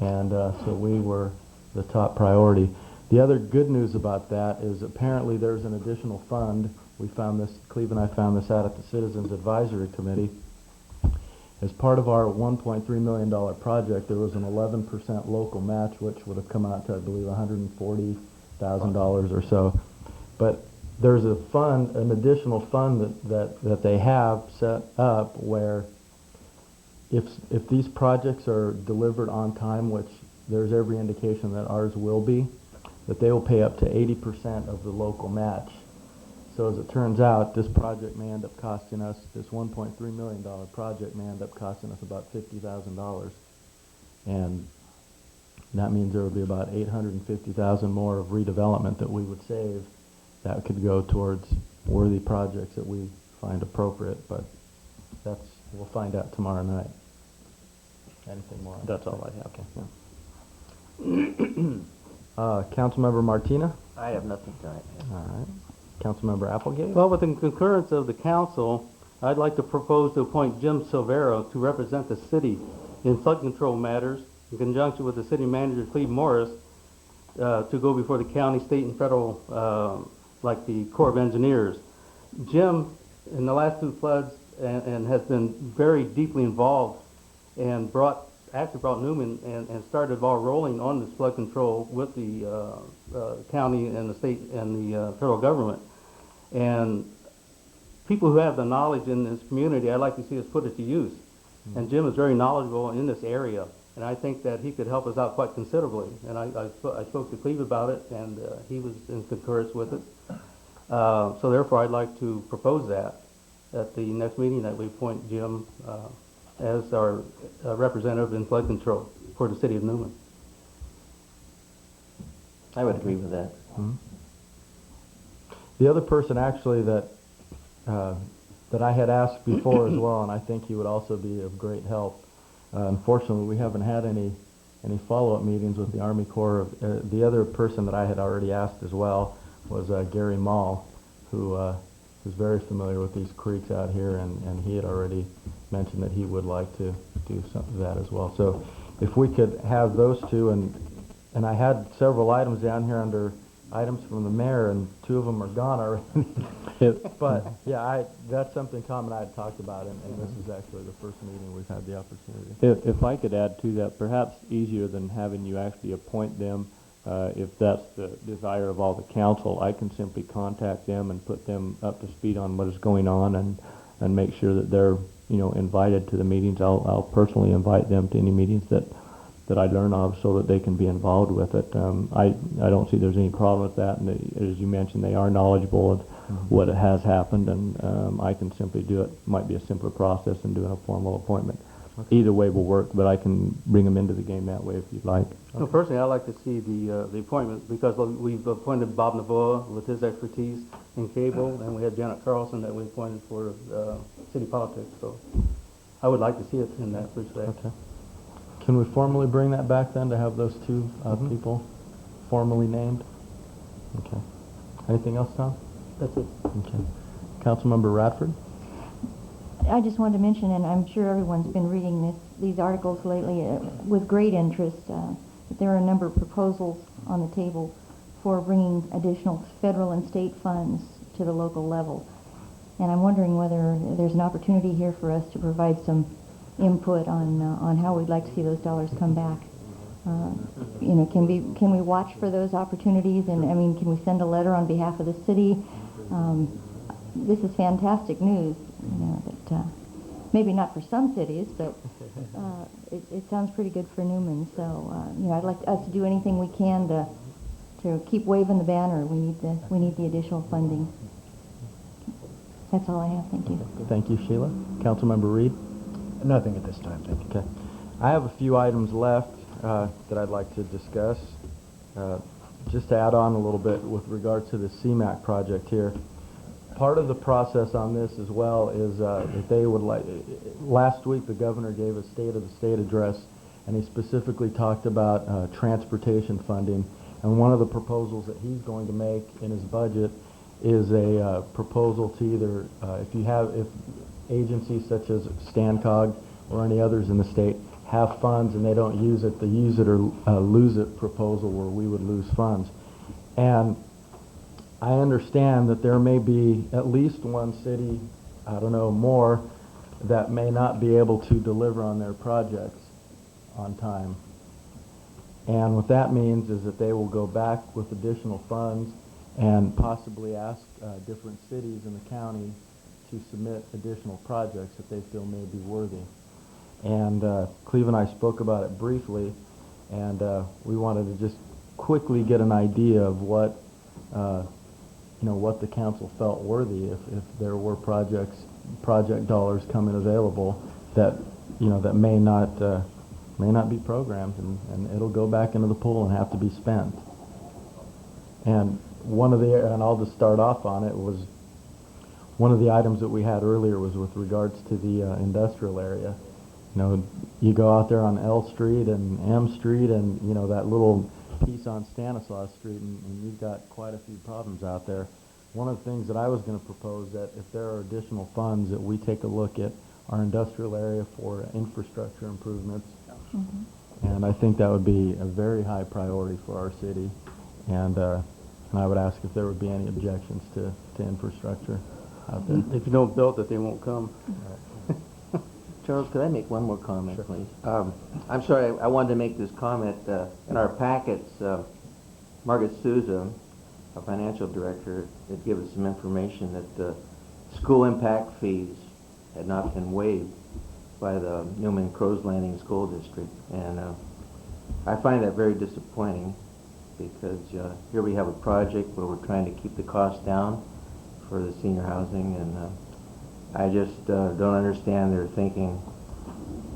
and so we were the top priority. The other good news about that is apparently there's an additional fund. We found this, Cleve and I found this out at the Citizens Advisory Committee. As part of our $1.3 million project, there was an 11% local match, which would have come out to, I believe, $140,000 or so. But there's a fund, an additional fund that they have set up where if these projects are delivered on time, which there's every indication that ours will be, that they will pay up to 80% of the local match. So as it turns out, this project may end up costing us, this $1.3 million project may end up costing us about $50,000. And that means there will be about $850,000 more of redevelopment that we would save that could go towards worthy projects that we find appropriate, but we'll find out tomorrow night. Anything more? That's all I have. Okay. Councilmember Martina? I have nothing tonight. All right. Councilmember Applegate? Well, with the concurrence of the council, I'd like to propose to appoint Jim Silvero to represent the city in flood control matters in conjunction with the city manager, Cleve Morris, to go before the county, state, and federal, like the Corps of Engineers. Jim, in the last two floods, and has been very deeply involved and actually brought Newman and started the ball rolling on this flood control with the county and the state and the federal government. And people who have the knowledge in this community, I'd like to see us put it to use. And Jim is very knowledgeable in this area, and I think that he could help us out quite considerably. And I spoke to Cleve about it, and he was in concurrence with it. So therefore, I'd like to propose that at the next meeting that we appoint Jim as our representative in flood control for the city of Newman. I would agree with that. Mm-hmm. The other person actually that I had asked before as well, and I think he would also be of great help. Unfortunately, we haven't had any follow-up meetings with the Army Corps. The other person that I had already asked as well was Gary Mall, who is very familiar with these creeks out here, and he had already mentioned that he would like to do some of that as well. So if we could have those two, and I had several items down here under items from the mayor, and two of them are gone already. But yeah, that's something Tom and I had talked about, and this is actually the first meeting we've had the opportunity. If I could add to that, perhaps easier than having you actually appoint them, if that's the desire of all the council, I can simply contact them and put them up to speed on what is going on and make sure that they're invited to the meetings. I'll personally invite them to any meetings that I learn of so that they can be involved with it. I don't see there's any problem with that, and as you mentioned, they are knowledgeable of what has happened, and I can simply do it. Might be a simpler process than doing a formal appointment. Okay. Either way will work, but I can bring them into the game that way if you'd like. Okay. Well, personally, I'd like to see the appointment because we've appointed Bob Navoa with his expertise in cable, and we had Janet Carlson that we appointed for city politics. So I would like to see it in that respect. Okay. Can we formally bring that back then to have those two people formally named? Okay. Anything else, Tom? That's it. Okay. Councilmember Radford? I just wanted to mention, and I'm sure everyone's been reading these articles lately with great interest, that there are a number of proposals on the table for bringing additional federal and state funds to the local level. And I'm wondering whether there's an opportunity here for us to provide some input on how we'd like to see those dollars come back. Can we watch for those opportunities? And I mean, can we send a letter on behalf of the city? this is fantastic news, you know, that, maybe not for some cities, but, it sounds pretty good for Newman, so, you know, I'd like us to do anything we can to keep waving the banner. We need the additional funding. That's all I have, thank you. Thank you, Sheila. Councilmember Reed? Nothing at this time, thank you. Okay. I have a few items left that I'd like to discuss. Just to add on a little bit with regard to the CMAQ project here. Part of the process on this as well is that they would like, last week the governor gave a State of the State address, and he specifically talked about transportation funding. And one of the proposals that he's going to make in his budget is a proposal to either, if agencies such as StanCog or any others in the state have funds and they don't use it, the use it or lose it proposal where we would lose funds. And I understand that there may be at least one city, I don't know, more, that may not be able to deliver on their projects on time. And what that means is that they will go back with additional funds and possibly ask different cities in the county to submit additional projects that they feel may be worthy. And Cleve and I spoke about it briefly, and we wanted to just quickly get an idea of what what the council felt worthy if there were project dollars coming available that that may not be programmed, and it'll go back into the pool and have to be spent. And I'll just start off on it, was one of the items that we had earlier was with regards to the industrial area. You know, you go out there on L Street and M Street and, that little piece on Stanislaus Street, and you've got quite a few problems out there. One of the things that I was going to propose, that if there are additional funds, that we take a look at our industrial area for infrastructure improvements. Mm-hmm. And I think that would be a very high priority for our city. And I would ask if there would be any objections to infrastructure out there. If you don't build it, they won't come. Charles, could I make one more comment, Sure. please? I'm sorry, I wanted to make this comment. In our packets, Margaret Souza, our financial director, had given us some information that school impact fees had not been waived by the Newman Crows Landing School District. And I find that very disappointing, because here we have a project where we're trying to keep the costs down for the senior housing, and I just don't understand their thinking,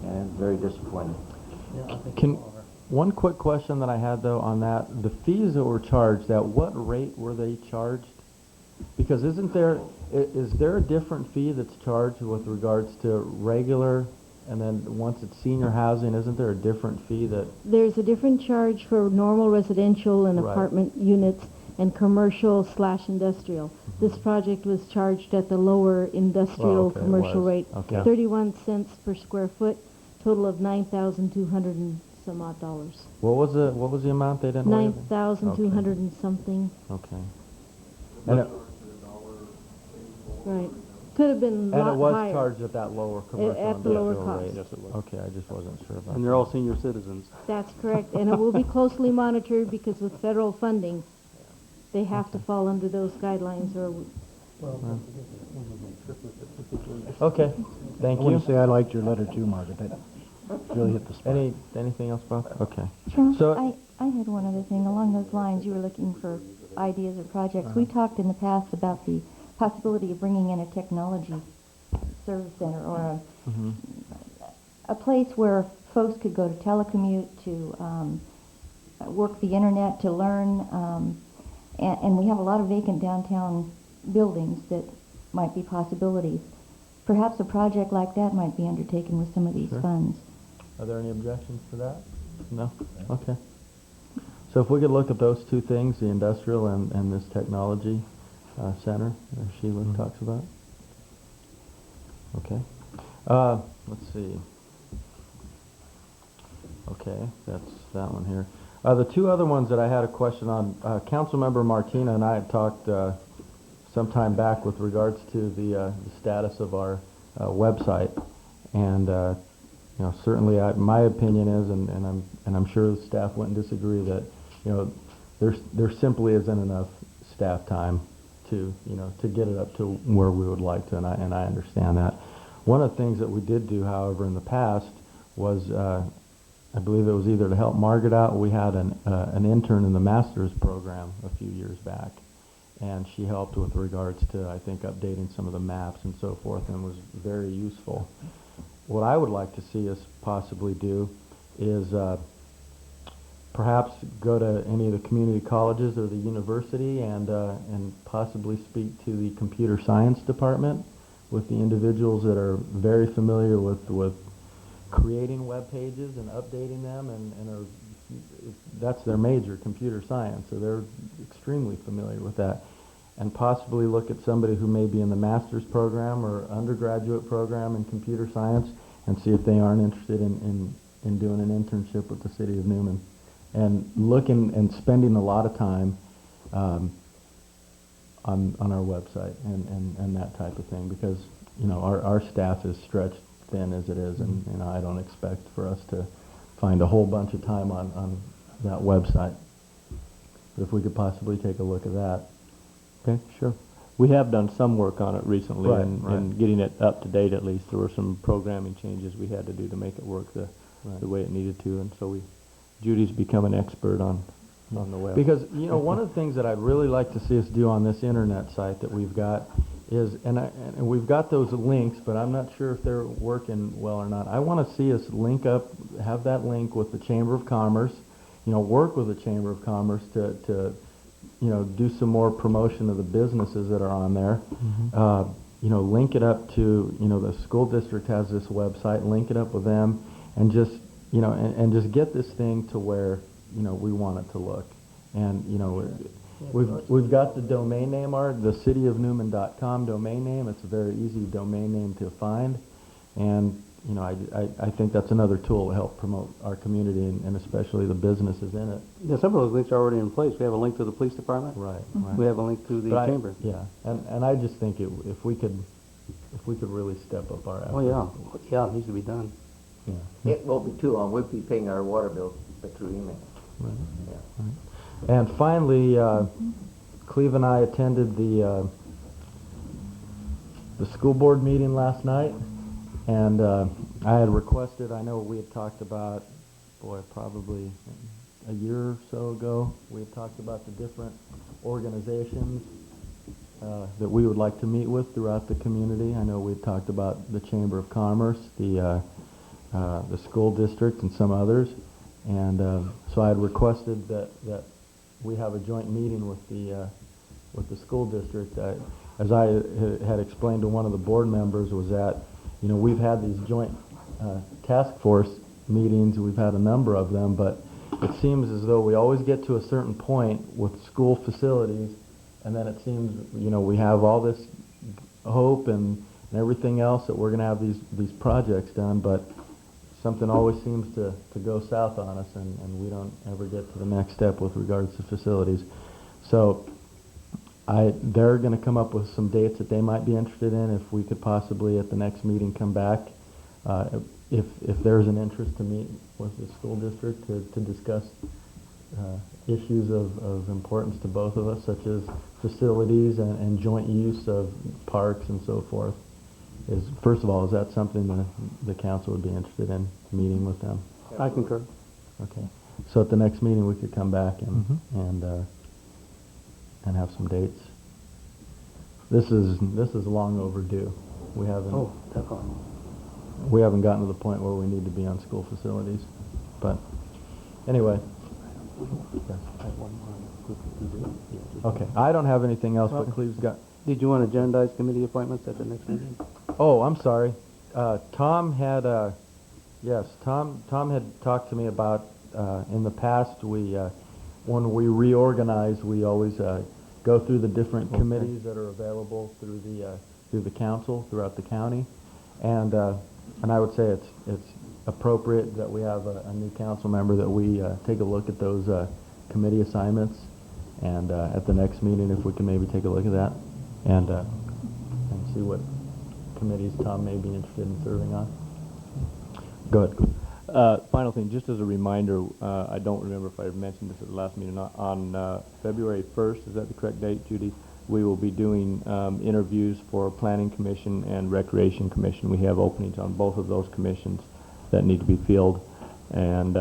and it's very disappointing. One quick question that I had though on that, the fees that were charged, at what rate were they charged? Because is there a different fee that's charged with regards to regular, and then once it's senior housing, isn't there a different fee that? There's a different charge for normal residential and Right. apartment units and commercial/industrial. Mm-hmm. This project was charged at the lower industrial okay, it commercial was. rate, Okay. 31 cents per square foot, total of $9,200 and some odd dollars. What was the amount they didn't waive? 9,200 and something. Okay. And it, Right. Could have been a and lot it was higher. charged at that lower commercial At the lower industrial cost. rate. Yes, it was. Okay, I just wasn't sure about And they're all senior citizens. That's correct, and it will be closely monitored, because with federal funding, they have to fall under those guidelines, or Okay, thank I want you. to say I liked your letter too, Margaret. That really hit the spot. Anything else, Bob? Okay. Charles, So- I had one other thing along those lines. You were looking for ideas or projects. We talked in the past about the possibility of bringing in a technology service center, or a place where folks could go to telecommute, to work the internet, to learn, and we have a lot of vacant downtown buildings that might be possibilities. Perhaps a project like that might be undertaken with some of these Sure. funds. Are there any objections to that? No? Okay. So if we could look at those two things, the industrial and this technology center that Sheila talks about. Okay. Let's see. Okay, that's that one here. The two other ones that I had a question on, Councilmember Martina and I had talked some time back with regards to the status of our website, and certainly my opinion is, and I'm sure the staff wouldn't disagree, that there simply isn't enough staff time to, you know, to get it up to where we would like to, and I understand that. One of the things that we did do, however, in the past was, I believe it was either to help Margaret out, we had an intern in the master's program a few years back, and she helped with regards to, I think, updating some of the maps and so forth, and was very useful. What I would like to see us possibly do is perhaps go to any of the community colleges or the university and possibly speak to the computer science department with the individuals that are very familiar with creating web pages and updating them, and that's their major, computer science, so they're extremely familiar with that. And possibly look at somebody who may be in the master's program or undergraduate program in computer science and see if they aren't interested in doing an internship with the city of Newman. And looking and spending a lot of time on our website and that type of thing, because, you know, our staff is stretched thin as it is, and, you know, I don't expect for us to find a whole bunch of time on that website. But if we could possibly take a look at that. Okay, sure. We have done some work on it recently, Right, and getting it up to date at least. There were some programming changes we had to do to make it work the way it needed to, and so Judy's become an expert on the web. Because, you know, one of the things that I'd really like to see us do on this internet site that we've got is, and we've got those links, but I'm not sure if they're working well or not. I want to see us link up, have that link with the Chamber of Commerce, you know, work with the Chamber of Commerce to you know, do some more promotion of the businesses that are on there. You know, link it up to, you know, the school district has this website, link it up with them, and just, you know, and just get this thing to where, you know, we want it to look. And, you know, we've got the domain name, the cityofnewman.com domain name. It's a very easy domain name to find. And, you know, I think that's another tool to help promote our community and especially the businesses in it. Yeah, some of those links are already in place. We have a link to the police department. Right. We have a link to the chamber. Yeah, and I just think if we could really step up our efforts. Oh, yeah, it needs to be done. Yeah. It won't be too long. We'll be paying our water bill through email. Right. Yeah. Right. And finally, Cleve and I attended the school board meeting last night, and I had requested, I know we had talked about, probably a year or so ago, we had talked about the different organizations that we would like to meet with throughout the community. I know we had talked about the Chamber of Commerce, the school district, and some others. And so I had requested that we have a joint meeting with the school district. As I had explained to one of the board members, was that, you know, we've had these joint task force meetings. We've had a number of them, but it seems as though we always get to a certain point with school facilities, and then it seems, you know, we have all this hope and everything else that we're going to have these projects done, but something always seems to go south on us, and we don't ever get to the next step with regards to facilities. So they're going to come up with some dates that they might be interested in. If we could possibly at the next meeting come back, if there's an interest to meet with the school district to discuss issues of importance to both of us, such as facilities and joint use of parks and so forth. First of all, is that something the council would be interested in, meeting with them? I concur. Okay. So at the next meeting, we could come back and have some dates. This is long overdue. We haven't. Oh, definitely. We haven't gotten to the point where we need to be on school facilities, but anyway. Yes. Okay. I don't have anything else, but Cleve's got. Did you want to agendize committee appointments at the next meeting? Oh, I'm sorry. Tom had, yes, Tom had talked to me about, in the past, when we reorganize, we always go through the different committees that are available through the council, throughout the county. And I would say it's appropriate that we have a new council member, that we take a look at those committee assignments. And at the next meeting, if we can maybe take a look at that and see what committees Tom may be interested in serving on. Go ahead. Final thing, just as a reminder, I don't remember if I mentioned this at the last meeting or not, on February 1st, is that the correct date, Judy? we will be doing interviews for Planning Commission and Recreation Commission. We have openings on both of those commissions that need to be filled. And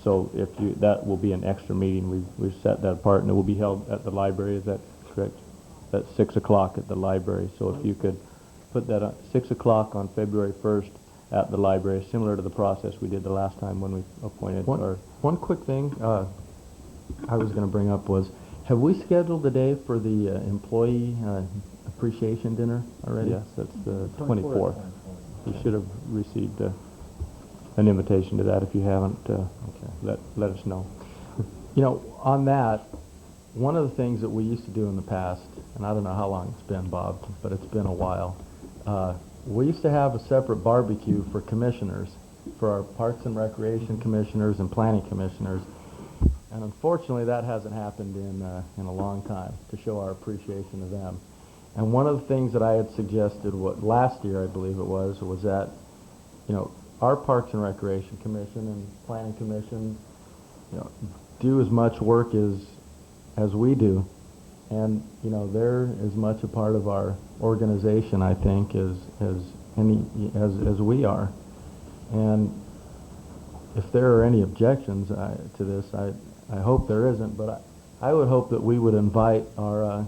so if you, that will be an extra meeting. We've set that apart, and it will be held at the library. Is that correct? At 6 o'clock at the library. So if you could put that at 6 o'clock on February 1st at the library, similar to the process we did the last time when we appointed our... One quick thing I was going to bring up was, have we scheduled a day for the employee appreciation dinner already? Yes, that's the 24th. You should have received an invitation to that. If you haven't, let us know. You know, on that, one of the things that we used to do in the past, and I don't know how long it's been, Bob, but it's been a while, we used to have a separate barbecue for commissioners, for our Parks and Recreation commissioners and Planning commissioners, and unfortunately that hasn't happened in a long time, to show our appreciation of them. And one of the things that I had suggested, last year I believe it was that, you know, our Parks and Recreation Commission and Planning Commission, you know, do as much work as we do, and you know, they're as much a part of our organization, I think, as we are. And if there are any objections to this, I hope there isn't, but I would hope that we would invite our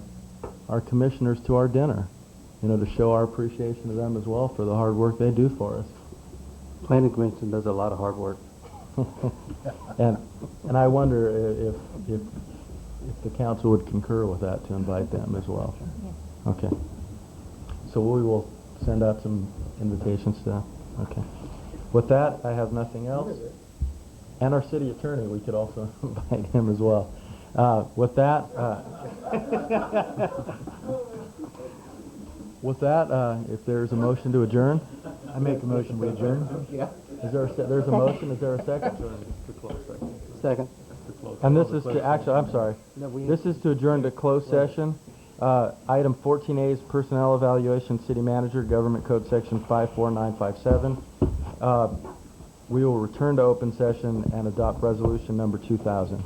commissioners to our dinner, you know, to show our appreciation to them as well for the hard work they do for us. Planning Commission does a lot of hard work. And I wonder if the council would concur with that, to invite them as well. Yes. Okay. So we will send out some invitations to them. Okay. With that, I have nothing else. And our city attorney, we could also invite him as well. With that, if there's a motion to adjourn, I make a motion to adjourn. is there there's a motion? Is there a second? Second. And this is to, actually, I'm sorry. This is to adjourn to closed session. Item 14A is personnel evaluation, city manager, government code section 54957. We will return to open session and adopt resolution number 2000.